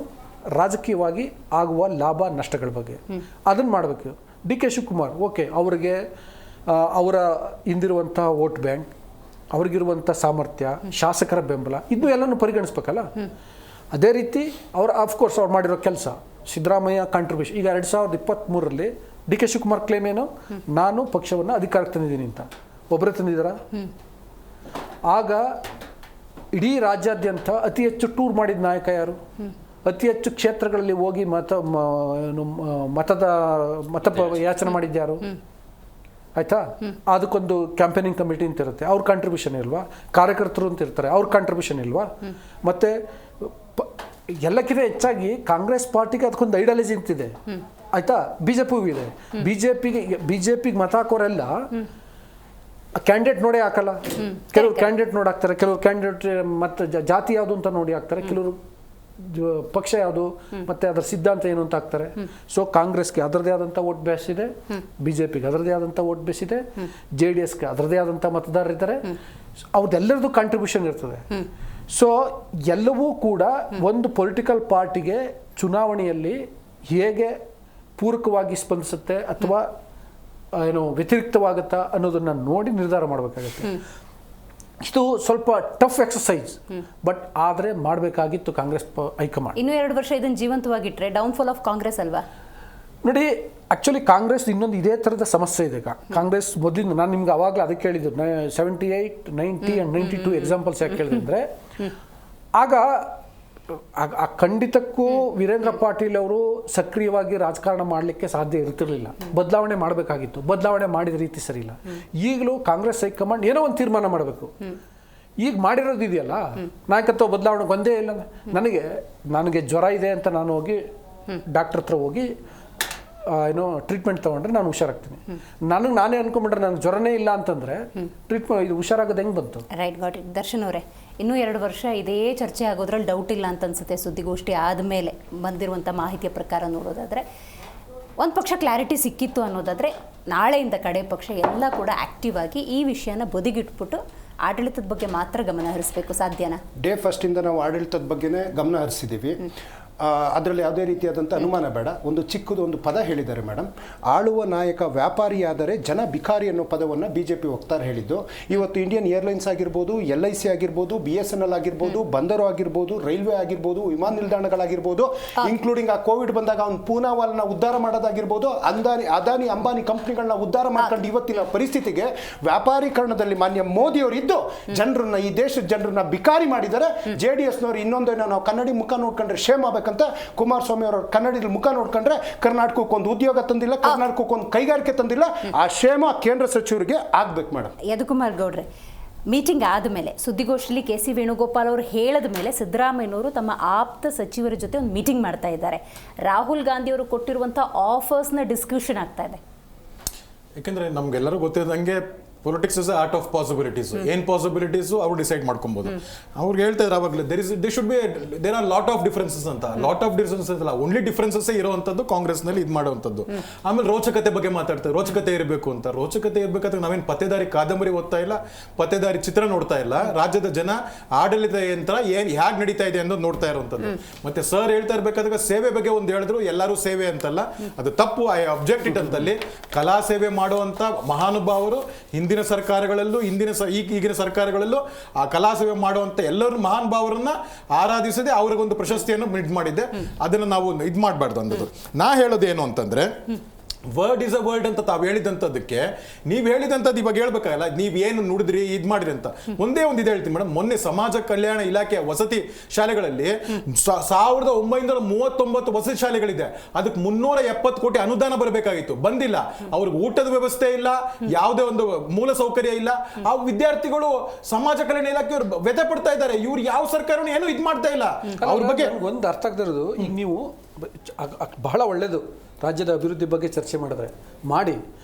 ರಾಜಕೀಯವಾಗಿ ಆಗುವ ಲಾಭ ನಷ್ಟಗಳ ಬಗ್ಗೆ ಅದನ್ನು ಮಾಡಬೇಕು. DK ಶಿವಕುಮಾರ್ ಓಕೆ, ಅವರಿಗೆ ಅವರ ಹಿಂದಿರುವಂಥ ವೋಟ್ ಬ್ಯಾಂಕ್, ಅವ್ರಿಗಿರುವಂಥ ಸಾಮರ್ಥ್ಯ, ಶಾಸಕರ ಬೆಂಬಲ ಇದನ್ನು ಎಲ್ಲನೂ ಪರಿಗಣಿಸ್ಬೇಕಲ್ಲ. ಅದೇ ರೀತಿ ಅವ್ರು ಅಫ್ಕೋರ್ಸ್ ಅವ್ರು ಮಾಡಿರೋ ಕೆಲಸ, ಸಿದ್ದರಾಮಯ್ಯ ಕಾಂಟ್ರಿಬ್ಯೂಷನ್. ಈಗ 2023ರಲ್ಲಿ ಡಿ ಕೆ ಶಿವಕುಮಾರ್ ಕ್ಲೇಮ್ ಏನು, ನಾನು ಪಕ್ಷವನ್ನು ಅಧಿಕಾರಕ್ಕೆ ತಂದಿದ್ದೀನಿ ಅಂತ. ಒಬ್ಬರೇ ತಂದಿದ್ದಾರಾ? ಆಗ ಇಡೀ ರಾಜ್ಯಾದ್ಯಂತ ಅತಿ ಹೆಚ್ಚು ಟೂರ್ ಮಾಡಿದ ನಾಯಕ ಯಾರು? ಅತಿ ಹೆಚ್ಚು ಕ್ಷೇತ್ರಗಳಲ್ಲಿ ಹೋಗಿ ಮತ ಯಾಚನೆ ಮಾಡಿದ್ಯಾರು? ಆಯ್ತಾ? ಅದಕ್ಕೊಂದು ಕ್ಯಾಂಪೇನಿಂಗ್ ಕಮಿಟಿ ಅಂತ ಇರುತ್ತೆ, ಅವ್ರ ಕಾಂಟ್ರಿಬ್ಯೂಷನ್ ಇಲ್ವಾ? ಕಾರ್ಯಕರ್ತರು ಅಂತ ಇರ್ತಾರೆ, ಅವ್ರ ಕಾಂಟ್ರಿಬ್ಯೂಷನ್ ಇಲ್ವಾ? ಮತ್ತೆ ಎಲ್ಲಕ್ಕಿಂತ ಹೆಚ್ಚಾಗಿ ಕಾಂಗ್ರೆಸ್ ಪಾರ್ಟಿಗೆ ಅದಕ್ಕೊಂದು ಐಡಿಯಾಲಜಿ ಅಂತಿದೆ, ಆಯ್ತಾ? ಬಿಜೆಪಿಗೂ ಇದೆ. ಬಿಜೆಪಿಗೆ ಮತ ಹಾಕೋರೆಲ್ಲ ಕ್ಯಾಂಡಿಡೇಟ್ ನೋಡೇ ಹಾಕಲ್ಲ. ಕೆಲವರು ಕ್ಯಾಂಡಿಡೇಟ್ ನೋಡಿ ಹಾಕ್ತಾರೆ, ಕೆಲವರು ಕ್ಯಾಂಡಿಡೇಟ್ ಮತ್ತೆ ಜಾತಿ ಯಾವುದು ಅಂತ ನೋಡಿ ಹಾಕ್ತಾರೆ, ಕೆಲವರು ಪಕ್ಷ ಯಾವುದು ಮತ್ತೆ ಅದರ ಸಿದ್ಧಾಂತ ಏನು ಅಂತ ಹಾಕ್ತಾರೆ. ಸೊ ಕಾಂಗ್ರೆಸ್ಗೆ ಅದರದೇ ಆದಂಥ ವೋಟ್ ಬೇಸ್ ಇದೆ, ಬಿಜೆಪಿಗೆ ಅದರದೇ ಆದಂಥ ವೋಟ್ ಬೇಸ್ ಇದೆ, JDSಗೆ ಅದರದೇ ಆದಂಥ ಮತದಾರರಿದ್ದಾರೆ, ಅವ್ರದ್ದೆಲ್ಲರದ್ದು ಕಾಂಟ್ರಿಬ್ಯೂಷನ್ ಇರ್ತದೆ. ಸೊ ಎಲ್ಲವೂ ಕೂಡ ಒಂದು ಪೊಲಿಟಿಕಲ್ ಪಾರ್ಟಿಗೆ ಚುನಾವಣೆಯಲ್ಲಿ ಹೇಗೆ ಪೂರಕವಾಗಿ ಸ್ಪಂದಿಸುತ್ತೆ ಅಥವಾ ಏನು ವ್ಯತಿರಿಕ್ತವಾಗುತ್ತಾ ಅನ್ನೋದನ್ನ ನೋಡಿ ನಿರ್ಧಾರ ಮಾಡಬೇಕಾಗುತ್ತೆ. ಇದು ಸ್ವಲ್ಪ ಟಫ್ ಎಕ್ಸಸೈಸ್, ಬಟ್ ಆದರೆ ಮಾಡಬೇಕಾಗಿತ್ತು ಕಾಂಗ್ರೆಸ್ ಹೈಕಮಾಂಡ್. ಇನ್ನು 2 ವರ್ಷ ಇದನ್ನು ಜೀವಂತವಾಗಿಟ್ರೆ ಡೌನ್ಫಾಲ್ ಆಫ್ ಕಾಂಗ್ರೆಸ್ ಅಲ್ವಾ? ನೋಡಿ, ಆ್ಯಕ್ಚುಲಿ ಕಾಂಗ್ರೆಸ್ ಇನ್ನೊಂದು ಇದೇ ಥರದ ಸಮಸ್ಯೆ ಇದೆ. ಕಾಂಗ್ರೆಸ್ ಮೊದಲಿಂದ ನಾನು ನಿಮ್ಗೆ ಅವಾಗಲೇ ಅದಕ್ಕೆ ಹೇಳಿದ್ದು 78, 90 ಆ್ಯಂಡ್ 92 ಎಕ್ಸಾಂಪಲ್ಸ್ ಯಾಕೆ ಹೇಳಿದೆ ಅಂದರೆ, ಆಗ ಖಂಡಿತಕ್ಕೂ ವೀರೇಂದ್ರ ಪಾಟೀಲ್ ಅವರು ಸಕ್ರಿಯವಾಗಿ ರಾಜಕಾರಣ ಮಾಡಲಿಕ್ಕೆ ಸಾಧ್ಯ ಇರ್ತಿರ್ಲಿಲ್ಲ. ಬದಲಾವಣೆ ಮಾಡಬೇಕಾಗಿತ್ತು, ಬದಲಾವಣೆ ಮಾಡಿದ ರೀತಿ ಸರಿ ಇಲ್ಲ. ಈಗಲೂ ಕಾಂಗ್ರೆಸ್ ಹೈಕಮಾಂಡ್ ಏನೋ ಒಂದು ತೀರ್ಮಾನ ಮಾಡಬೇಕು. ಈಗ ಮಾಡಿರೋದು ಇದೆಯಲ್ಲ, ನಾಯಕತ್ವ ಬದಲಾವಣೆ ಒಂದೇ ಇಲ್ಲ. ನನಗೆ ಜ್ವರ ಇದೆ ಅಂತ ನಾನು ಹೋಗಿ ಡಾಕ್ಟರ್ ಹತ್ರ ಹೋಗಿ ಏನೋ ಟ್ರೀಟ್ಮೆಂಟ್ ತೊಗೊಂಡ್ರೆ ನಾನು ಹುಷಾರಾಗ್ತೀನಿ. ನಾನೇ ಅನ್ಕೊಂಡ್ಬಿಟ್ರೆ ನನಗೆ ಜ್ವರನೇ ಇಲ್ಲ ಅಂತಂದರೆ ಟ್ರೀಟ್ಮೆಂಟ್ ಇದು ಹುಷಾರಾಗೋದು ಹೆಂಗೆ ಬಂತು? Right, got it. ದರ್ಶನ್ ಅವರೇ, ಇನ್ನೂ 2 ವರ್ಷ ಇದೇ ಚರ್ಚೆ ಆಗೋದ್ರಲ್ಲಿ ಡೌಟ್ ಇಲ್ಲ ಅಂತ ಅನ್ಸುತ್ತೆ. ಸುದ್ದಿಗೋಷ್ಠಿ ಆದಮೇಲೆ ಬಂದಿರುವಂಥ ಮಾಹಿತಿಯ ಪ್ರಕಾರ ನೋಡೋದಾದರೆ, ಒಂದು ಪಕ್ಷ ಕ್ಲಾರಿಟಿ ಸಿಕ್ಕಿತ್ತು ಅನ್ನೋದಾದರೆ, ನಾಳೆಯಿಂದ ಕಡೆ ಪಕ್ಷ ಎಲ್ಲ ಕೂಡ ಆ್ಯಕ್ಟಿವ್ ಆಗಿ ಈ ವಿಷಯನ ಬದಿಗಿಟ್ಬಿಟ್ಟು ಆಡಳಿತದ ಬಗ್ಗೆ ಮಾತ್ರ ಗಮನ ಹರಿಸಬೇಕು. ಸಾಧ್ಯನಾ? ಡೇ ಫಸ್ಟಿಂದ ನಾವು ಆಡಳಿತದ ಬಗ್ಗೆನೇ ಗಮನ ಹರಿಸಿದ್ದೀವಿ. ಅದರಲ್ಲಿ ಯಾವುದೇ ರೀತಿಯಾದಂಥ ಅನುಮಾನ ಬೇಡ. ಒಂದು ಚಿಕ್ಕದೊಂದು ಪದ ಹೇಳಿದ್ದಾರೆ ಮೇಡಮ್, ಆಳುವ ನಾಯಕ ವ್ಯಾಪಾರಿಯಾದರೆ ಜನ ಬಿಕಾರಿ ಅನ್ನೋ ಪದವನ್ನು BJP ವಕ್ತಾರ ಹೇಳಿದ್ದು. ಇವತ್ತು ಇಂಡಿಯನ್ ಏರ್ಲೈನ್ಸ್ ಆಗಿರ್ಬೋದು, LIC ಆಗಿರ್ಬೋದು, BSNL ಆಗಿರ್ಬೋದು, ಬಂದರು ಆಗಿರ್ಬೋದು, ರೈಲ್ವೆ ಆಗಿರ್ಬೋದು, ವಿಮಾನ ನಿಲ್ದಾಣಗಳಾಗಿರ್ಬೋದು, ಇನ್ಕ್ಲೂಡಿಂಗ್ ಆ ಕೋವಿಡ್ ಬಂದಾಗ ಅವ್ನು ಪೂನಾವಾಲ್ನ ಉದ್ಧಾರ ಮಾಡೋದಾಗಿರ್ಬೋದು, ಅದಾನಿ ಅಂಬಾನಿ ಕಂಪ್ನಿಗಳನ್ನ ಉದ್ಧಾರ ಮಾಡ್ಕೊಂಡು ಇವತ್ತಿನ ಪರಿಸ್ಥಿತಿಗೆ ವ್ಯಾಪಾರೀಕರಣದಲ್ಲಿ ಮಾನ್ಯ ಮೋದಿಯವರು ಇದ್ದು ಜನರನ್ನ, ಈ ದೇಶದ ಜನರನ್ನ ಬಿಕಾರಿ ಮಾಡಿದ್ದಾರೆ. JDSನವರು ಇನ್ನೊಂದೇನೋ ನಾವು ಕನ್ನಡಿ ಮುಖ ನೋಡ್ಕೊಂಡ್ರೆ ಶೇಮ್ ಆಗ್ಬೇಕಂತ ಕುಮಾರಸ್ವಾಮಿ ಅವರು ಕನ್ನಡಿಯಲ್ಲಿ ಮುಖ ನೋಡ್ಕೊಂಡ್ರೆ ಕರ್ನಾಟಕಕ್ಕೆ ಒಂದು ಉದ್ಯೋಗ ತಂದಿಲ್ಲ, ಕರ್ನಾಟಕಕ್ಕೆ ಒಂದು ಕೈಗಾರಿಕೆ ತಂದಿಲ್ಲ. ಆ ಶೇಮ ಕೇಂದ್ರ ಸಚಿವರಿಗೆ ಆಗ್ಬೇಕು ಮೇಡಮ್. ಯದುಕುಮಾರ್ ಗೌಡ್ರೆ, ಮೀಟಿಂಗ್ ಆದಮೇಲೆ ಸುದ್ದಿಗೋಷ್ಠಿಯಲ್ಲಿ KC ವೇಣುಗೋಪಾಲ್ ಅವರು ಹೇಳಿದ ಮೇಲೆ ಸಿದ್ದರಾಮಯ್ಯನವರು ತಮ್ಮ ಆಪ್ತ ಸಚಿವರ ಜೊತೆ ಒಂದು ಮೀಟಿಂಗ್ ಮಾಡ್ತಾ ಇದ್ದಾರೆ. ರಾಹುಲ್ ಗಾಂಧಿ ಅವರು ಕೊಟ್ಟಿರುವಂಥ ಆಫರ್ಸ್ನ ಡಿಸ್ಕಷನ್ ಆಗ್ತಾ ಇದೆ. ಯಾಕೆಂದ್ರೆ ನಮ್ಗೆಲ್ಲರೂ ಗೊತ್ತಿದ್ದಂಗೆ politics is art of possibilities. ಏನ್ ಪಾಸಿಬಿಲಿಟೀಸ್ ಅವ್ರು ಡಿಸೈಡ್ ಮಾಡ್ಕೊಬಹುದು. ಅವ್ರಿಗೆ ಹೇಳ್ತಾ ಇದ್ದಾರೆ ಅವಾಗಲೇ there are lot of differences ಅಂತ. ಲಾಟ್ ಆಫ್ ಡಿಫರೆನ್ಸಸ್ ಅಲ್ಲ, ಓನ್ಲಿ ಡಿಫರೆನ್ಸಸ್ ಇರುವಂತದ್ದು ಕಾಂಗ್ರೆಸ್ ನಲ್ಲಿ ಇದು ಮಾಡುವಂತದ್ದು. ಆಮೇಲೆ ರೋಚಕತೆ ಬಗ್ಗೆ ಮಾತಾಡ್ತಾರೆ, ರೋಚಕತೆ ಇರಬೇಕು ಅಂತ. ರೋಚಕತೆ ಇರ್ಬೇಕಾದ್ರೆ ನಾವೇನು ಪತ್ತೆದಾರಿ ಕಾದಂಬರಿ ಓದ್ತಾ ಇಲ್ಲ, ಪತ್ತೆದಾರಿ ಚಿತ್ರ ನೋಡ್ತಾ ಇಲ್ಲ. ರಾಜ್ಯದ ಜನ ಆಡಳಿತ ಯಂತ್ರ ಹೇಗೆ ನಡೀತಾ ಇದೆ ಅನ್ನೋದು ನೋಡ್ತಾ ಇರುವಂತದ್ದು. ಮತ್ತೆ ಸರ್ ಹೇಳ್ತಾ ಇರ್ಬೇಕಾದ್ರೆ ಸೇವೆ ಬಗ್ಗೆ ಒಂದು ಹೇಳಿದ್ರು, ಎಲ್ಲರೂ ಸೇವೆ ಅಂತಲ್ಲ, ಅದು ತಪ್ಪು. ಐ ಅಬ್ಜೆಕ್ಟ್ ಇಟ್ ಅಂತಲ್ಲಿ ಕಲಾ ಸೇವೆ ಮಾಡುವಂತ ಮಹಾನುಭಾವರು ಹಿಂದಿನ ಸರ್ಕಾರಗಳಲ್ಲೂ ಈಗಿನ ಸರ್ಕಾರಗಳಲ್ಲೂ ಆ ಕಲಾ ಸೇವೆ ಮಾಡುವಂತ ಎಲ್ಲರೂ ಮಹಾನ್ ಭಾವರನ್ನ ಆರಾಧಿಸದೆ ಅವ್ರಿಗೊಂದು ಪ್ರಶಸ್ತಿಯನ್ನು ಇದು ಮಾಡಿದ್ದೆ. ಅದನ್ನ ನಾವು ಇದು ಮಾಡಬಾರ್ದು ಅನ್ನೋದು. ನಾ ಹೇಳೋದೇನು ಅಂತಂದ್ರೆ, ವರ್ಡ್ ಇಸ್ ಅ ವರ್ಡ್ ಅಂತ ತಾವು ಹೇಳಿದಂಥದ್ದಕ್ಕೆ ನೀವು ಹೇಳಿದಂಥದ್ದು ಇವಾಗ ಹೇಳ್ಬೇಕಾಗಲ್ಲ, ನೀವೇನು ನುಡಿದ್ರಿ ಇದು ಮಾಡಿರಿ ಅಂತ. ಒಂದೇ ಒಂದು ಇದು ಹೇಳ್ತೀನಿ ಮೇಡಮ್, ಮೊನ್ನೆ ಸಮಾಜ ಕಲ್ಯಾಣ ಇಲಾಖೆಯ ವಸತಿ ಶಾಲೆಗಳಲ್ಲಿ 1939 ವಸತಿ ಶಾಲೆಗಳಿದೆ. ಅದಕ್ಕೆ 370 ಕೋಟಿ ಅನುದಾನ ಬರಬೇಕಾಗಿತ್ತು, ಬಂದಿಲ್ಲ. ಅವ್ರಿಗೆ ಊಟದ ವ್ಯವಸ್ಥೆ ಇಲ್ಲ, ಯಾವುದೇ ಒಂದು ಮೂಲ ಸೌಕರ್ಯ ಇಲ್ಲ. ಆ ವಿದ್ಯಾರ್ಥಿಗಳು ಸಮಾಜ ಕಲ್ಯಾಣ ಇಲಾಖೆಯವರು ವ್ಯಥೆ ಪಡ್ತಾ ಇದ್ದಾರೆ. ಇವ್ರು ಯಾವ ಸರ್ಕಾರನೂ ಏನು ಇದು ಮಾಡ್ತಾ ಇಲ್ಲ. ಅವ್ರ ಬಗ್ಗೆ ಒಂದು ಅರ್ಥ ಆಗದಿರೋದು, ಈಗ ನೀವು ಬಹಳ ಒಳ್ಳೇದು ರಾಜ್ಯದ ಅಭಿವೃದ್ಧಿ ಬಗ್ಗೆ ಚರ್ಚೆ ಮಾಡಿದ್ರೆ ಮಾಡಿ,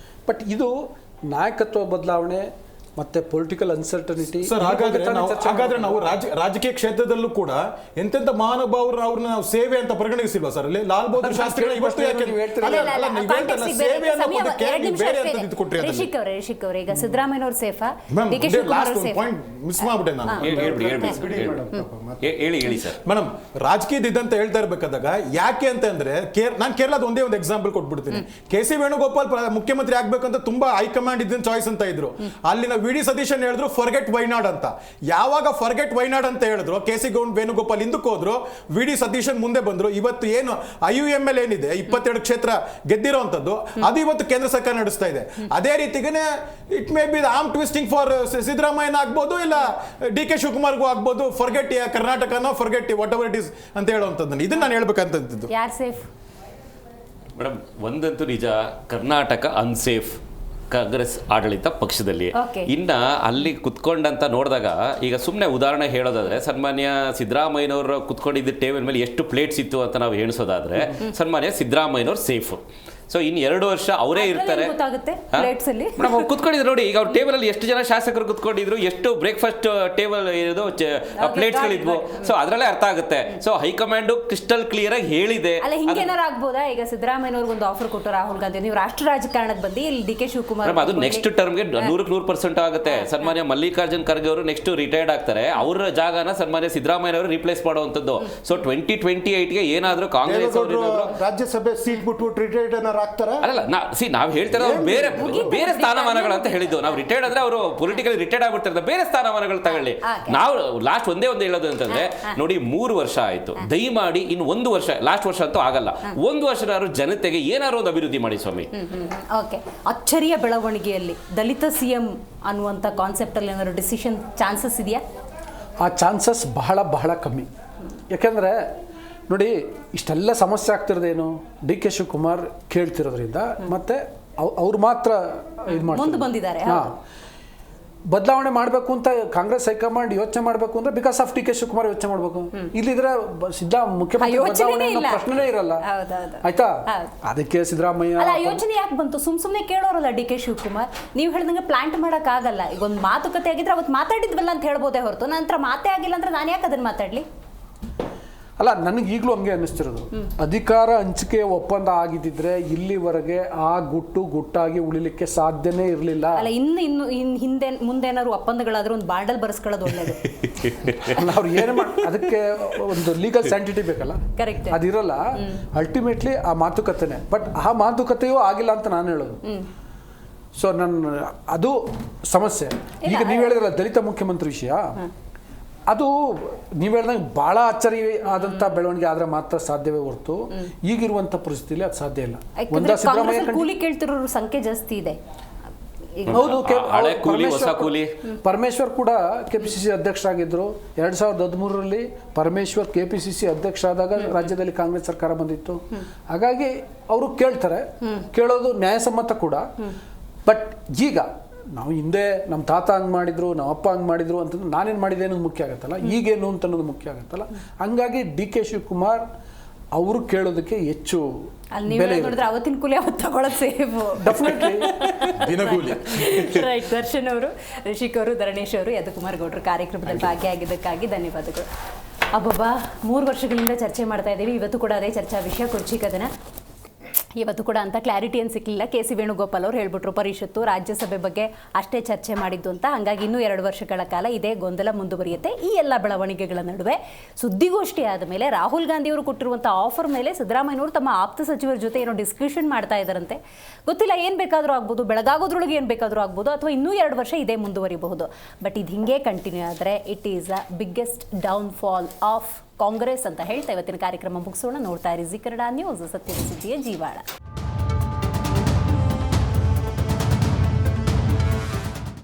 ಬಟ್ ಇದು ನಾಯಕತ್ವ ಬದಲಾವಣೆ ಮತ್ತೆ ಪೊಲಿಟಿಕಲ್ ಅನ್ಸರ್ಟನಿಟಿ. ಸರ್, ಹಾಗಾದ್ರೆ ನಾವು ರಾಜಕೀಯ ಕ್ಷೇತ್ರದಲ್ಲೂ ಕೂಡ ಎಂತೆಂತ ಮಹಾನುಭಾವರು ಅವ್ರನ್ನ ನಾವು ಸೇವೆ ಅಂತ ಪರಿಗಣಿಸಿಲ್ವಾ ಸರ್? ಅಲ್ಲಿ ಲಾಲ್ ಬಹದ್ದೂರ್ ಶಾಸ್ತ್ರಿಗಳ ಇವತ್ತು ರಿಷಿಕ್ ಅವರೇ, ಈಗ ಸಿದ್ದರಾಮಯ್ಯನವ್ರು ಸೇಫಾ, DK ಶಿವಕುಮಾರ್ ಮಿಸ್ ಮಾಡ್ಬಿಟ್ಟೆ ನಾನು. ಹೇಳಿ ಸರ್. ಮೇಡಮ್, ರಾಜಕೀಯದ ಇದಂತ ಹೇಳ್ತಾ ಇರ್ಬೇಕಾದಾಗ ಯಾಕೆ ಅಂತ ಅಂದ್ರೆ, ನಾನು ಕೇರಳದ ಒಂದೇ ಒಂದು ಎಕ್ಸಾಂಪಲ್ ಕೊಟ್ಬಿಡ್ತೀನಿ. KC ವೇಣುಗೋಪಾಲ್ ಮುಖ್ಯಮಂತ್ರಿ ಆಗ್ಬೇಕಂತ ತುಂಬಾ ಹೈಕಮಾಂಡ್ ಇದನ್ನ ಚಾಯ್ಸ್ ಅಂತ ಇದ್ರು. ಅಲ್ಲಿನ ವಿ ಡಿ ಸತೀಶನ್ ಹೇಳಿದ್ರು ಫರ್ಗೆಟ್ ವೈನಾಡ್ ಅಂತ. ಯಾವಾಗ ಫರ್ಗೆಟ್ ವೈನಾಡ್ ಅಂತ ಹೇಳಿದ್ರು ಕೆ.ಸಿ. ವೇಣುಗೋಪಾಲ್ ಹಿಂದಕ್ಕೆ ಹೋದ್ರು, ವಿ ಡಿ ಸತೀಶನ್ ಮುಂದೆ ಬಂದ್ರು. ಇವತ್ತು ಏನು IUML ಏನಿದೆ 22 ಕ್ಷೇತ್ರ ಗೆದ್ದಿರೋಂಥದ್ದು, ಅದು ಇವತ್ತು ಕೇಂದ್ರ ಸರ್ಕಾರ ನಡೆಸ್ತಾ ಇದೆ. ಅದೇ ರೀತಿಗೆ it may be arm twisting for ಸಿದ್ದರಾಮಯ್ಯನ ಆಗ್ಬೋದು, ಇಲ್ಲ ಡಿ ಕೆ ಶಿವಕುಮಾರ್ಗೂ ಆಗ್ಬೋದು. ಫರ್ಗೆಟ್ ಕರ್ನಾಟಕನೋ forget whatever it is ಅಂತ ಹೇಳುವಂಥದ್ದು. ಇದನ್ನ ನಾನು ಹೇಳ್ಬೇಕಂತದ್ದು. ಯಾರು ಸೇಫ್ ಮೇಡಮ್? ಒಂದಂತೂ ನಿಜ, ಕರ್ನಾಟಕ ಅನ್ಸೇಫ್ ಕಾಂಗ್ರೆಸ್ ಆಡಳಿತ ಪಕ್ಷದಲ್ಲಿ. ಇನ್ನ ಅಲ್ಲಿ ಕುತ್ಕೊಂಡಂತ ನೋಡಿದಾಗ, ಈಗ ಸುಮ್ಮನೆ ಉದಾಹರಣೆ ಹೇಳೋದಾದ್ರೆ, ಸನ್ಮಾನ್ಯ ಸಿದ್ದರಾಮಯ್ಯನವರು ಕುತ್ಕೊಂಡಿದ್ದ ಟೇಬಲ್ ಮೇಲೆ ಎಷ್ಟು ಪ್ಲೇಟ್ಸ್ ಇತ್ತು ಅಂತ ನಾವು ಎಣಿಸೋದಾದ್ರೆ, ಸನ್ಮಾನ್ಯ ಸಿದ್ದರಾಮಯ್ಯನವರು ಸೇಫ್. ಸೊ ಇನ್ನು 2 ವರ್ಷ ಅವರೇ ಇರ್ತಾರೆ. ಮೇಡಮ್ ಅವ್ರು ಕುತ್ಕೊಂಡಿದ್ರು ನೋಡಿ, ಈಗ ಅವ್ರ ಟೇಬಲ್ ಅಲ್ಲಿ ಎಷ್ಟು ಜನ ಶಾಸಕರು ಕುತ್ಕೊಂಡಿದ್ರು, ಎಷ್ಟು ಬ್ರೇಕ್ಫಾಸ್ಟ್ ಟೇಬಲ್ ಇರೋದು ಪ್ಲೇಟ್ಸ್ಗಳಿದ್ವು. ಸೊ ಅದರಲ್ಲೇ ಅರ್ಥ ಆಗುತ್ತೆ. ಸೊ ಹೈಕಮಾಂಡ್ ಕ್ರಿಸ್ಟಲ್ ಕ್ಲಿಯರ್ ಆಗಿ ಹೇಳಿದೆ. ಅಲ್ಲ, ಹಿಂಗೇನಾರು ಆಗ್ಬೋದಾ? ಈಗ ಸಿದ್ದರಾಮಯ್ಯನವ್ರಿಗೆ ಒಂದು ಆಫರ್ ಕೊಟ್ಟು ರಾಹುಲ್ ಗಾಂಧಿ, ನೀವು ರಾಷ್ಟ್ರ ರಾಜಕಾರಣಕ್ಕೆ ಬಂದು ಇಲ್ಲಿ ಡಿ ಕೆ ಶಿವಕುಮಾರ್, ಅದು ನೆಕ್ಸ್ಟ್ ಟರ್ಮ್ಗೆ 100% ಆಗುತ್ತೆ. ಸನ್ಮಾನ್ಯ ಮಲ್ಲಿಕಾರ್ಜುನ್ ಖರ್ಗೆ ಅವರು ನೆಕ್ಸ್ಟ್ ರಿಟೈರ್ಡ್ ಆಗ್ತಾರೆ, ಅವರ ಜಾಗನ ಸನ್ಮಾನ್ಯ ಸಿದ್ದರಾಮಯ್ಯ ಅವರು ರಿಪ್ಲೇಸ್ ಮಾಡುವಂತದ್ದು. ಸೊ 2028ಗೆ ಏನಾದ್ರೂ ಕಾಂಗ್ರೆಸ್ ರಾಜ್ಯಸಭೆ ಸೀಟ್ ಬಿಟ್ಬಿಟ್ಟು ರಿಟೈರ್ಡ್ ಅಲ್ಲ, ನಾವು ಹೇಳ್ತಾರೆ ಬೇರೆ ಬೇರೆ ಸ್ಥಾನಮಾನಗಳು ಅಂತ ಹೇಳಿದ್ದು. ನಾವು ರಿಟೈರ್ಡ್ ಆದ್ರೆ ಅವರು ಪೊಲಿಟಿಕಲಿ ರಿಟೈರ್ಡ್ ಆಗ್ಬಿಡ್ತಾರೆ, ಬೇರೆ ಸ್ಥಾನಮಾನಗಳು ತಗೊಳ್ಳಿ. ನಾವು ಲಾಸ್ಟ್ ಒಂದೇ ಹೇಳೋದು ಅಂತಂದ್ರೆ, ನೋಡಿ 3 ವರ್ಷ ಆಯ್ತು, ದಯಮಾಡಿ ಇನ್ನು 1 ವರ್ಷ, ಲಾಸ್ಟ್ ವರ್ಷ ಅಂತೂ ಆಗಲ್ಲ, 1 ವರ್ಷ ಜನತೆಗೆ ಏನಾದ್ರು ಒಂದು ಅಭಿವೃದ್ಧಿ ಮಾಡಿ ಸ್ವಾಮಿ. ಓಕೆ, ಅಚ್ಚರಿಯ ಬೆಳವಣಿಗೆಯಲ್ಲಿ ದಲಿತ ಸಿಎಂ ಅನ್ನುವಂಥ ಕಾನ್ಸೆಪ್ಟ್ ಅಲ್ಲಿ ಏನಾದ್ರು ಡಿಸಿಷನ್ ಚಾನ್ಸಸ್ ಇದೆಯಾ? ಆ ಚಾನ್ಸಸ್ ಬಹಳ ಬಹಳ ಕಮ್ಮಿ. ಯಾಕೆಂದರೆ ನೋಡಿ, ಇಷ್ಟೆಲ್ಲ ಸಮಸ್ಯೆ ಆಗ್ತಿರೋದೇನು, ಡಿ ಕೆ ಶಿವಕುಮಾರ್ ಕೇಳ್ತಿರೋದ್ರಿಂದ, ಮತ್ತೆ ಅವ್ರು ಮಾತ್ರ ಇದು ಬಂದಿದ್ದಾರೆ. ಬದಲಾವಣೆ ಮಾಡಬೇಕು ಅಂತ ಕಾಂಗ್ರೆಸ್ ಹೈಕಮಾಂಡ್ ಯೋಚನೆ ಮಾಡಬೇಕು ಅಂದ್ರೆ because of D K Shivakumar ಯೋಚನೆ ಮಾಡಬೇಕು. ಇಲ್ಲಿದ್ರೆ ಮುಖ್ಯಮಂತ್ರಿ ಬದಲಾವಣೆ ಪ್ರಶ್ನೆನೇ ಇರಲ್ಲ. ಆಯ್ತಾ? ಅದಕ್ಕೆ ಸಿದ್ದರಾಮಯ್ಯ ಯೋಚನೆ ಯಾಕೆ ಬಂತು? ಸುಮ್ಮನೆ ಕೇಳೋರಲ್ಲ ಡಿ ಕೆ ಶಿವಕುಮಾರ್. ನೀವು ಹೇಳಿದಂಗೆ ಪ್ಲಾಂಟ್ ಮಾಡಕ್ ಆಗಲ್ಲ. ಈಗ ಒಂದು ಮಾತುಕತೆ ಆಗಿದ್ರೆ ಅವತ್ತು ಮಾತಾಡಿದ್ವಲ್ಲ ಅಂತ ಹೇಳ್ಬೋದೇ ಹೊರತು, ನಂತರ ಮಾತೇ ಆಗಿಲ್ಲ ಅಂದ್ರೆ ನಾನು ಯಾಕೆ ಅದನ್ನ ಮಾತಾಡ್ಲಿ? ಅಲ್ಲ, ನನಗೆ ಈಗಲೂ ಹಂಗೆ ಅನ್ನಿಸ್ತಿರೋದು, ಅಧಿಕಾರ ಹಂಚಿಕೆ ಒಪ್ಪಂದ ಆಗಿದ್ದಿದ್ರೆ ಇಲ್ಲಿವರೆಗೆ ಆ ಗುಟ್ಟಾಗಿ ಉಳಿಲಿಕ್ಕೆ ಸಾಧ್ಯನೇ ಇರಲಿಲ್ಲ. ಅಲ್ಲ, ಇನ್ನು ಹಿಂದೆ ಮುಂದೇನಾದ್ರು ಒಪ್ಪಂದಗಳಾದ್ರೂ ಒಂದು ಬಾಂಡಲ್ ಬರ್ಸ್ಕೊಳ್ಳೋದು ಒಳ್ಳೇದು. ಅವ್ರು ಏನು ಅದಕ್ಕೆ ಒಂದು ಲೀಗಲ್ ಸ್ಯಾಂಟಿಟಿ ಬೇಕಲ್ಲ, ಕರೆಕ್ಟ್, ಅದಿರಲ್ಲ. ಅಲ್ಟಿಮೇಟ್ಲಿ ಆ ಮಾತುಕತೆನೆ, ಬಟ್ ಆ ಮಾತುಕತೆಯೂ ಆಗಿಲ್ಲ ಅಂತ ನಾನು ಹೇಳೋದು. ಸೊ ಅದು ಸಮಸ್ಯೆ. ಈಗ ನೀವು ಹೇಳಿದ್ರಲ್ಲ ದಲಿತ ಮುಖ್ಯಮಂತ್ರಿ ವಿಷಯ, ಅದು ನೀವು ಹೇಳ್ದಂಗೆ ಭಾಳ ಅಚ್ಚರಿ ಆದಂಥ ಬೆಳವಣಿಗೆ ಆದರೆ ಮಾತ್ರ ಸಾಧ್ಯವೇ ಹೊರತು ಈಗಿರುವಂಥ ಪರಿಸ್ಥಿತಿಯಲ್ಲಿ ಅದು ಸಾಧ್ಯ ಇಲ್ಲ. ಕೂಲಿ ಕೇಳ್ತಿರೋರು ಸಂಖ್ಯೆ ಜಾಸ್ತಿ ಇದೆ. ಹೌದು, ಪರಮೇಶ್ವರ್ ಕೂಡ ಕೆಪಿಸಿಸಿ ಅಧ್ಯಕ್ಷರಾಗಿದ್ದರು. 2013ರಲ್ಲಿ ಪರಮೇಶ್ವರ್ ಕೆಪಿಸಿಸಿ ಅಧ್ಯಕ್ಷ ಆದಾಗ ರಾಜ್ಯದಲ್ಲಿ ಕಾಂಗ್ರೆಸ್ ಸರ್ಕಾರ ಬಂದಿತ್ತು. ಹಾಗಾಗಿ ಅವರು ಕೇಳ್ತಾರೆ, ಕೇಳೋದು ನ್ಯಾಯಸಮ್ಮತ ಕೂಡ. ಬಟ್ ಈಗ ನಾವು ಹಿಂದೆ ನಮ್ಮ ತಾತ ಹಂಗೆ ಮಾಡಿದ್ರು, ನಮ್ಮ ಅಪ್ಪ ಹಂಗೆ ಮಾಡಿದ್ರು ಅಂತಂದ್ರೆ ನಾನೇನು ಮಾಡಿದೆ ಅನ್ನೋದು ಮುಖ್ಯ ಆಗುತ್ತಲ್ಲ, ಈಗೇನು ಅಂತ ಅನ್ನೋದು ಮುಖ್ಯ ಆಗುತ್ತಲ್ಲ. ಹಂಗಾಗಿ ಡಿ ಕೆ ಶಿವಕುಮಾರ್ ಅವರು ಕೇಳೋದಕ್ಕೆ ಹೆಚ್ಚು ಬೆಲೆ ಇದೆ. ಅವತ್ತಿನ ಕೂಲಿ ಅವತ್ತು ತಗೊಳ್ಳೋದು ಸೇಫ್, ಡೆಫಿನೆಟ್ಲಿ ದಿನಗೂಲಿ. ರೈಟ್. ದರ್ಶನ್ ಅವರು, ರಿಷಿಕ್ ಅವರು, ಧರಣೇಶ್ ಅವರು, ಯದುಕುಮಾರ್ ಗೌಡ್ರು ಕಾರ್ಯಕ್ರಮದಲ್ಲಿ ಭಾಗಿಯಾಗಿದ್ದಕ್ಕಾಗಿ ಧನ್ಯವಾದಗಳು. ಅಬ್ಬಬ್ಬಾ, 3 ವರ್ಷಗಳಿಂದ ಚರ್ಚೆ ಮಾಡ್ತಾ ಇದ್ದೀವಿ. ಇವತ್ತು ಕೂಡ ಅದೇ ಚರ್ಚಾ ವಿಷಯ, ಕುರ್ಚಿ ಕದನ. ಇವತ್ತು ಕೂಡ ಅಂತ ಕ್ಲಾರಿಟಿ ಏನು ಸಿಕ್ಕಲಿಲ್ಲ. ಕೆ.ಸಿ. ವೇಣುಗೋಪಾಲ್ ಅವರು ಹೇಳ್ಬಿಟ್ರು, ಪರಿಷತ್ತು ರಾಜ್ಯಸಭೆ ಬಗ್ಗೆ ಅಷ್ಟೇ ಚರ್ಚೆ ಮಾಡಿದ್ದು ಅಂತ. ಹಾಗಾಗಿ ಇನ್ನೂ 2 ವರ್ಷಗಳ ಕಾಲ ಇದೇ ಗೊಂದಲ ಮುಂದುವರಿಯುತ್ತೆ. ಈ ಎಲ್ಲ ಬೆಳವಣಿಗೆಗಳ ನಡುವೆ ಸುದ್ದಿಗೋಷ್ಠಿ ಆದ ಮೇಲೆ ರಾಹುಲ್ ಗಾಂಧಿ ಅವರು ಕೊಟ್ಟಿರುವಂಥ ಆಫರ್ ಮೇಲೆ ಸಿದ್ದರಾಮಯ್ಯನವರು ತಮ್ಮ ಆಪ್ತ ಸಚಿವರ ಜೊತೆ ಏನೋ ಡಿಸ್ಕಷನ್ ಮಾಡ್ತಾ ಇದ್ದಾರಂತೆ. ಗೊತ್ತಿಲ್ಲ, ಏನು ಬೇಕಾದರೂ ಆಗ್ಬೋದು, ಬೆಳಗಾಗೋದ್ರೊಳಗೆ ಏನು ಬೇಕಾದರೂ ಆಗ್ಬೋದು, ಅಥವಾ ಇನ್ನೂ 2 ವರ್ಷ ಇದೇ ಮುಂದುವರಿಬಹುದು. ಬಟ್ ಇದು ಹಿಂಗೆ ಕಂಟಿನ್ಯೂ ಆದರೆ it is a biggest downfall of Congress ಅಂತ ಹೇಳ್ತಾ ಇವತ್ತಿನ ಕಾರ್ಯಕ್ರಮ ಮುಗಿಸೋಣ. ನೋಡ್ತಾ ಇರಿ ಜಿ ಕನ್ನಡ ನ್ಯೂಸ್, ಸತ್ಯದ ಸುದ್ದಿಯ ಜೀವಾಳ.